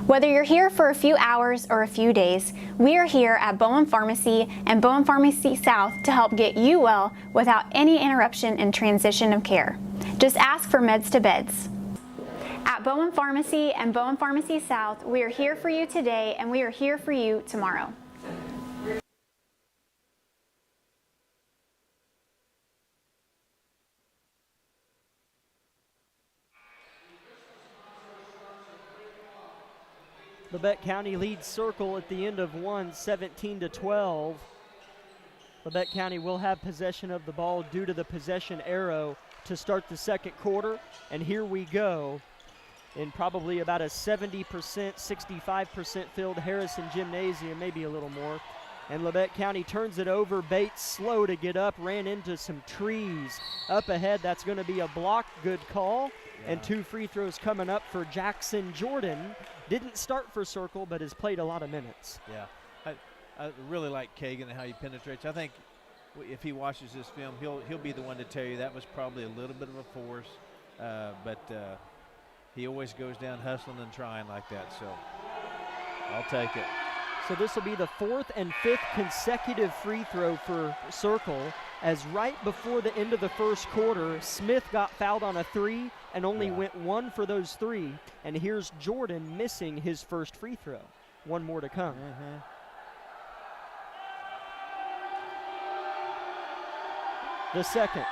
Whether you're here for a few hours or a few days, we are here at Bowen Pharmacy and Bowen Pharmacy South to help get you well without any interruption in transition of care. Just ask for Meds to Beds. At Bowen Pharmacy and Bowen Pharmacy South, we are here for you today and we are here for you tomorrow. Labette County leads Circle at the end of one, 17-12. Labette County will have possession of the ball due to the possession arrow to start the second quarter. And here we go in probably about a 70%, 65% filled Harrison Gymnasium, maybe a little more. And Labette County turns it over. Bates slow to get up, ran into some trees. Up ahead, that's going to be a block, good call. And 2 free throws coming up for Jackson Jordan. Didn't start for Circle, but has played a lot of minutes. Yeah, I really like Kagan and how he penetrates. I think if he watches this film, he'll be the one to tell you that was probably a little bit of a force, but he always goes down hustling and trying like that, so I'll take it. So this will be the 4th and 5th consecutive free throw for Circle, as right before the end of the first quarter, Smith got fouled on a 3 and only went 1 for those 3. And here's Jordan missing his first free throw. 1 more to come. The second,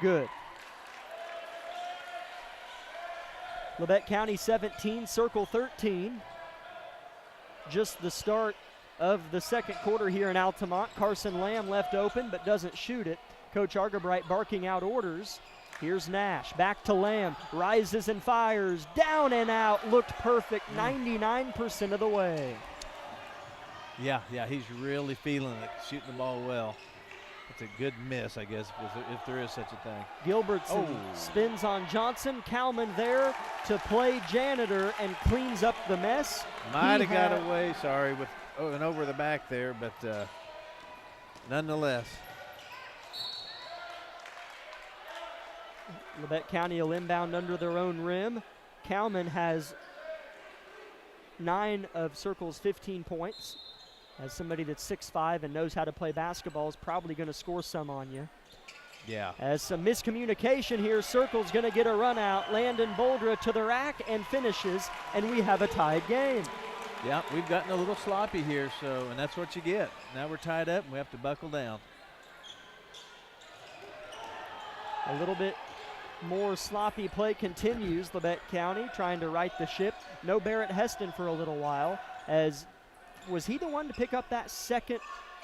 good. Labette County 17, Circle 13. Just the start of the second quarter here in Altamont. Carson Lamb left open but doesn't shoot it. Coach Argerbright barking out orders. Here's Nash, back to Lamb, rises and fires, down and out, looked perfect 99% of the way. Yeah, he's really feeling it, shooting the ball well. It's a good miss, I guess, if there is such a thing. Gilbertson spins on Johnson. Kalman there to play janitor and cleans up the mess. Might have got away, sorry, with and over the back there, but nonetheless. Labette County will inbound under their own rim. Kalman has 9 of Circle's 15 points. As somebody that's 6'5" and knows how to play basketball is probably going to score some on you. Yeah. As some miscommunication here, Circle's going to get a run out. Landon Boldra to the rack and finishes, and we have a tied game. Yeah, we've gotten a little sloppy here, and that's what you get. Now we're tied up, and we have to buckle down. A little bit more sloppy play continues. Labette County trying to right the ship. No Barrett Heston for a little while. Was he the one to pick up that second?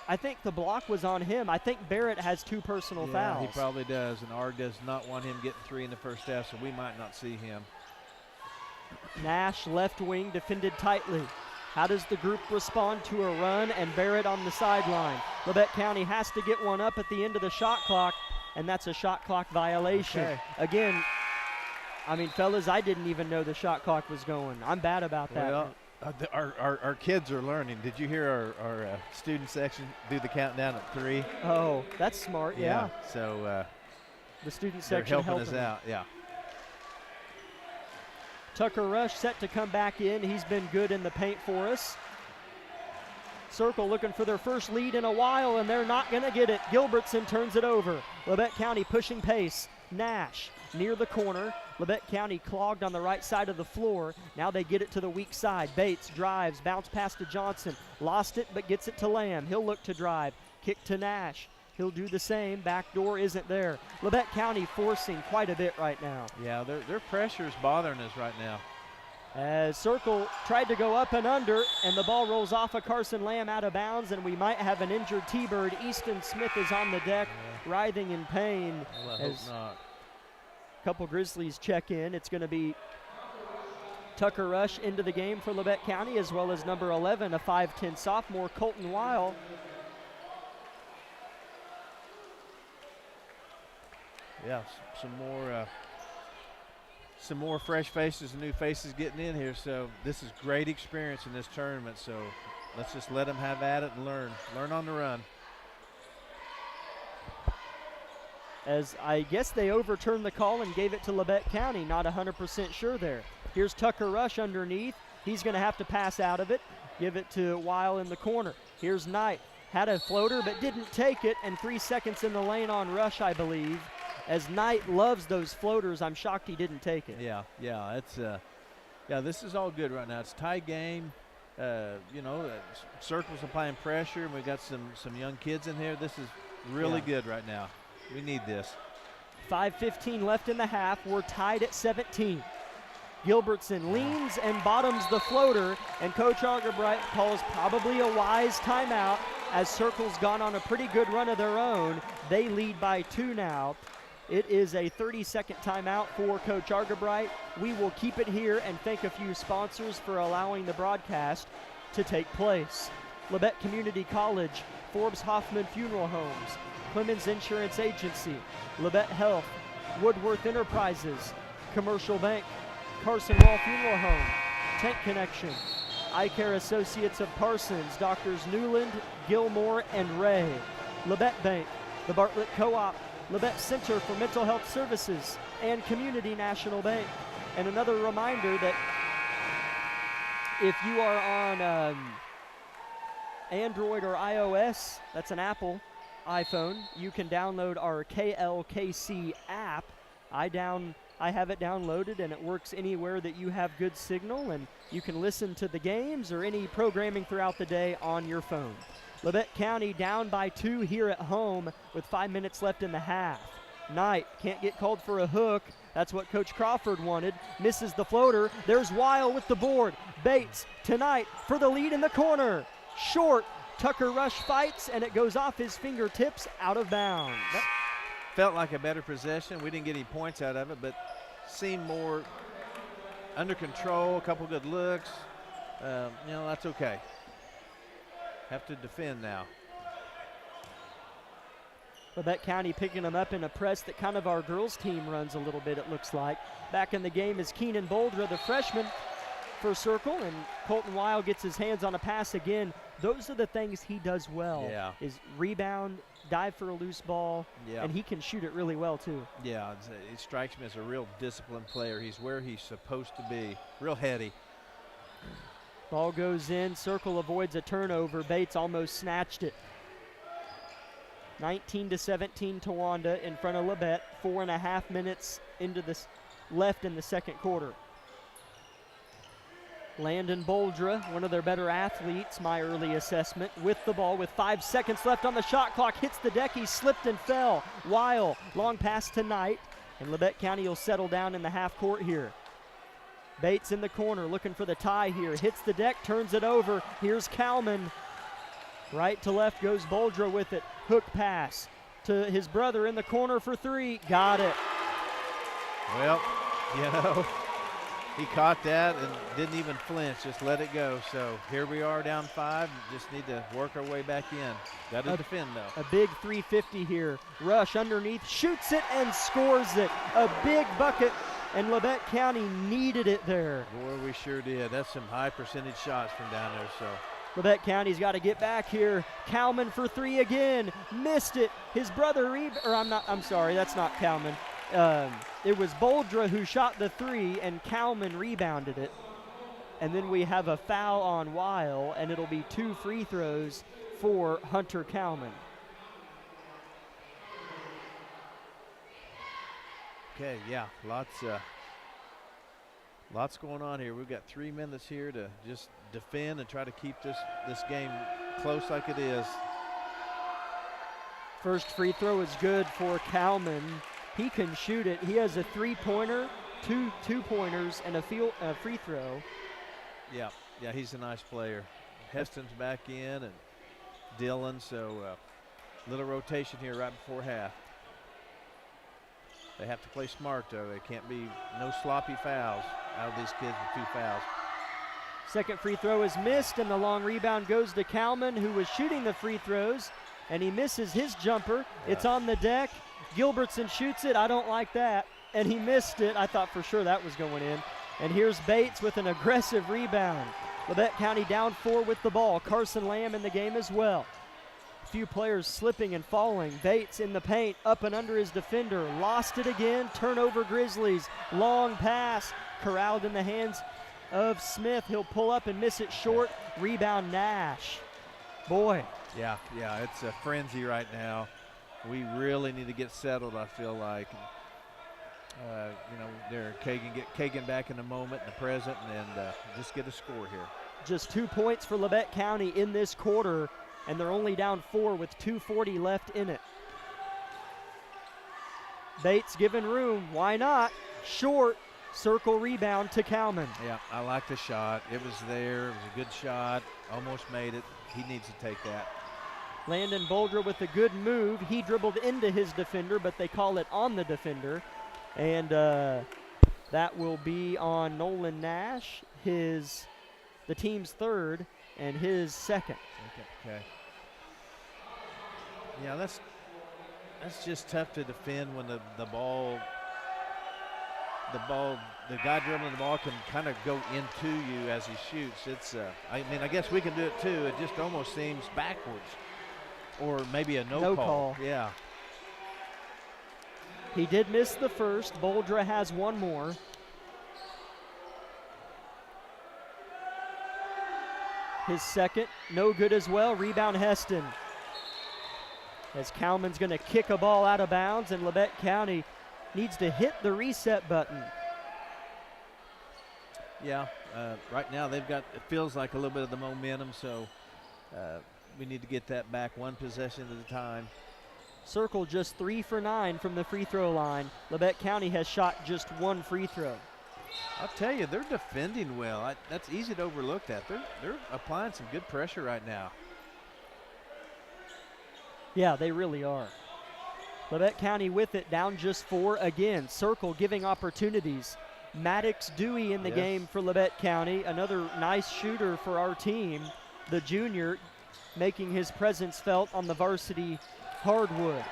I think the block was on him. I think Barrett has 2 personal fouls. He probably does, and ARG does not want him getting 3 in the first half, so we might not see him. Nash, left wing, defended tightly. How does the group respond to a run and Barrett on the sideline? Labette County has to get one up at the end of the shot clock, and that's a shot clock violation. Okay. Again, I mean, fellas, I didn't even know the shot clock was going. I'm bad about that. Well, our kids are learning. Did you hear our student section do the countdown at 3? Oh, that's smart, yeah. So the student they're section helping us out, yeah. Tucker Rush set to come back in. He's been good in the paint for us. Circle looking for their first lead in a while, and they're not going to get it. Gilbertson turns it over. Labette County pushing pace. Nash near the corner. Labette County clogged on the right side of the floor. Now they get it to the weak side. Bates drives, bounce pass to Johnson. Lost it, but gets it to Lamb. He'll look to drive. Kick to Nash. He'll do the same. Back door isn't there. Labette County forcing quite a bit right now. Yeah, their pressure is bothering us right now. As Circle tried to go up and under, and the ball rolls off of Carson Lamb out of bounds, and we might have an injured T-Bird. Easton Smith is on the deck, writhing in pain. Well, I hope not. A couple Grizzlies check in. It's going to be Tucker Rush into the game for Labette County, as well as number 11, a 5'10 sophomore, Colton Weil. Yeah, some more fresh faces and new faces getting in here. So this is great experience in this tournament. So let's just let them have at it and learn on the run. As I guess they overturned the call and gave it to Labette County. Not 100% sure there. Here's Tucker Rush underneath. He's going to have to pass out of it. Give it to Weil in the corner. Here's Knight. Had a floater but didn't take it, and 3 seconds in the lane on Rush, I believe. As Knight loves those floaters, I'm shocked he didn't take it. Yeah, it's this is all good right now. It's tie game. Circle's applying pressure, and we got some young kids in here. This is really good right now. We need this. 5:15 left in the half. We're tied at 17. Gilbertson leans and bottoms the floater, and Coach Argerbright calls probably a wise timeout as Circle's gone on a pretty good run of their own. They lead by 2 now. It is a 30-second timeout for Coach Argerbright. We will keep it here and thank a few sponsors for allowing the broadcast to take place. Labette Community College, Forbes Hoffman Funeral Homes, Clemens Insurance Agency, Labette Health, Woodworth Enterprises, Commercial Bank, Carson Wall Funeral Home, Tank Connection, Eye Care Associates of Parsons, Doctors Newland, Gilmore, and Ray, Labette Bank, the Bartlett Co-op, Labette Center for Mental Health Services, and Community National Bank. And another reminder that if you are on Android or iOS, that's an Apple iPhone, you can download our KLKC app. I have it downloaded, and it works anywhere that you have good signal, and you can listen to the games or any programming throughout the day on your phone. Labette County down by 2 here at home with 5 minutes left in the half. Knight can't get called for a hook. That's what Coach Crawford wanted. Misses the floater. There's Weil with the board. Bates tonight for the lead in the corner. Short. Tucker Rush fights, and it goes off his fingertips out of bounds. Felt like a better possession. We didn't get any points out of it, but seemed more under control, a couple good looks. That's okay. Have to defend now. Labette County picking them up in a press that kind of our girls team runs a little bit, it looks like. Back in the game is Keenan Boldra, the freshman, for Circle, and Colton Weil gets his hands on a pass again. Those are the things he does well. Yeah. Is rebound, dive for a loose ball, and he can shoot it really well too. Yeah, it strikes me as a real disciplined player. He's where he's supposed to be, real heady. Ball goes in, Circle avoids a turnover. Bates almost snatched it. 19-17 Towanda in front of Labette. 4.5 minutes into this left in the second quarter. Landon Boldra, one of their better athletes, my early assessment, with the ball with 5 seconds left on the shot clock, hits the deck, he slipped and fell. Weil, long pass to Knight, and Labette County will settle down in the half court here. Bates in the corner looking for the tie here, hits the deck, turns it over. Here's Kalman. Right to left goes Boldra with it. Hook pass to his brother in the corner for three. Got it. Well, you know, he caught that and didn't even flinch, just let it go. So here we are down 5. Just need to work our way back in. Got to defend, though. A big 350 here. Rush underneath, shoots it and scores it. A big bucket, and Labette County needed it there. Boy, we sure did. That's some high percentage shots from down there. So Labette County's got to get back here. Kalman for three again. Missed it. His brother, I'm sorry, that's not Kalman. It was Boldra who shot the three, and Kalman rebounded it. And then we have a foul on Weil, and it'll be 2 free throws for Hunter Kalman. okay, yeah, lots going on here. We've got 3 minutes here to just defend and try to keep this game close like it is. First free throw is good for Kalman. He can shoot it. He has a 3-pointer, two pointers, and a free throw. Yeah, he's a nice player. Heston's back in, and Dillon, so little rotation here right before half. They have to play smart, though. They can't be no sloppy fouls out of these kids with 2 fouls. Second free throw is missed, and the long rebound goes to Kalman, who was shooting the free throws, and he misses his jumper. Yeah. It's on the deck. Gilbertson shoots it. I don't like that. And he missed it. I thought for sure that was going in. And here's Bates with an aggressive rebound. Labette County down 4 with the ball. Carson Lamb in the game as well. A few players slipping and falling. Bates in the paint, up and under his defender. Lost it again. Turnover Grizzlies. Long pass. Corralled in the hands of Smith. He'll pull up and miss it short. Rebound Nash. Boy. Yeah, it's a frenzy right now. We really need to get settled, I feel like. Get Kagan back in the moment, in the present, and just get a score here. Just 2 points for Labette County in this quarter, and they're only down 4 with 2:40 left in it. Bates given room. Why not? Short. Circle rebound to Kalman. Yeah, I like the shot. It was there. It was a good shot. Almost made it. He needs to take that. Landon Boldra with a good move. He dribbled into his defender, but they call it on the defender. And that will be on Nolan Nash, the team's 3rd and his 2nd. Okay. Yeah, that's just tough to defend when the guy dribbling the ball can kind of go into you as he shoots. I guess we can do it too. It just almost seems backwards. Or maybe a no call. Yeah. He did miss the first. Boldra has one more. His second, no good as well. Rebound Heston. As Kalman's going to kick a ball out of bounds, and Labette County needs to hit the reset button. Yeah, right now it feels like a little bit of the momentum, so we need to get that back 1 possession at a time. Circle just 3 for 9 from the free throw line. Labette County has shot just 1 free throw. I'll tell you, they're defending well. That's easy to overlook that. They're applying some good pressure right now. Yeah, they really are. Labette County with it, down just 4 again. Circle giving opportunities. Maddox Dewey in the game for Labette County. Another nice shooter for our team. The junior making his presence felt on the varsity hardwood.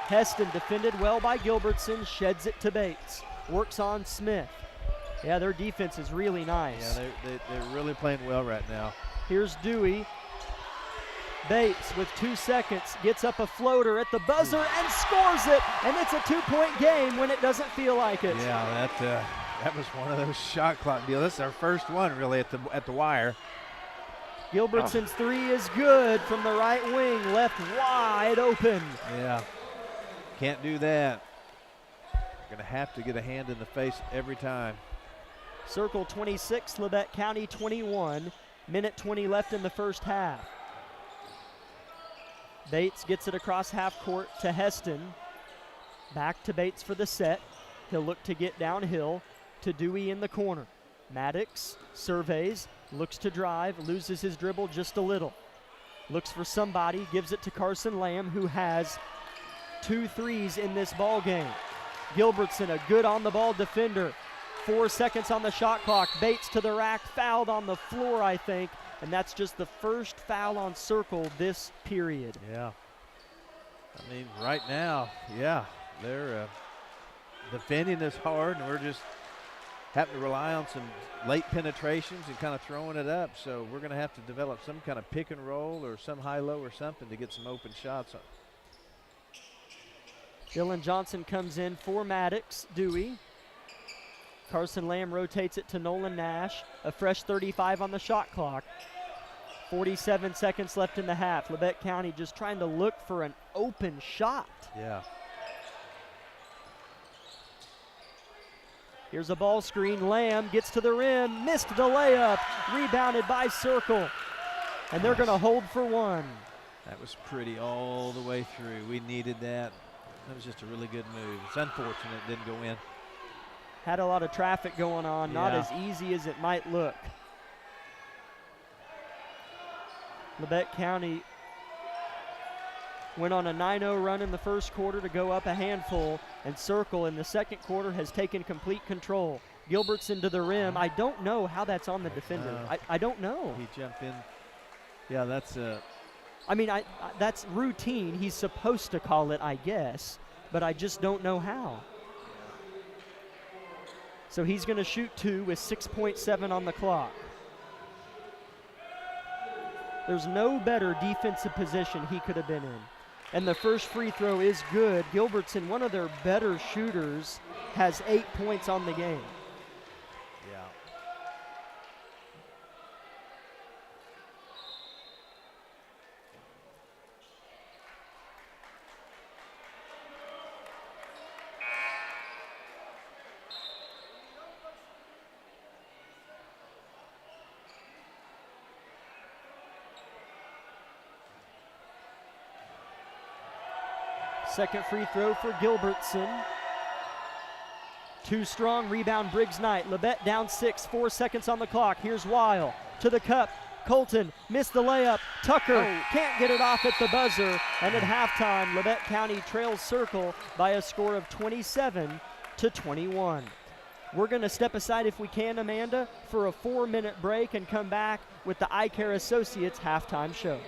Heston defended well by Gilbertson, sheds it to Bates. Works on Smith. Yeah, their defense is really nice. Yeah, they're really playing well right now. Here's Dewey. Bates with 2 seconds gets up a floater at the buzzer and scores it, and it's a 2-point game when it doesn't feel like it. Yeah, that was one of those shot clock deals. That's our first one really at the wire. Gilbertson's 3 is good from the right wing, left wide open. Yeah, can't do that. Going to have to get a hand in the face every time. Circle 26, Labette County 21. Minute 20 left in the first half. Bates gets it across half court to Heston. Back to Bates for the set. He'll look to get downhill to Dewey in the corner. Maddox surveys, looks to drive, loses his dribble just a little. Looks for somebody, gives it to Carson Lamb, who has 2 threes in this ball game. Gilbertson, a good on-the-ball defender. 4 seconds on the shot clock. Bates to the rack, fouled on the floor, I think, and that's just the first foul on Circle this period. Yeah. I mean, right now, yeah, they're defending us hard, and we're just having to rely on some late penetrations and kind of throwing it up. So we're going to have to develop some kind of pick and roll or some high-low or something to get some open shots. Dylan Johnson comes in for Maddox. Dewey. Carson Lamb rotates it to Nolan Nash. A fresh 35 on the shot clock. 47 seconds left in the half. Labette County just trying to look for an open shot. Yeah. Here's a ball screen. Lamb gets to the rim, missed the layup, rebounded by Circle. And they're going to hold for one. That was pretty all the way through. We needed that. That was just a really good move. It's unfortunate it didn't go in. Had a lot of traffic going on, not as easy as it might look. Labette County went on a 9-0 run in the first quarter to go up a handful, and Circle in the second quarter has taken complete control. Gilbertson to the rim. I don't know how that's on the defender. I don't know. He jumped in. Yeah, that's I mean, that's routine. He's supposed to call it, I guess, but I just don't know how. So he's going to shoot 2 with 6.7 on the clock. There's no better defensive position he could have been in. And the first free throw is good. Gilbertson, one of their better shooters, has 8 points on the game. Yeah. Second free throw for Gilbertson. Too strong, rebound Briggs Knight. Labette down 6, 4 seconds on the clock. Here's Weil to the cup. Colton missed the layup. Tucker can't get it off at the buzzer. And at halftime, Labette County trails Circle by a score of 27-21. We're going to step aside if we can, Amanda, for a 4-minute break and come back with the Eye Care Associates halftime show.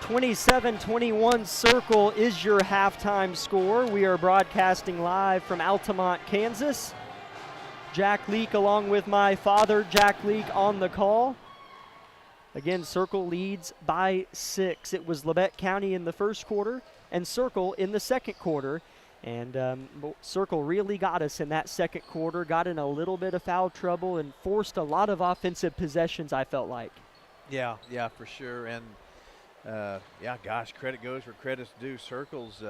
27-21 Circle is your halftime score. We are broadcasting live from Altamont, Kansas. Jack Leake along with my father, Jack Leake, on the call. Again, Circle leads by 6. It was Labette County in the first quarter and Circle in the second quarter. And Circle really got us in that second quarter, got in a little bit of foul trouble and forced a lot of offensive possessions, I felt like. Yeah, for sure. And yeah, gosh, credit goes where credit's due. Circle's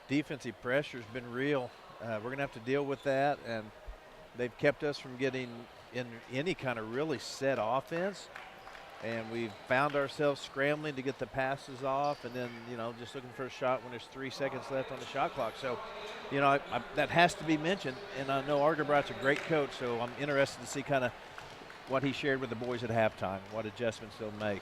defensive pressure has been real. We're going to have to deal with that, and they've kept us from getting in any kind of really set offense. And we've found ourselves scrambling to get the passes off and then, just looking for a shot when there's 3 seconds left on the shot clock. So, that has to be mentioned. And I know Argerbright's a great coach, so I'm interested to see kind of what he shared with the boys at halftime, what adjustments they'll make.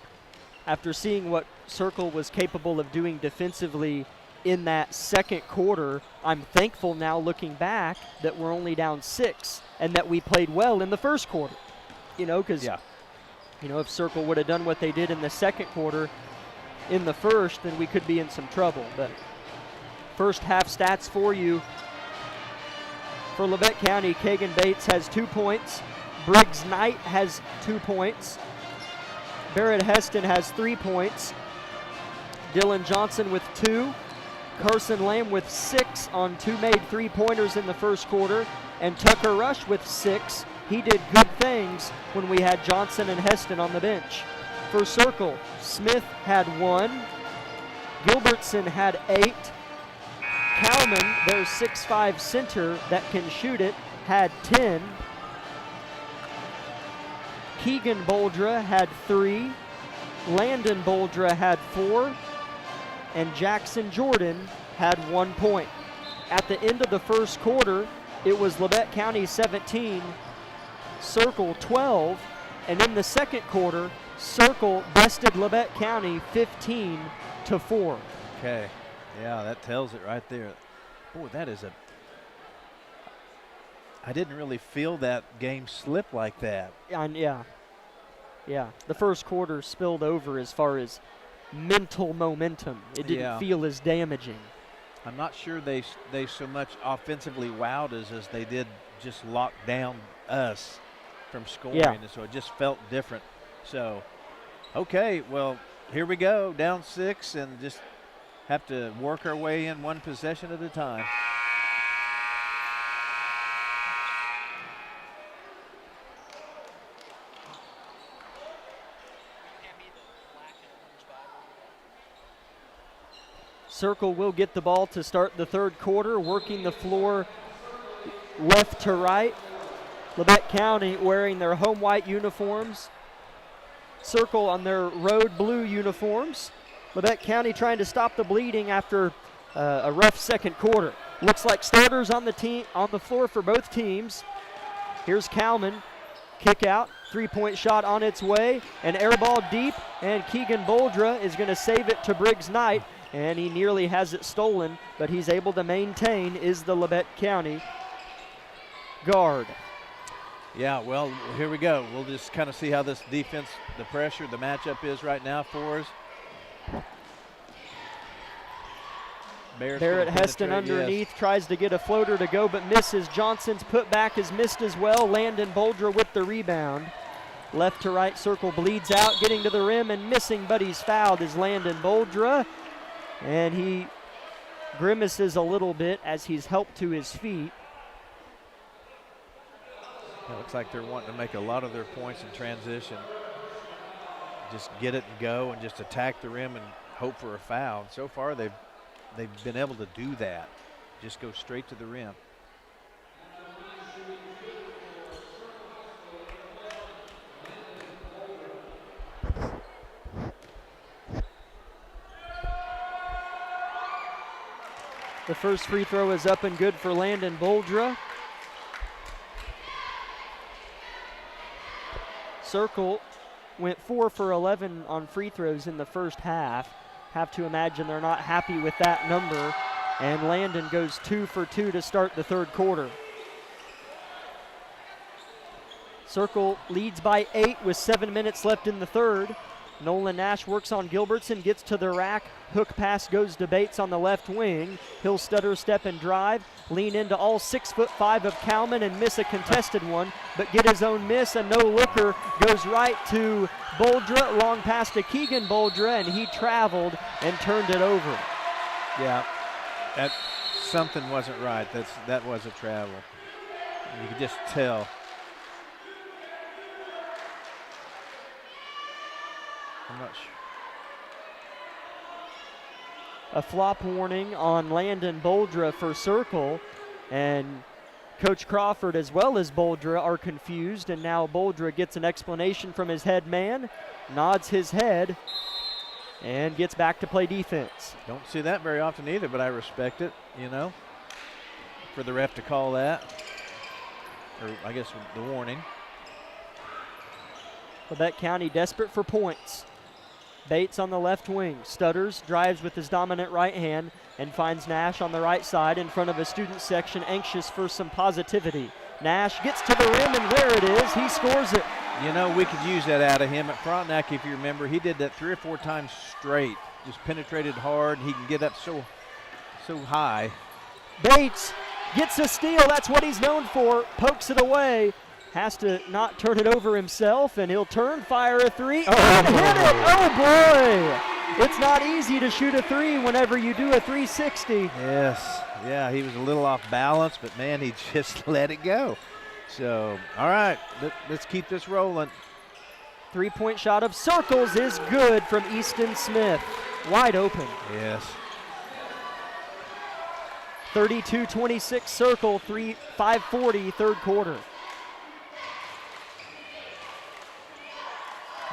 After seeing what Circle was capable of doing defensively in that second quarter, I'm thankful now looking back that we're only down 6 and that we played well in the first quarter. Because if Circle would have done what they did in the second quarter in the first, then we could be in some trouble. But first half stats for you. For Labette County, Kagan Bates has 2 points. Briggs Knight has 2 points. Barrett Heston has 3 points. Dylan Johnson with 2. Carson Lamb with 6 on 2 made 3-pointers in the first quarter. And Tucker Rush with 6. He did good things when we had Johnson and Heston on the bench. For Circle, Smith had 1. Gilbertson had 8. Cowman, their 6'5" center that can shoot it, had 10. Keegan Boldra had 3. Landon Boldra had 4. And Jackson Jordan had 1 point. At the end of the first quarter, it was Labette County 17, Circle 12, and in the second quarter, Circle bested Labette County 15-4. Okay, yeah, that tells it right there. Boy, that is I didn't really feel that game slip like that. Yeah. The first quarter spilled over as far as mental momentum. It didn't feel as damaging. I'm not sure they so much offensively wowed us as they did just lock down us from scoring. Yeah. And so it just felt different. So, okay, well, here we go, down 6, and just have to work our way in one possession at a time. Circle will get the ball to start the third quarter, working the floor left to right. Labette County wearing their home white uniforms. Circle on their road blue uniforms. Labette County trying to stop the bleeding after a rough second quarter. Looks like starters on the floor for both teams. Here's Cowman, kick out, 3-point shot on its way, an air ball deep, and Keegan Boldra is going to save it to Briggs Knight. And he nearly has it stolen, but he's able to maintain, is the Labette County guard. Yeah, well, here we go. We'll just kind of see how this defense, the pressure, the matchup is right now for us. Barrett Heston underneath, tries to get a floater to go, but misses. Johnson's putback is missed as well. Landon Boldra with the rebound. Left to right, Circle bleeds out, getting to the rim and missing, but he's fouled is Landon Boldra. And he grimaces a little bit as he's helped to his feet. It looks like they're wanting to make a lot of their points in transition. Just get it and go and just attack the rim and hope for a foul. So far, they've been able to do that. Just go straight to the rim. The first free throw is up and good for Landon Boldra. Circle went 4 for 11 on free throws in the first half. Have to imagine they're not happy with that number. And Landon goes 2 for 2 to start the third quarter. Circle leads by 8 with 7 minutes left in the third. Nolan Nash works on Gilbertson, gets to the rack. Hook pass goes to Bates on the left wing. He'll stutter step and drive, lean into all 6'5" of Cowman and miss a contested one, but get his own miss. A no-looker goes right to Boldra, long pass to Keegan Boldra, and he traveled and turned it over. Yeah, something wasn't right. That was a travel. You could just tell. I'm not sure. A flop warning on Landon Boldra for circle, and Coach Crawford as well as Boldra are confused, and now Boldra gets an explanation from his head man, nods his head, and gets back to play defense. Don't see that very often either, but I respect it, you know, for the ref to call that, or I guess the warning. Labette County desperate for points. Bates on the left wing, stutters, drives with his dominant right hand, and finds Nash on the right side in front of a student section anxious for some positivity. Nash gets to the rim, and there it is. He scores it. You know, we could use that out of him at Frontenac, if you remember. He did that 3 or 4 times straight. Just penetrated hard. He can get up so high. Bates gets a steal. That's what he's known for. Pokes it away. Has to not turn it over himself, and he'll fire a 3, and hit it. Oh, boy. It's not easy to shoot a 3 whenever you do a 360. Yes. Yeah, he was a little off balance, but, man, he just let it go. So, all right, let's keep this rolling. 3-point shot of circles is good from Easton Smith. Wide open. Yes. 32-26 circle, 5:40 third quarter.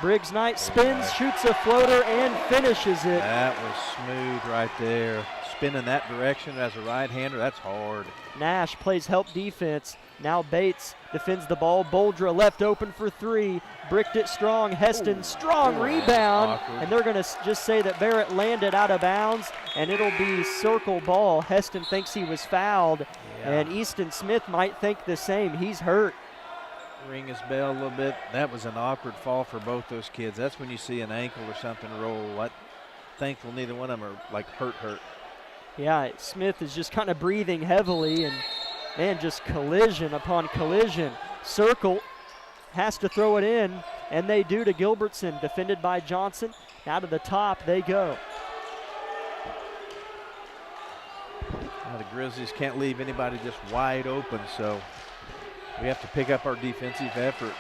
Briggs Knight spins, shoots a floater, and finishes it. That was smooth right there. Spinning that direction as a right-hander, that's hard. Nash plays help defense. Now Bates defends the ball. Boldra left open for 3. Bricked it strong. Heston, strong rebound. And they're going to just say that Barrett landed out of bounds, and it'll be circle ball. Heston thinks he was fouled, and Easton Smith might think the same. He's hurt. Ring his bell a little bit. That was an awkward fall for both those kids. That's when you see an ankle or something roll. I'm thankful neither one of them are like hurt. Yeah, Smith is just kind of breathing heavily, and man, just collision upon collision. Circle has to throw it in, and they do to Gilbertson, defended by Johnson. Now to the top they go. Now the Grizzlies can't leave anybody just wide open, so we have to pick up our defensive effort.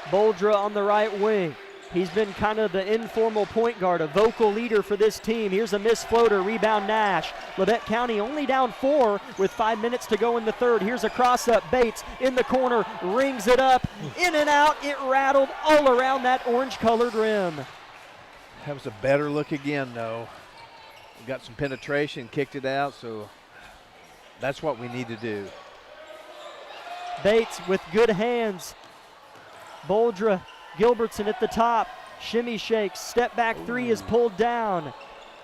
Boldra on the right wing. He's been kind of the informal point guard, a vocal leader for this team. Here's a missed floater, rebound Nash. Labette County only down 4 with 5 minutes to go in the third. Here's a cross-up. Bates in the corner, rings it up, in and out. It rattled all around that orange-colored rim. That was a better look again, though. We got some penetration, kicked it out, so that's what we need to do. Bates with good hands. Boldra, Gilbertson at the top. Shimmy shakes, step back 3 is pulled down.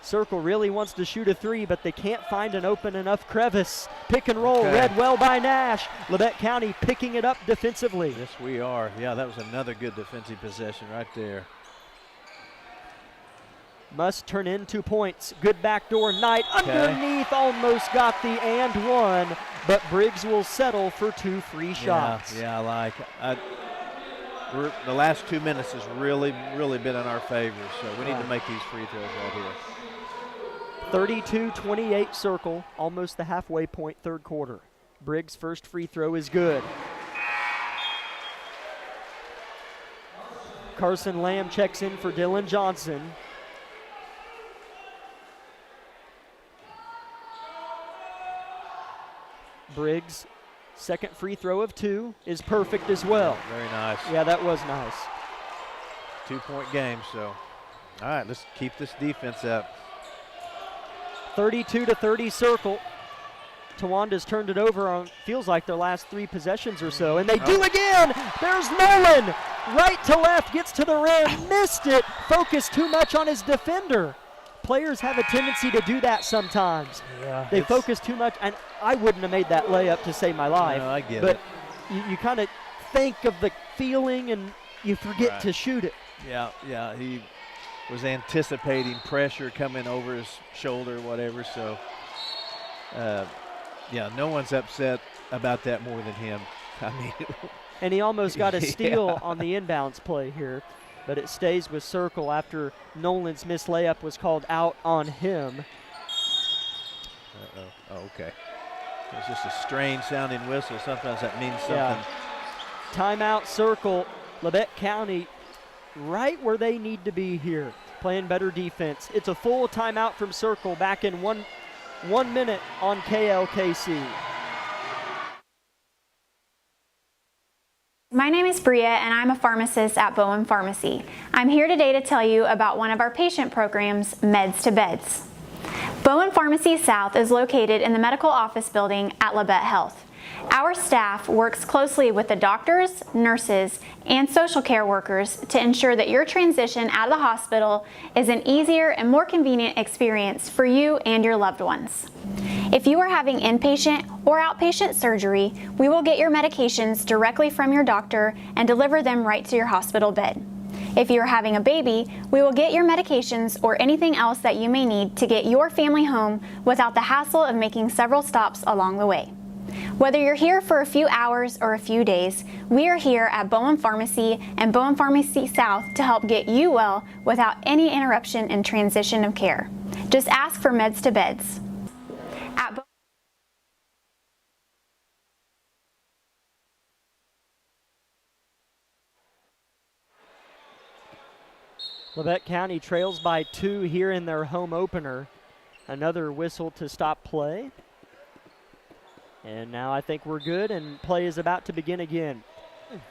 Circle really wants to shoot a 3, but they can't find an open enough crevice. Pick and roll, read well by Nash. Labette County picking it up defensively. Yes, we are. Yeah, that was another good defensive possession right there. Must turn in 2 points. Good backdoor Knight underneath, almost got the and one, but Briggs will settle for 2 free shots. Yeah, I like it. The last 2 minutes has really been in our favor, so we need to make these free throws right here. 32-28 circle, almost the halfway point third quarter. Briggs' first free throw is good. Carson Lamb checks in for Dylan Johnson. Briggs' second free throw of 2 is perfect as well. Very nice. Yeah, that was nice. 2-point game, so. All right, let's keep this defense up. 32-30 circle. Tawanda's turned it over on, feels like their last 3 possessions or so, and they do again! There's Nolan! Right to left, gets to the rim, missed it, focused too much on his defender. Players have a tendency to do that sometimes. Yeah, they focus too much, and I wouldn't have made that layup to save my life. No, I get but it. You kind of think of the feeling and you forget Right. to shoot it. Yeah, he was anticipating pressure coming over his shoulder, whatever. So, no one's upset about that more than him. I mean, and he almost got a steal Yeah. on the inbounds play here, but it stays with Circle after Nolan's missed layup was called out on him. Oh, okay. It's just a strange sounding whistle. Sometimes that means something. Yeah. Timeout, Circle. Labette County right where they need to be here, playing better defense. It's a full timeout from Circle. Back in one minute on KLKC. My name is Bria and I'm a pharmacist at Bowen Pharmacy. I'm here today to tell you about one of our patient programs, Meds to Beds. Bowen Pharmacy South is located in the medical office building at Labette Health. Our staff works closely with the doctors, nurses, and social care workers to ensure that your transition out of the hospital is an easier and more convenient experience for you and your loved ones. If you are having inpatient or outpatient surgery, we will get your medications directly from your doctor and deliver them right to your hospital bed. If you are having a baby, we will get your medications or anything else that you may need to get your family home without the hassle of making several stops along the way. Whether you're here for a few hours or a few days, we are here at Bowen Pharmacy and Bowen Pharmacy South to help get you well without any interruption in transition of care. Just ask for Meds to Beds. At Labette County trails by 2 here in their home opener. Another whistle to stop play. And now I think we're good, and play is about to begin again.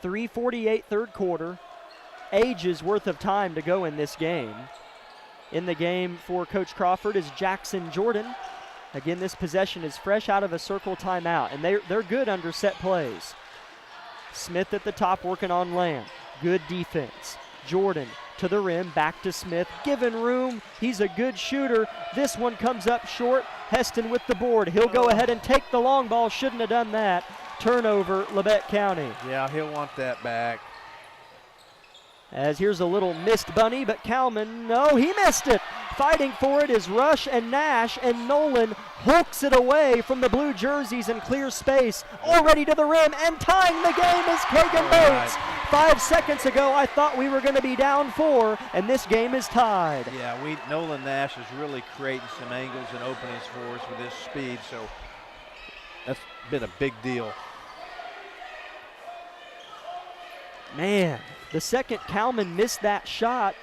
3:48 third quarter. Ages worth of time to go in this game. In the game for Coach Crawford is Jackson Jordan. Again, this possession is fresh out of a Circle timeout, and they're good under set plays. Smith at the top working on Lamb. Good defense. Jordan to the rim, back to Smith, given room. He's a good shooter. This one comes up short. Heston with the board. He'll go ahead and take the long ball. Shouldn't have done that. Turnover, Labette County. Yeah, he'll want that back. As here's a little missed bunny, but Kalman, no, he missed it. Fighting for it is Rush and Nash, and Nolan hooks it away from the blue jerseys in clear space. Already to the rim, and tying the game is Kagan Bates. 5 seconds ago, I thought we were going to be down 4, and this game is tied. Yeah, Nolan Nash is really creating some angles and openings for us with his speed, so that's been a big deal. Man, the second Kalman missed that shot,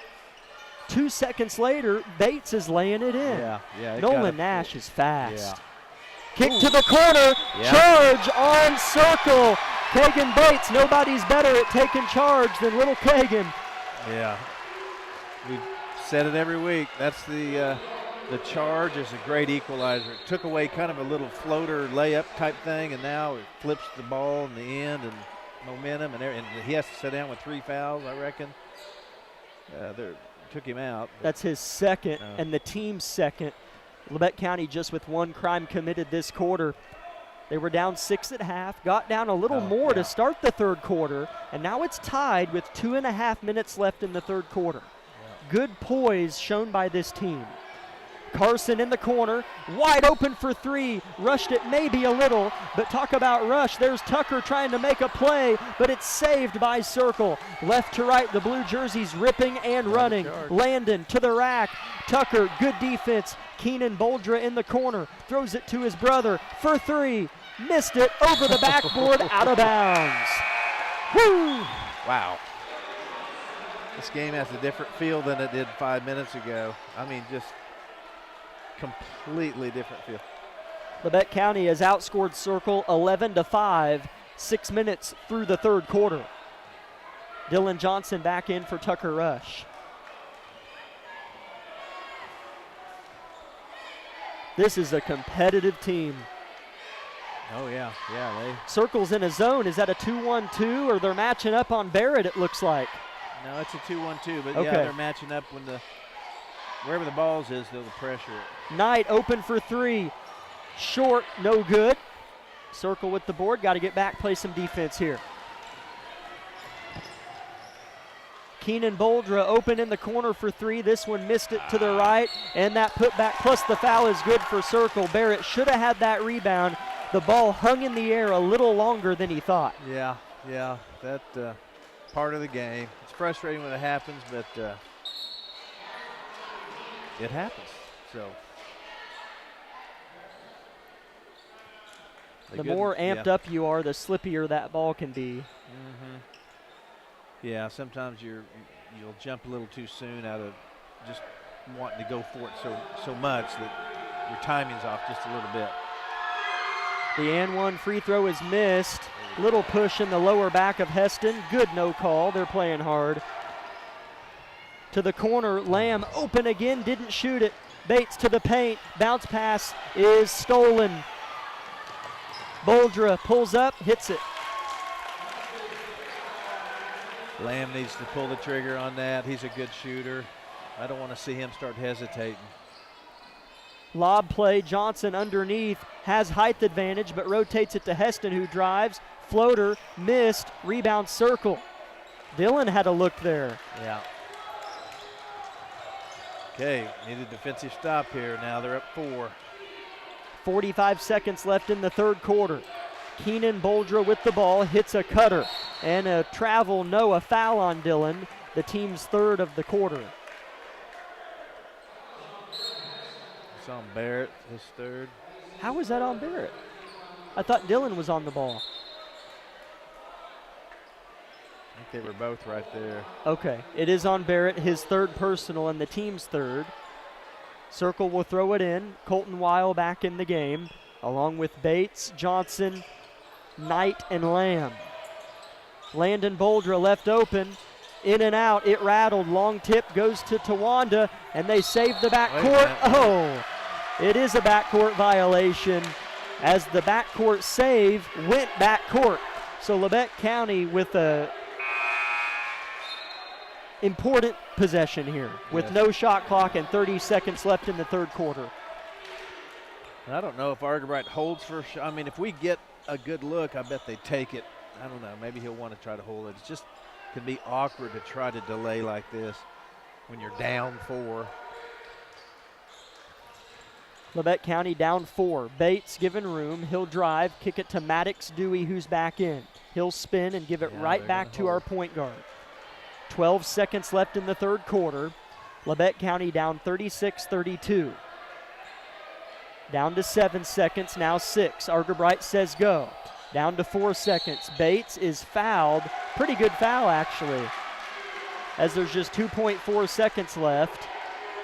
2 seconds later, Bates is laying it in. Yeah. Nolan Nash is fast. Yeah. Kick to the corner, charge on Circle. Kagan Bates, nobody's better at taking charge than little Kagan. Yeah, we've said it every week. That's the charge is a great equalizer. It took away kind of a little floater layup type thing, and now it flips the ball in the end and momentum, and he has to sit down with 3 fouls, I reckon. Took him out. That's his second and the team's second. Labette County just with 1 crime committed this quarter. They were down 6 at half, got down a little more to start the third quarter, and now it's tied with 2.5 minutes left in the third quarter. Yeah. Good poise shown by this team. Carson in the corner, wide open for 3, rushed it maybe a little, but talk about rush. There's Tucker trying to make a play, but it's saved by Circle. Left to right, the blue jerseys ripping and running. Landon to the rack. Tucker, good defense. Keenan Boldra in the corner, throws it to his brother for 3. Missed it over the backboard, out of bounds. Woo! Wow. This game has a different feel than it did 5 minutes ago. I mean, just completely different feel. Labette County has outscored Circle 11-5, 6 minutes through the third quarter. Dylan Johnson back in for Tucker Rush. This is a competitive team. Oh, yeah. Circle's in a zone. Is that a 2-1-2, or they're matching up on Barrett, it looks like? No, it's a 2-1-2, but okay. Yeah, they're matching up when wherever the balls is, they'll pressure it. Knight open for 3. Short, no good. Circle with the board. Got to get back, play some defense here. Keenan Boldra open in the corner for three. This one missed it to the right, and that putback plus the foul is good for Circle. Barrett should have had that rebound. The ball hung in the air a little longer than he thought. Yeah, that part of the game. It's frustrating when it happens, but it happens. So the more amped up you are, the slippier that ball can be. Mm-hmm. Yeah, sometimes you'll jump a little too soon out of just wanting to go for it so much that your timing's off just a little bit. The and one free throw is missed. Little push in the lower back of Heston. Good no call. They're playing hard. To the corner, Lamb open again, didn't shoot it. Bates to the paint. Bounce pass is stolen. Boldra pulls up, hits it. Lamb needs to pull the trigger on that. He's a good shooter. I don't want to see him start hesitating. Lob play, Johnson underneath, has height advantage, but rotates it to Heston, who drives. Floater, missed, rebound Circle. Dillon had a look there. Yeah. Okay, need a defensive stop here. Now they're up 4. 45 seconds left in the third quarter. Keenan Boldra with the ball, hits a cutter. And a travel, no, a foul on Dillon, the team's third of the quarter. It's on Barrett, his third. How was that on Barrett? I thought Dillon was on the ball. I think they were both right there. Okay, it is on Barrett, his third personal and the team's third. Circle will throw it in. Colton Weil back in the game, along with Bates, Johnson, Knight, and Lamb. Landon Boldra left open, in and out, it rattled, long tip goes to Tawanda, and they save the backcourt. Oh, it is a backcourt violation as the backcourt save went backcourt. So Labette County with a important possession here with no shot clock and 30 seconds left in the third quarter. I don't know if Argerbright holds for a shot. I mean, if we get a good look, I bet they take it. I don't know. Maybe he'll want to try to hold it. It just can be awkward to try to delay like this when you're down 4. Labette County down 4. Bates given room. He'll drive, kick it to Maddox Dewey, who's back in. He'll spin and give it right back to our point guard. 12 seconds left in the third quarter. Labette County down 36-32. Down to 7 seconds, now 6. Argerbright says go. Down to 4 seconds. Bates is fouled. Pretty good foul, actually, as there's just 2.4 seconds left,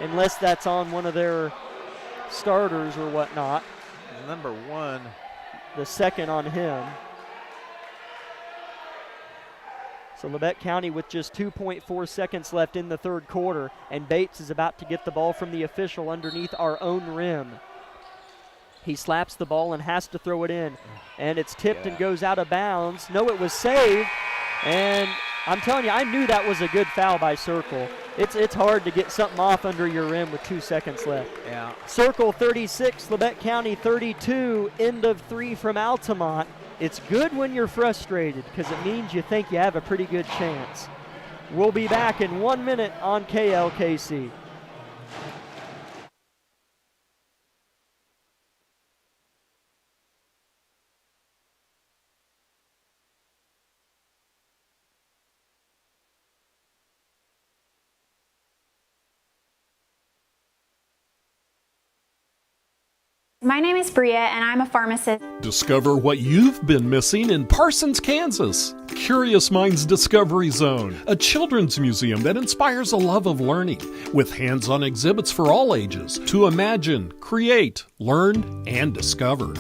unless that's on one of their starters or whatnot. Number 1. The second on him. So Labette County with just 2.4 seconds left in the third quarter, and Bates is about to get the ball from the official underneath our own rim. He slaps the ball and has to throw it in, and it's tipped and goes out of bounds. No, it was saved, and I'm telling you, I knew that was a good foul by Circle. It's hard to get something off under your rim with 2 seconds left. Yeah. Circle 36, Labette County 32, end of 3 from Altamont. It's good when you're frustrated because it means you think you have a pretty good chance. We'll be back in 1 minute on KLKC. My name is Bria, and I'm a pharmacist. Discover what you've been missing in Parsons, Kansas. Curious Minds Discovery Zone, a children's museum that inspires a love of learning, with hands-on exhibits for all ages to imagine, create, learn, and discover.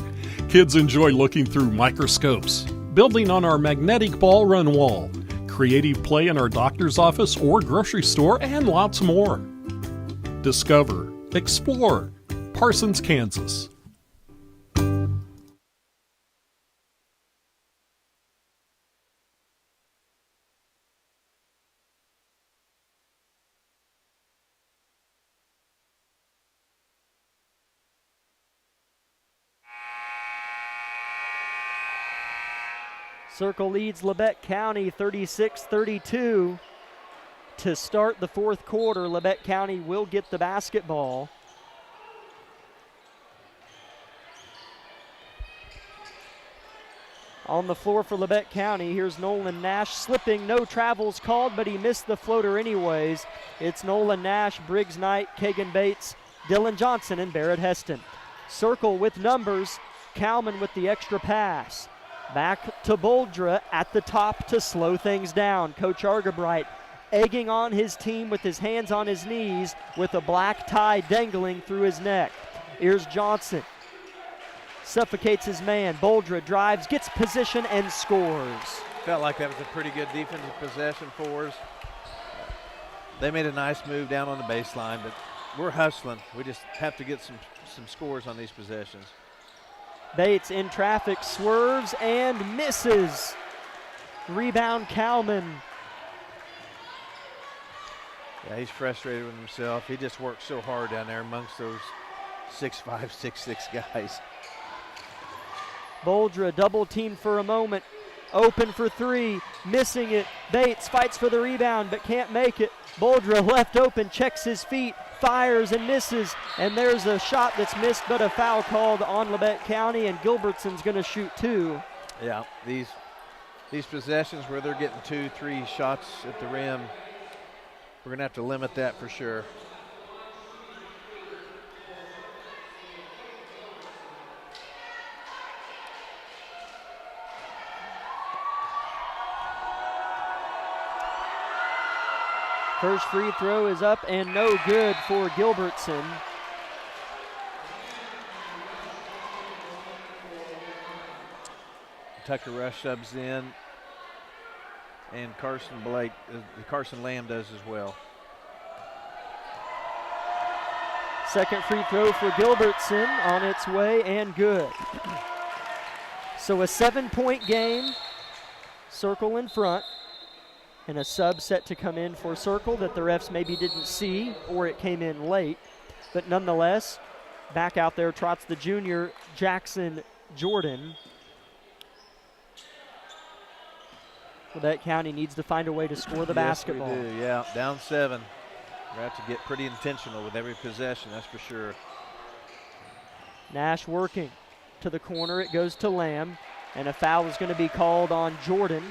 Kids enjoy looking through microscopes, building on our magnetic ball run wall, creative play in our doctor's office or grocery store, and lots more. Discover, explore, Parsons, Kansas. Circle leads Labette County 36-32. to start the fourth quarter. Labette County will get the basketball. On the floor for Labette County, here's Nolan Nash slipping. No travels called, but he missed the floater anyways. It's Nolan Nash, Briggs Knight, Kagan Bates, Dylan Johnson, and Barrett Heston. Circle with numbers. Kalman with the extra pass. Back to Boldra at the top to slow things down. Coach Argabright egging on his team with his hands on his knees with a black tie dangling through his neck. Here's Johnson. Suffocates his man. Boldra drives, gets position, and scores. Felt like that was a pretty good defensive possession for us. They made a nice move down on the baseline, but we're hustling. We just have to get some scores on these possessions. Bates in traffic, swerves and misses. Rebound Kalman. Yeah, he's frustrated with himself. He just worked so hard down there amongst those 6'5", 6'6" guys. Boldra double teamed for a moment. Open for three, missing it. Bates fights for the rebound but can't make it. Boldra left open, checks his feet, fires and misses. And there's a shot that's missed, but a foul called on Labette County, and Gilbertson's going to shoot two. Yeah, these possessions where they're getting 2-3 shots at the rim, we're going to have to limit that for sure. First free throw is up and no good for Gilbertson. Tucker Rush subs in, and Carson Lamb does as well. Second free throw for Gilbertson on its way and good. So a 7-point game, Circle in front, and a sub set to come in for Circle that the refs maybe didn't see, or it came in late. But nonetheless, back out there trots the junior Jackson Jordan. Labette County needs to find a way to score the basketball. We do, yeah, down 7. We have to get pretty intentional with every possession, that's for sure. Nash working to the corner. It goes to Lamb, and a foul is going to be called on Jordan.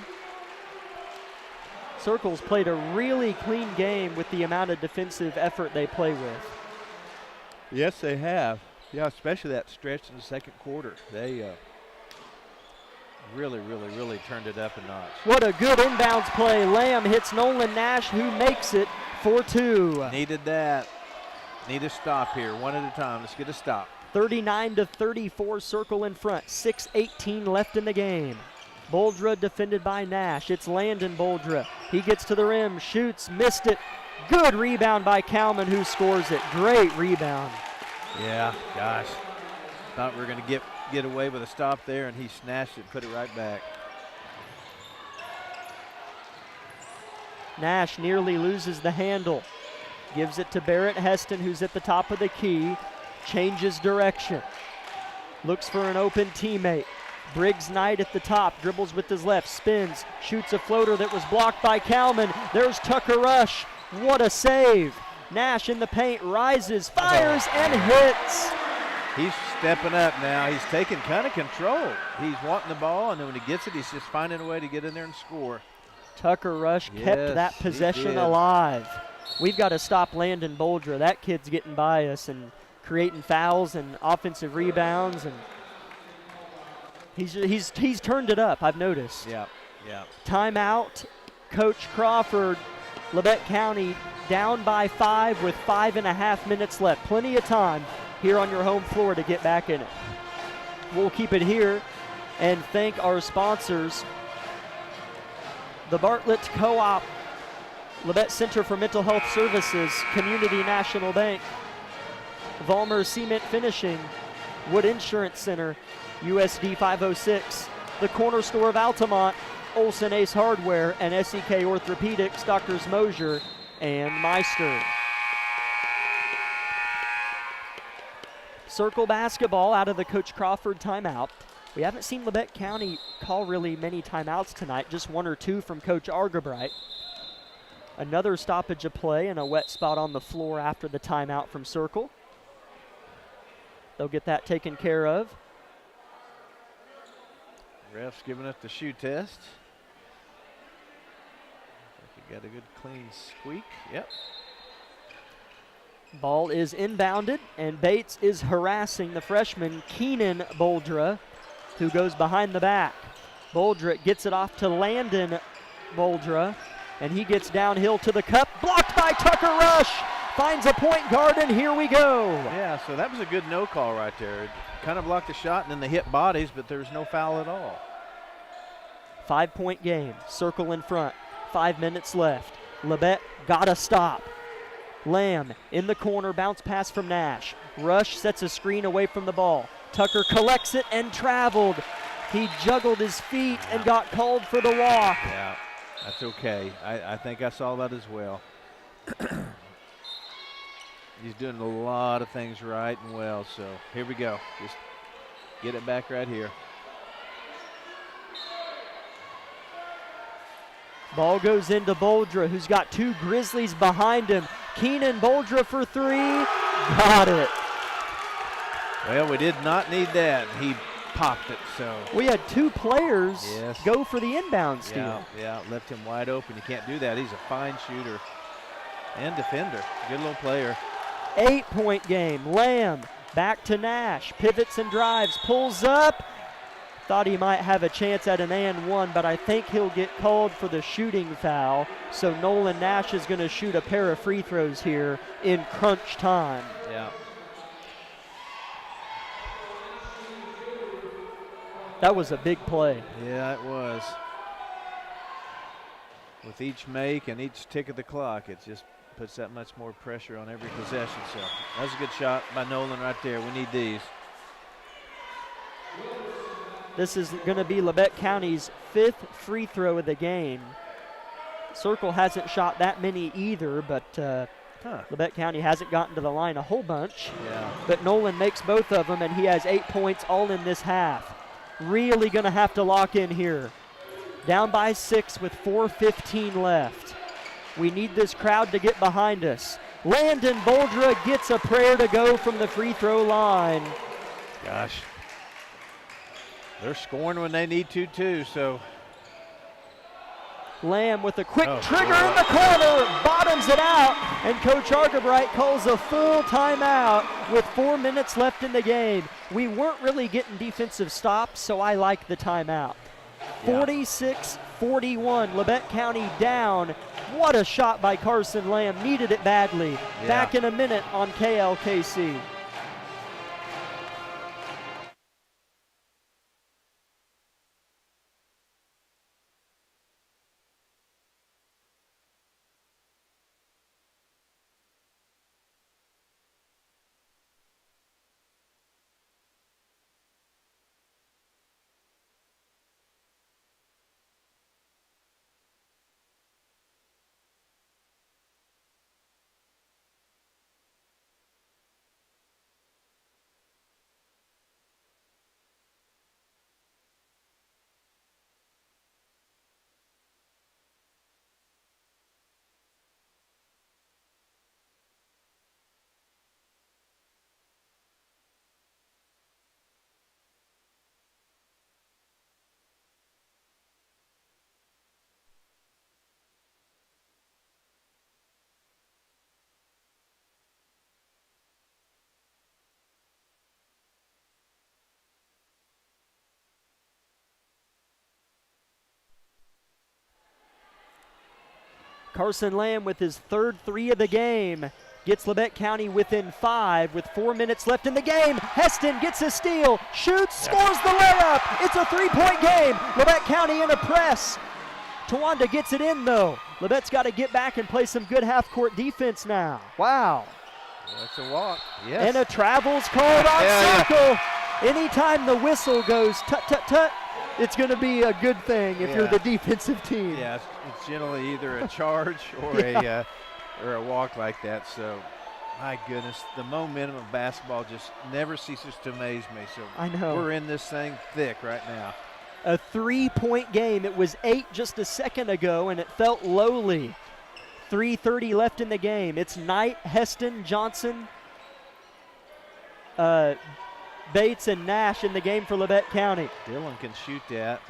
Circle's played a really clean game with the amount of defensive effort they play with. Yes, they have. Yeah, especially that stretch in the second quarter. They really turned it up a notch. What a good inbounds play. Lamb hits Nolan Nash, who makes it for two. Needed that. Need a stop here, one at a time. Let's get a stop. 39-34, Circle in front. 6:18 left in the game. Boldra defended by Nash. It's Landon Boldra. He gets to the rim, shoots, missed it. Good rebound by Kalman, who scores it. Great rebound. Yeah, gosh. Thought we were going to get away with a stop there, and he snatched it and put it right back. Nash nearly loses the handle. Gives it to Barrett Heston, who's at the top of the key. Changes direction. Looks for an open teammate. Briggs Knight at the top, dribbles with his left, spins, shoots a floater that was blocked by Kalman. There's Tucker Rush. What a save. Nash in the paint, rises, fires, and hits. He's stepping up now. He's taking kind of control. He's wanting the ball, and then when he gets it, he's just finding a way to get in there and score. Tucker Rush kept that possession alive. We've got to stop Landon Boldra. That kid's getting by us and creating fouls and offensive rebounds, and he's turned it up, I've noticed. Yeah. Timeout, Coach Crawford. Labette County down by 5 with 5.5 minutes left. Plenty of time here on your home floor to get back in it. We'll keep it here and thank our sponsors. The Bartlett Co-op, Labette Center for Mental Health Services, Community National Bank, Vollmer Cement Finishing, Wood Insurance Center, USD 506, the Corner Store of Altamont, Olson Ace Hardware, and SEK Orthopedics, Doctors Mosier and Meister. Circle basketball out of the Coach Crawford timeout. We haven't seen Labette County call really many timeouts tonight, just 1 or 2 from Coach Argabright. Another stoppage of play and a wet spot on the floor after the timeout from Circle. They'll get that taken care of. Ref's giving it the shoe test. Got a good clean squeak. Yep. Ball is inbounded, and Bates is harassing the freshman Keenan Boldra, who goes behind the back. Boldra gets it off to Landon Boldra, and he gets downhill to the cup. Blocked by Tucker Rush. Finds a point guard, and here we go. Yeah, so that was a good no call right there. It kind of blocked the shot, and then they hit bodies, but there was no foul at all. 5-point game. Circle in front. 5 minutes left. Labette got a stop. Lamb in the corner, bounce pass from Nash. Rush sets a screen away from the ball. Tucker collects it and traveled. He juggled his feet and got called for the walk. Yeah, that's okay. I think I saw that as well. He's doing a lot of things right and well, so here we go. Just get it back right here. Ball goes into Boldra, who's got 2 Grizzlies behind him. Keenan Boldra for 3. Got it. Well, we did not need that. He popped it, so. We had 2 players go for the inbound steal. Yeah, left him wide open. You can't do that. He's a fine shooter and defender. Good little player. 8-point game. Lamb back to Nash. Pivots and drives. Pulls up. Thought he might have a chance at an and one, but I think he'll get called for the shooting foul. So Nolan Nash is going to shoot a pair of free throws here in crunch time. Yeah. That was a big play. Yeah, it was. With each make and each tick of the clock, it just puts that much more pressure on every possession. So that was a good shot by Nolan right there. We need these. This is going to be Labette County's 5th free throw of the game. Circle hasn't shot that many either, but Labette County hasn't gotten to the line a whole bunch. Yeah. But Nolan makes both of them, and he has 8 points all in this half. Really going to have to lock in here. Down by 6 with 4:15 left. We need this crowd to get behind us. Landon Boldra gets a prayer to go from the free throw line. Gosh. They're scoring when they need to, too, so. Lamb with a quick trigger in the corner, bottoms it out, and Coach Argabright calls a full timeout with 4 minutes left in the game. We weren't really getting defensive stops, so I like the timeout. 46-41, Labette County down. What a shot by Carson Lamb, needed it badly. Yeah. Back in a minute on KLKC. Carson Lamb with his 3rd 3 of the game gets Labette County within 5 with 4 minutes left in the game. Heston gets a steal, shoots, scores the layup. It's a 3-point game. Labette County in a press. Tawanda gets it in though. Labette's got to get back and play some good half-court defense now. Wow. That's a walk. Yes. And a travel's called on Circle. Anytime the whistle goes tut-tut-tut, it's going to be a good thing if you're the defensive team. Yeah, it's generally either a charge or or a walk like that. So, my goodness, the momentum of basketball just never ceases to amaze me. So I know we're in this thing thick right now. A 3-point game. It was 8 just a second ago, and it felt lowly. 3:30 left in the game. It's Knight, Heston, Johnson, Bates, and Nash in the game for Labette County. Dylan can shoot that.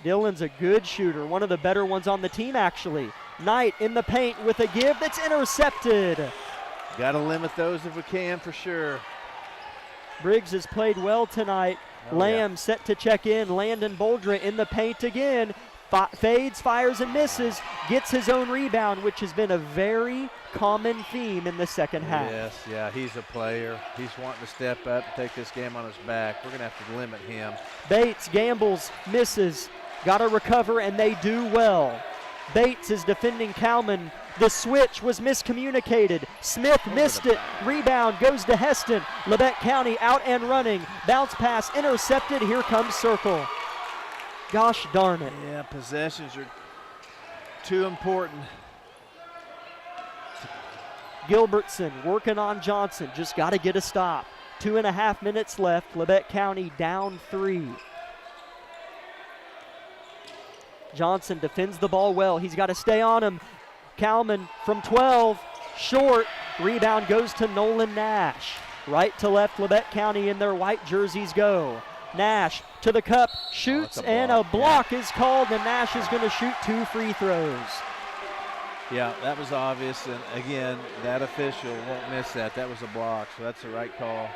Dylan's a good shooter, one of the better ones on the team, actually. Knight in the paint with a give that's intercepted. Got to limit those if we can, for sure. Briggs has played well tonight. Lamb set to check in. Landon Boldra in the paint again. Fades, fires, and misses. Gets his own rebound, which has been a very common theme in the second half. Yes, yeah, he's a player. He's wanting to step up and take this game on his back. We're going to have to limit him. Bates gambles, misses. Got to recover, and they do well. Bates is defending Kalman. The switch was miscommunicated. Smith missed it. Rebound goes to Heston. Labette County out and running. Bounce pass intercepted. Here comes Circle. Gosh darn it. Yeah, possessions are too important. Gilbertson working on Johnson. Just got to get a stop. 2.5 minutes left. Labette County down 3. Johnson defends the ball well. He's got to stay on him. Kalman from 12, short. Rebound goes to Nolan Nash. Right to left, Labette County in their white jerseys go. Nash to the cup, shoots, and a block is called, and Nash is going to shoot 2 free throws. Yeah, that was obvious, and again, that official won't miss that. That was a block, so that's the right call.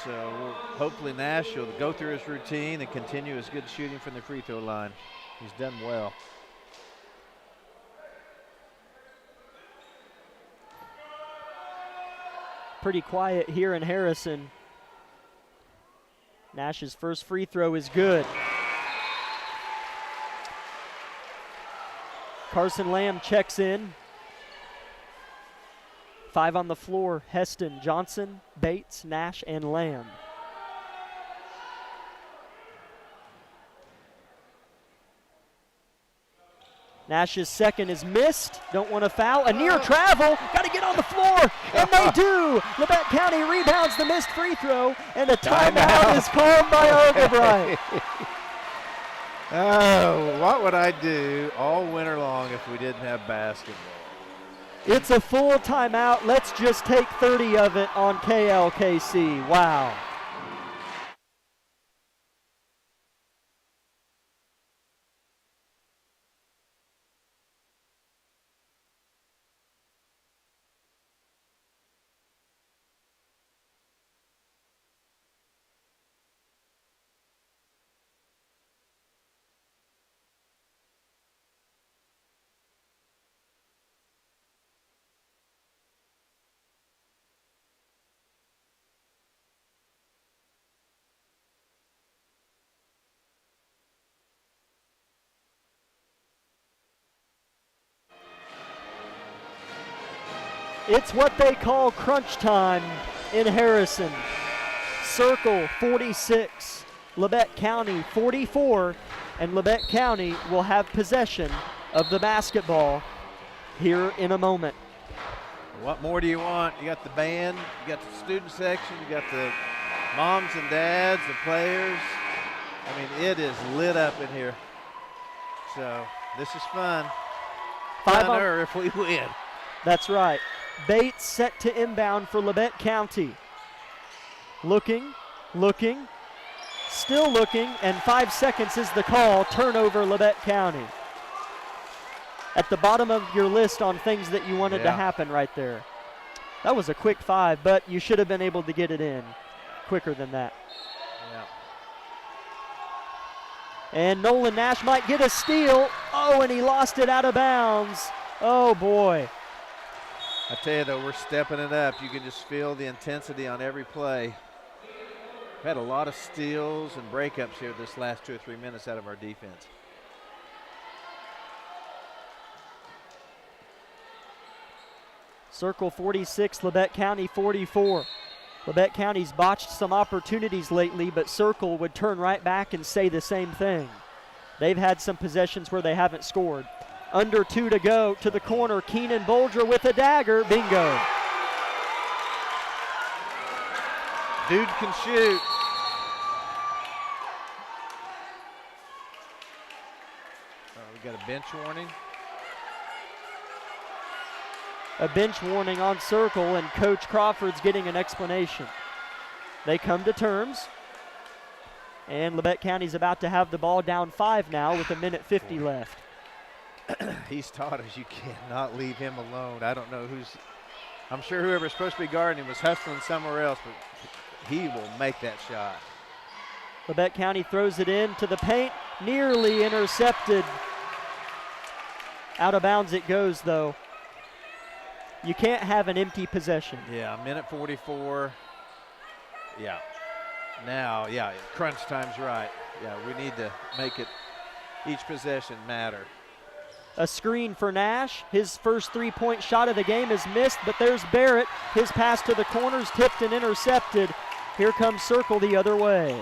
So hopefully Nash will go through his routine and continue his good shooting from the free throw line. He's done well. Pretty quiet here in Harrison. Nash's first free throw is good. Carson Lamb checks in. 5 on the floor, Heston, Johnson, Bates, Nash, and Lamb. Nash's second is missed. Don't want to foul. A near travel. Got to get on the floor. And they do. Labette County rebounds the missed free throw. And a timeout is called by Overbright. Oh, what would I do all winter long if we didn't have basketball? It's a full timeout. Let's just take 30 of it on KLKC. Wow. It's what they call crunch time in Harrison. Circle 46, Labette County 44, and Labette County will have possession of the basketball here in a moment. What more do you want? You got the band, you got the student section, you got the moms and dads, the players. I mean, it is lit up in here. So this is fun. Funner if we win. That's right. Bates set to inbound for Labette County. Looking, still looking, and 5 seconds is the call. Turnover, Labette County. At the bottom of your list on things that you wanted to happen right there. That was a quick 5, but you should have been able to get it in quicker than that. Yeah. And Nolan Nash might get a steal. Oh, and he lost it out of bounds. Oh, boy. I tell you, though, we're stepping it up. You can just feel the intensity on every play. We've had a lot of steals and breakups here this last 2 or 3 minutes out of our defense. Circle 46, Labette County 44. Labette County's botched some opportunities lately, but Circle would turn right back and say the same thing. They've had some possessions where they haven't scored. Under 2 to go to the corner. Keenan Boldra with a dagger. Bingo. Dude can shoot. a bench warning. A bench warning on Circle, and Coach Crawford's getting an explanation. They come to terms, and Labette County's about to have the ball down 5 now with 1:50 left. He's taught us you cannot leave him alone. I don't know I'm sure whoever's supposed to be guarding him was hustling somewhere else, but he will make that shot. Labette County throws it in to the paint, nearly intercepted. Out of bounds it goes, though. You can't have an empty possession. Yeah, 1:44. Yeah. Now, yeah, crunch time's right. Yeah, we need to make it each possession matter. A screen for Nash. His first three-point shot of the game is missed, but there's Barrett. His pass to the corners tipped and intercepted. Here comes Circle the other way.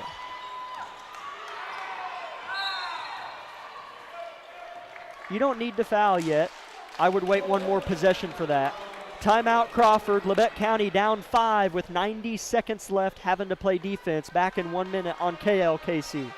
You don't need to foul yet. I would wait one more possession for that. Timeout Crawford. Labette County down 5 with 90 seconds left, having to play defense. Back in 1 minute on KLKC.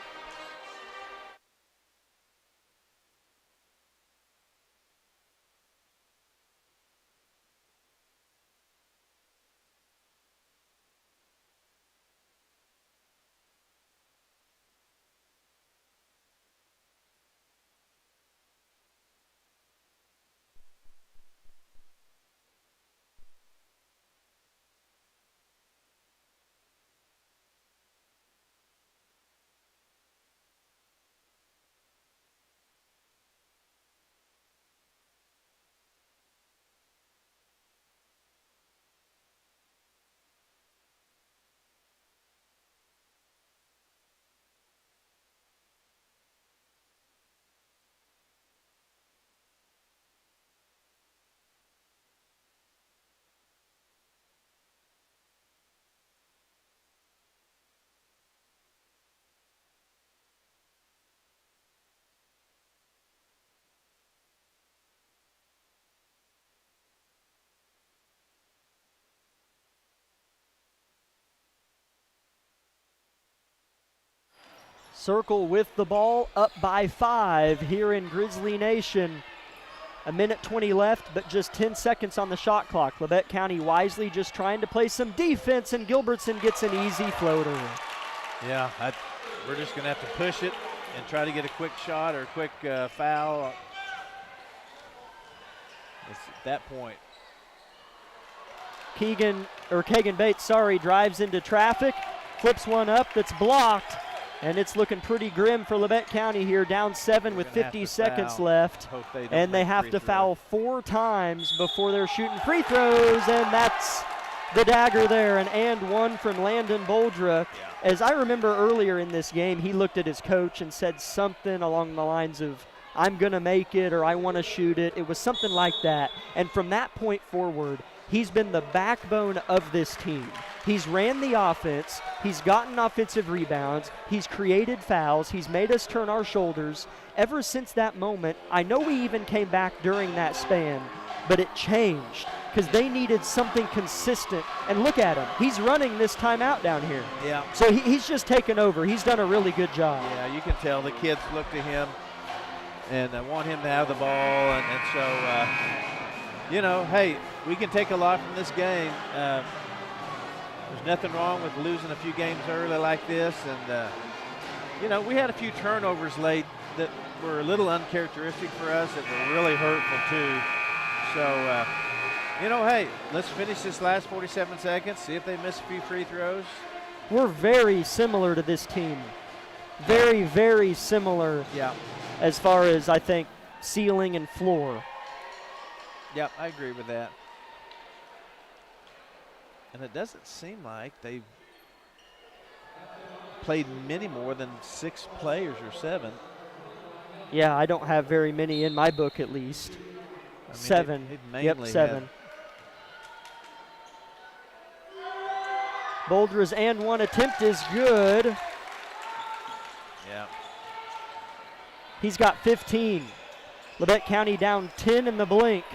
Circle with the ball, up by 5 here in Grizzly Nation. 1:20 left, but just 10 seconds on the shot clock. Labette County wisely just trying to play some defense, and Gilbertson gets an easy floater. Yeah, we're just going to have to push it and try to get a quick shot or a quick foul. It's at that point. Kagan Bates, drives into traffic, flips one up that's blocked. And it's looking pretty grim for Labette County here, down 7 with 50 seconds left. And they have to foul 4 times before they're shooting free throws, and that's the dagger there. And one from Landon Boldra. Yeah. As I remember earlier in this game, he looked at his coach and said something along the lines of, I'm going to make it, or I want to shoot it. It was something like that. And from that point forward, he's been the backbone of this team. He's ran the offense, he's gotten offensive rebounds, he's created fouls, he's made us turn our shoulders. Ever since that moment, I know we even came back during that span, but it changed because they needed something consistent. And look at him, he's running this timeout down here. Yeah. So he's just taken over. He's done a really good job. Yeah, you can tell the kids look to him and want him to have the ball. And so, hey, we can take a lot from this game. There's nothing wrong with losing a few games early like this. And, we had a few turnovers late that were a little uncharacteristic for us that were really hurtful too. So, hey, let's finish this last 47 seconds, see if they miss a few free throws. We're very similar to this team. Very, very similar. Yeah. As far as, I think, ceiling and floor. Yep, I agree with that. And it doesn't seem like they've played many more than 6 players or 7. Yeah, I don't have very many in my book at least. 7. Yep, 7. Boldra's and one attempt is good. Yeah. He's got 15. Labette County down 10 in the blink.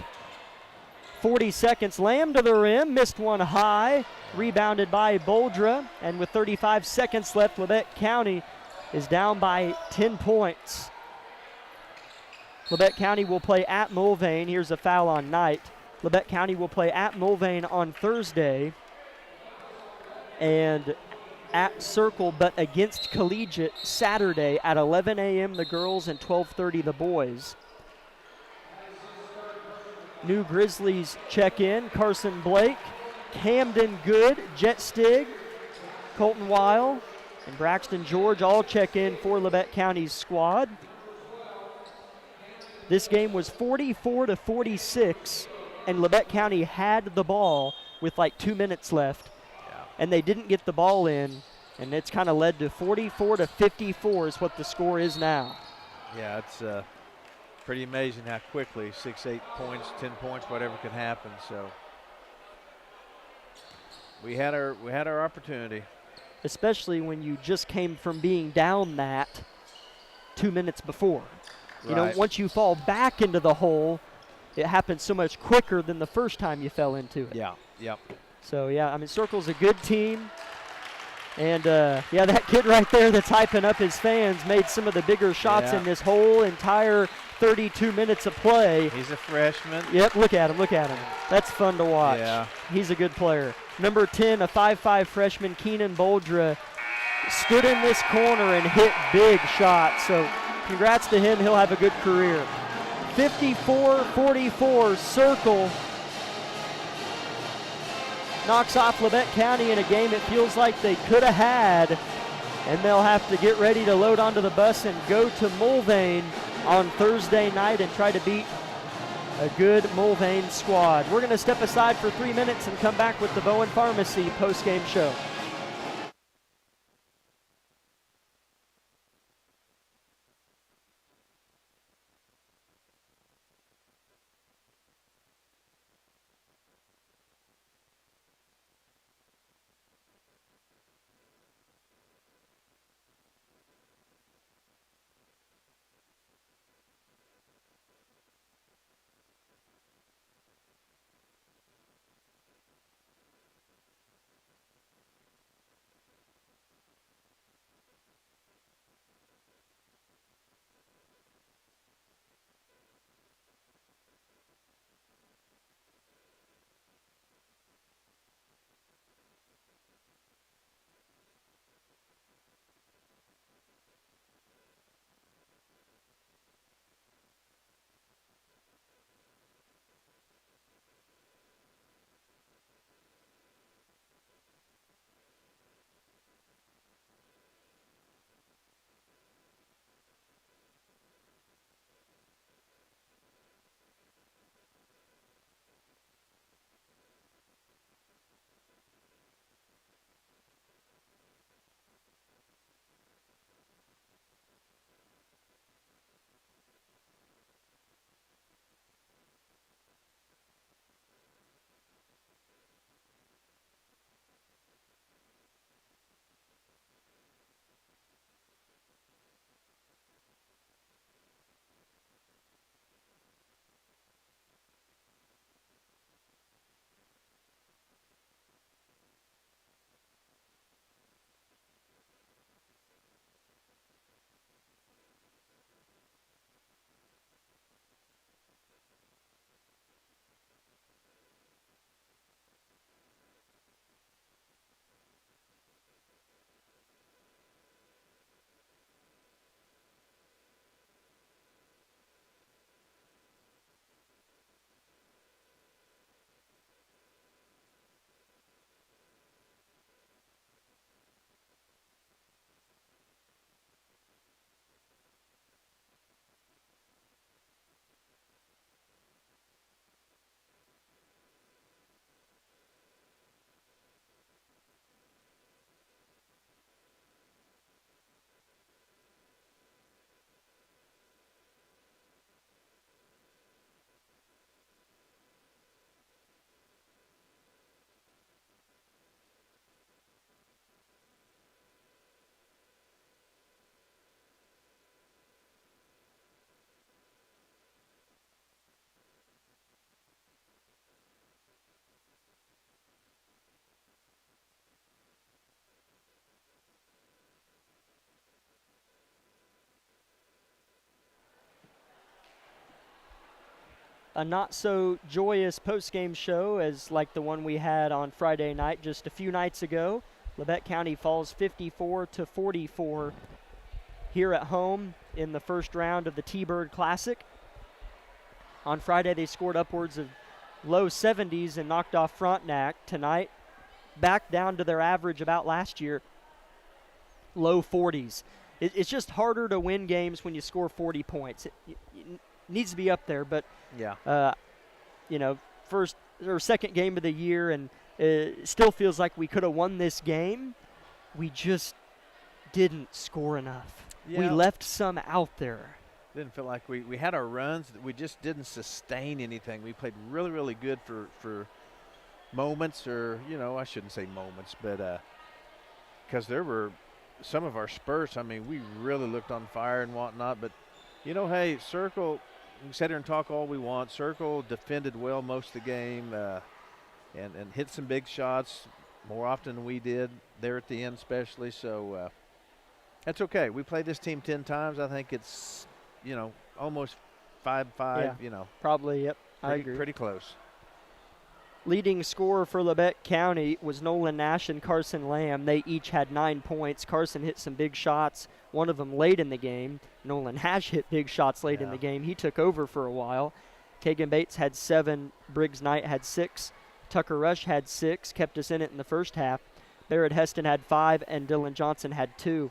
40 seconds, Lamb to the rim, missed one high, rebounded by Boldra, and with 35 seconds left, Labette County is down by 10 points. Labette County will play at Mulvane. Here's a foul on Knight. Labette County will play at Mulvane on Thursday and at Circle, but against Collegiate Saturday at 11 a.m. the girls and 12:30 the boys. New Grizzlies check in. Carson Blake, Camden Good, Jet Stig, Colton Weil, and Braxton George all check in for Labette County's squad. This game was 44-46, and Labette County had the ball with like 2 minutes left, and they didn't get the ball in, and it's kind of led to 44-54 is what the score is now. Yeah, it's pretty amazing how quickly 6, 8 points, 10 points, whatever could happen. So we had our opportunity. Especially when you just came from being down that 2 minutes before. You know, once you fall back into the hole, it happens so much quicker than the first time you fell into it. Yeah, yep. So, yeah, I mean, Circle's a good team. And, yeah, that kid right there that's hyping up his fans made some of the bigger shots in this whole entire 32 minutes of play. He's a freshman. Yep, look at him, look at him. That's fun to watch. Yeah. He's a good player. Number 10, a 5'5 freshman, Keenan Boldra, stood in this corner and hit big shots. So congrats to him. He'll have a good career. 54-44, Circle knocks off Labette County in a game it feels like they could have had, and they'll have to get ready to load onto the bus and go to Mulvane on Thursday night and try to beat a good Mulvane squad. We're going to step aside for 3 minutes and come back with the Bowen Pharmacy post-game show. a not-so-joyous post-game show as like the one we had on Friday night just a few nights ago. Labette County falls 54-44 here at home in the first round of the T-Bird Classic. On Friday, they scored upwards of low 70s and knocked off Frontenac. Tonight, back down to their average about last year, low 40s. It's just harder to win games when you score 40 points. It needs to be up there, but first or second game of the year, and it still feels like we could have won this game. We just didn't score enough. Yeah. We left some out there. Didn't feel like we had our runs. We just didn't sustain anything. We played really, really good for moments, or, I shouldn't say moments, but because there were some of our spurts, I mean, we really looked on fire and whatnot. But, hey, Circle, we can sit here and talk all we want. Circle defended well most of the game and hit some big shots more often than we did there at the end especially. So that's okay. We played this team 10 times. I think it's, almost 5-5, Probably, yep. I agree. Pretty close. Leading scorer for Labette County was Nolan Nash and Carson Lamb. They each had 9 points. Carson hit some big shots, one of them late in the game. Nolan Nash hit big shots late in the game. He took over for a while. Kagan Bates had 7. Briggs Knight had 6. Tucker Rush had 6, kept us in it in the first half. Barrett Heston had 5, and Dylan Johnson had 2.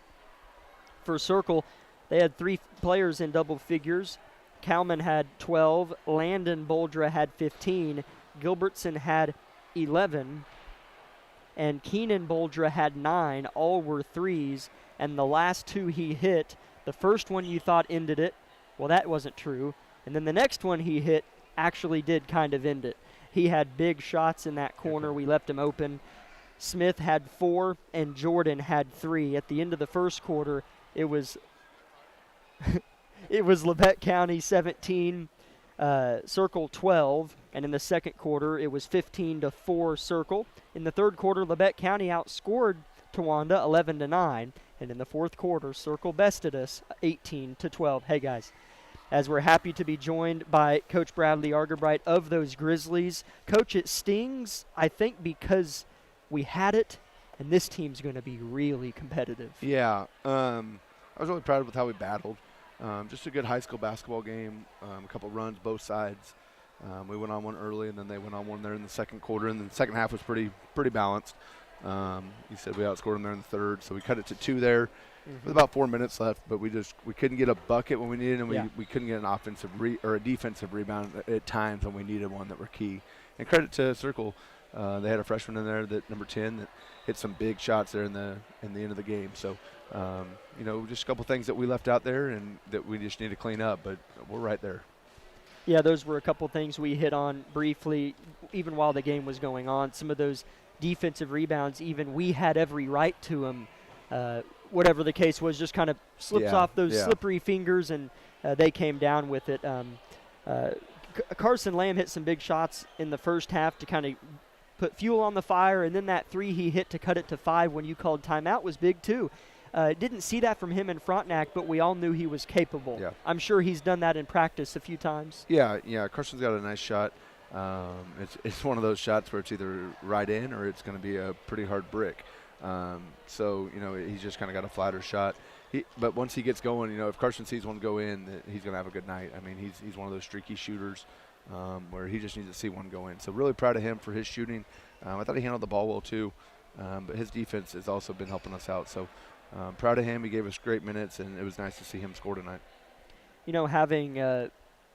For Circle, they had 3 players in double figures. Kalman had 12. Landon Boldra had 15. Gilbertson had 11. And Keenan Boldra had 9. All were threes. And the last 2 he hit, the first one you thought ended it. Well, that wasn't true. And then the next one he hit actually did kind of end it. He had big shots in that corner. We left him open. Smith had 4, and Jordan had 3. At the end of the first quarter, it was Labette County 17, Circle 12, and in the second quarter, it was 15-4 Circle. In the third quarter, Labette County outscored Towanda 11-9, and in the fourth quarter, Circle bested us 18-12. Hey guys, as we're happy to be joined by Coach Bradley Argerbright of those Grizzlies. Coach, it stings, I think, because we had it, and this team's going to be really competitive. Yeah, I was really proud with how we battled. Just a good high school basketball game, a couple runs both sides. We went on one early, and then they went on one there in the second quarter, and then the second half was pretty balanced. You said we outscored them there in the third, so we cut it to 2 there with about 4 minutes left, but we couldn't get a bucket when we needed, and we couldn't get an offensive or a defensive rebound at times when we needed one that were key. And credit to Circle, they had a freshman in there, that number 10, that hit some big shots there in the end of the game. So, just a couple things that we left out there and that we just need to clean up, but we're right there. Yeah, those were a couple things we hit on briefly, even while the game was going on. Some of those defensive rebounds, even we had every right to them. Whatever the case was, just kind of slips off those slippery fingers, and they came down with it. Carson Lamb hit some big shots in the first half to kind of put fuel on the fire, and then that 3 he hit to cut it to 5 when you called timeout was big too. Didn't see that from him in Frontenac, but we all knew he was capable. Yeah. I'm sure he's done that in practice a few times. Yeah, Carson's got a nice shot. It's one of those shots where it's either right in or it's going to be a pretty hard brick. So, he's just kind of got a flatter shot. But once he gets going, if Carson sees one go in, he's going to have a good night. I mean, he's one of those streaky shooters where he just needs to see one go in. So really proud of him for his shooting. I thought he handled the ball well too, but his defense has also been helping us out. So proud of him. He gave us great minutes, and it was nice to see him score tonight. Having a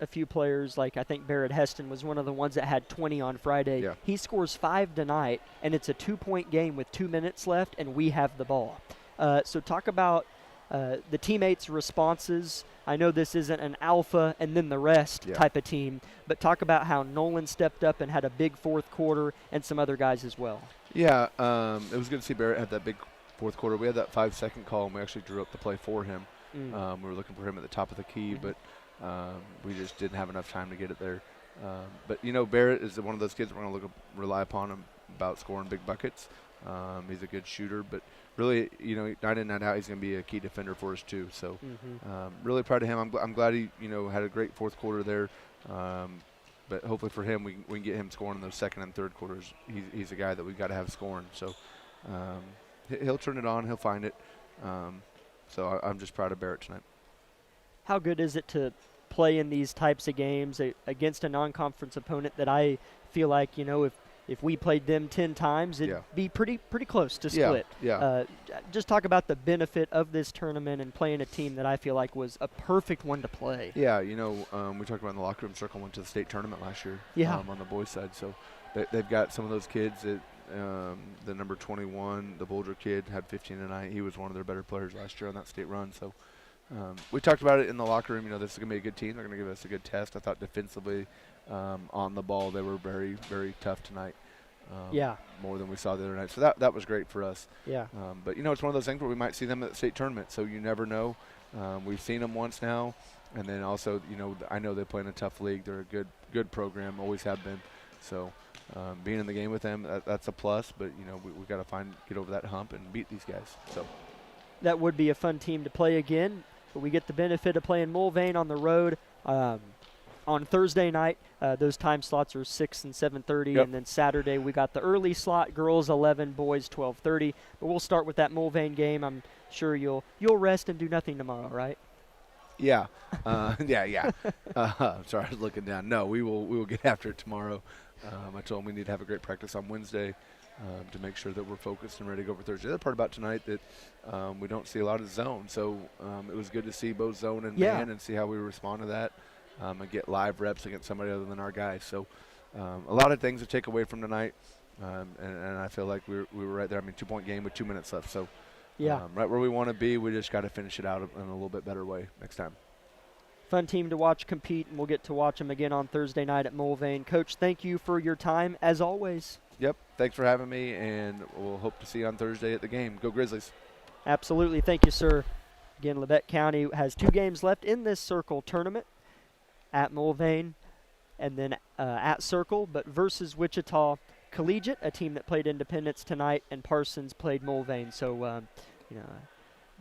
few players, like I think Barrett Heston was one of the ones that had 20 on Friday. Yeah. He scores 5 tonight, and it's a 2-point game with 2 minutes left, and we have the ball. So talk about the teammates' responses. I know this isn't an alpha and then the rest type of team, but talk about how Nolan stepped up and had a big fourth quarter, and some other guys as well. Yeah, it was good to see Barrett have that big fourth quarter. We had that 5-second call, and we actually drew up the play for him. We were looking for him at the top of the key, but we just didn't have enough time to get it there. But, Barrett is one of those kids we're going to rely upon him about scoring big buckets. He's a good shooter, but really, night in, night out, he's going to be a key defender for us too. So really proud of him. I'm glad he, had a great fourth quarter there. but hopefully for him, we can get him scoring in those second and third quarters. He's a guy that we've got to have scoring. So he'll turn it on. He'll find it. So I'm just proud of Barrett tonight. How good is it to play in these types of games against a non-conference opponent that I feel like, if we played them 10 times, it'd be pretty close to split. Yeah. Just talk about the benefit of this tournament and playing a team that I feel like was a perfect one to play. Yeah, we talked about in the locker room circle, went to the state tournament last year on the boys' side. So they've got some of those kids that the number 21, the Boulder kid, had 15 tonight. He was one of their better players last year on that state run. So we talked about it in the locker room. This is going to be a good team. They're going to give us a good test. I thought defensively on the ball they were very, very tough tonight. More than we saw the other night. So that was great for us. Yeah. But, it's one of those things where we might see them at the state tournament. So you never know. We've seen them once now. And then also, I know they play in a tough league. They're a good program, always have been. So being in the game with them, that's a plus. But, we've got to get over that hump and beat these guys. So that would be a fun team to play again. But we get the benefit of playing Mulvane on the road on Thursday night. Those time slots are 6 and 7:30, and then Saturday we got the early slot, girls 11, boys 12:30. But we'll start with that Mulvane game. I'm sure you'll rest and do nothing tomorrow, right? Yeah, yeah. Sorry, I was looking down. No, we will get after it tomorrow. I told them we need to have a great practice on Wednesday to make sure that we're focused and ready to go for Thursday. The other part about tonight that we don't see a lot of zone, so it was good to see both zone and man and see how we respond to that and get live reps against somebody other than our guys. So a lot of things to take away from tonight, and I feel like we were right there. 2-point game with 2 minutes left, so right where we want to be. We just got to finish it out in a little bit better way next time. Fun team to watch compete, and we'll get to watch them again on Thursday night at Mulvane. Coach, thank you for your time, as always. Yep, thanks for having me, and we'll hope to see you on Thursday at the game. Go Grizzlies. Absolutely. Thank you, sir. Again, Labette County has 2 games left in this Circle tournament, at Mulvane and then at Circle, but versus Wichita Collegiate, a team that played Independence tonight, and Parsons played Mulvane. So,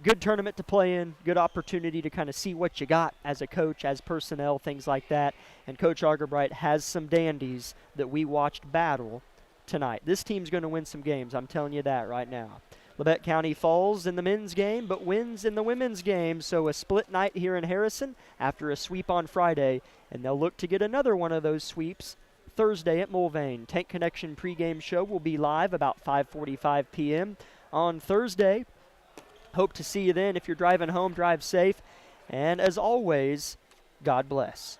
good tournament to play in, good opportunity to kind of see what you got as a coach, as personnel, things like that. And Coach Argerbright has some dandies that we watched battle tonight. This team's going to win some games, I'm telling you that right now. Labette County falls in the men's game but wins in the women's game, so a split night here in Harrison after a sweep on Friday, and they'll look to get another one of those sweeps Thursday at Mulvane. Tank Connection pregame show will be live about 5:45 p.m. on Thursday. Hope to see you then. If you're driving home, drive safe. And as always, God bless.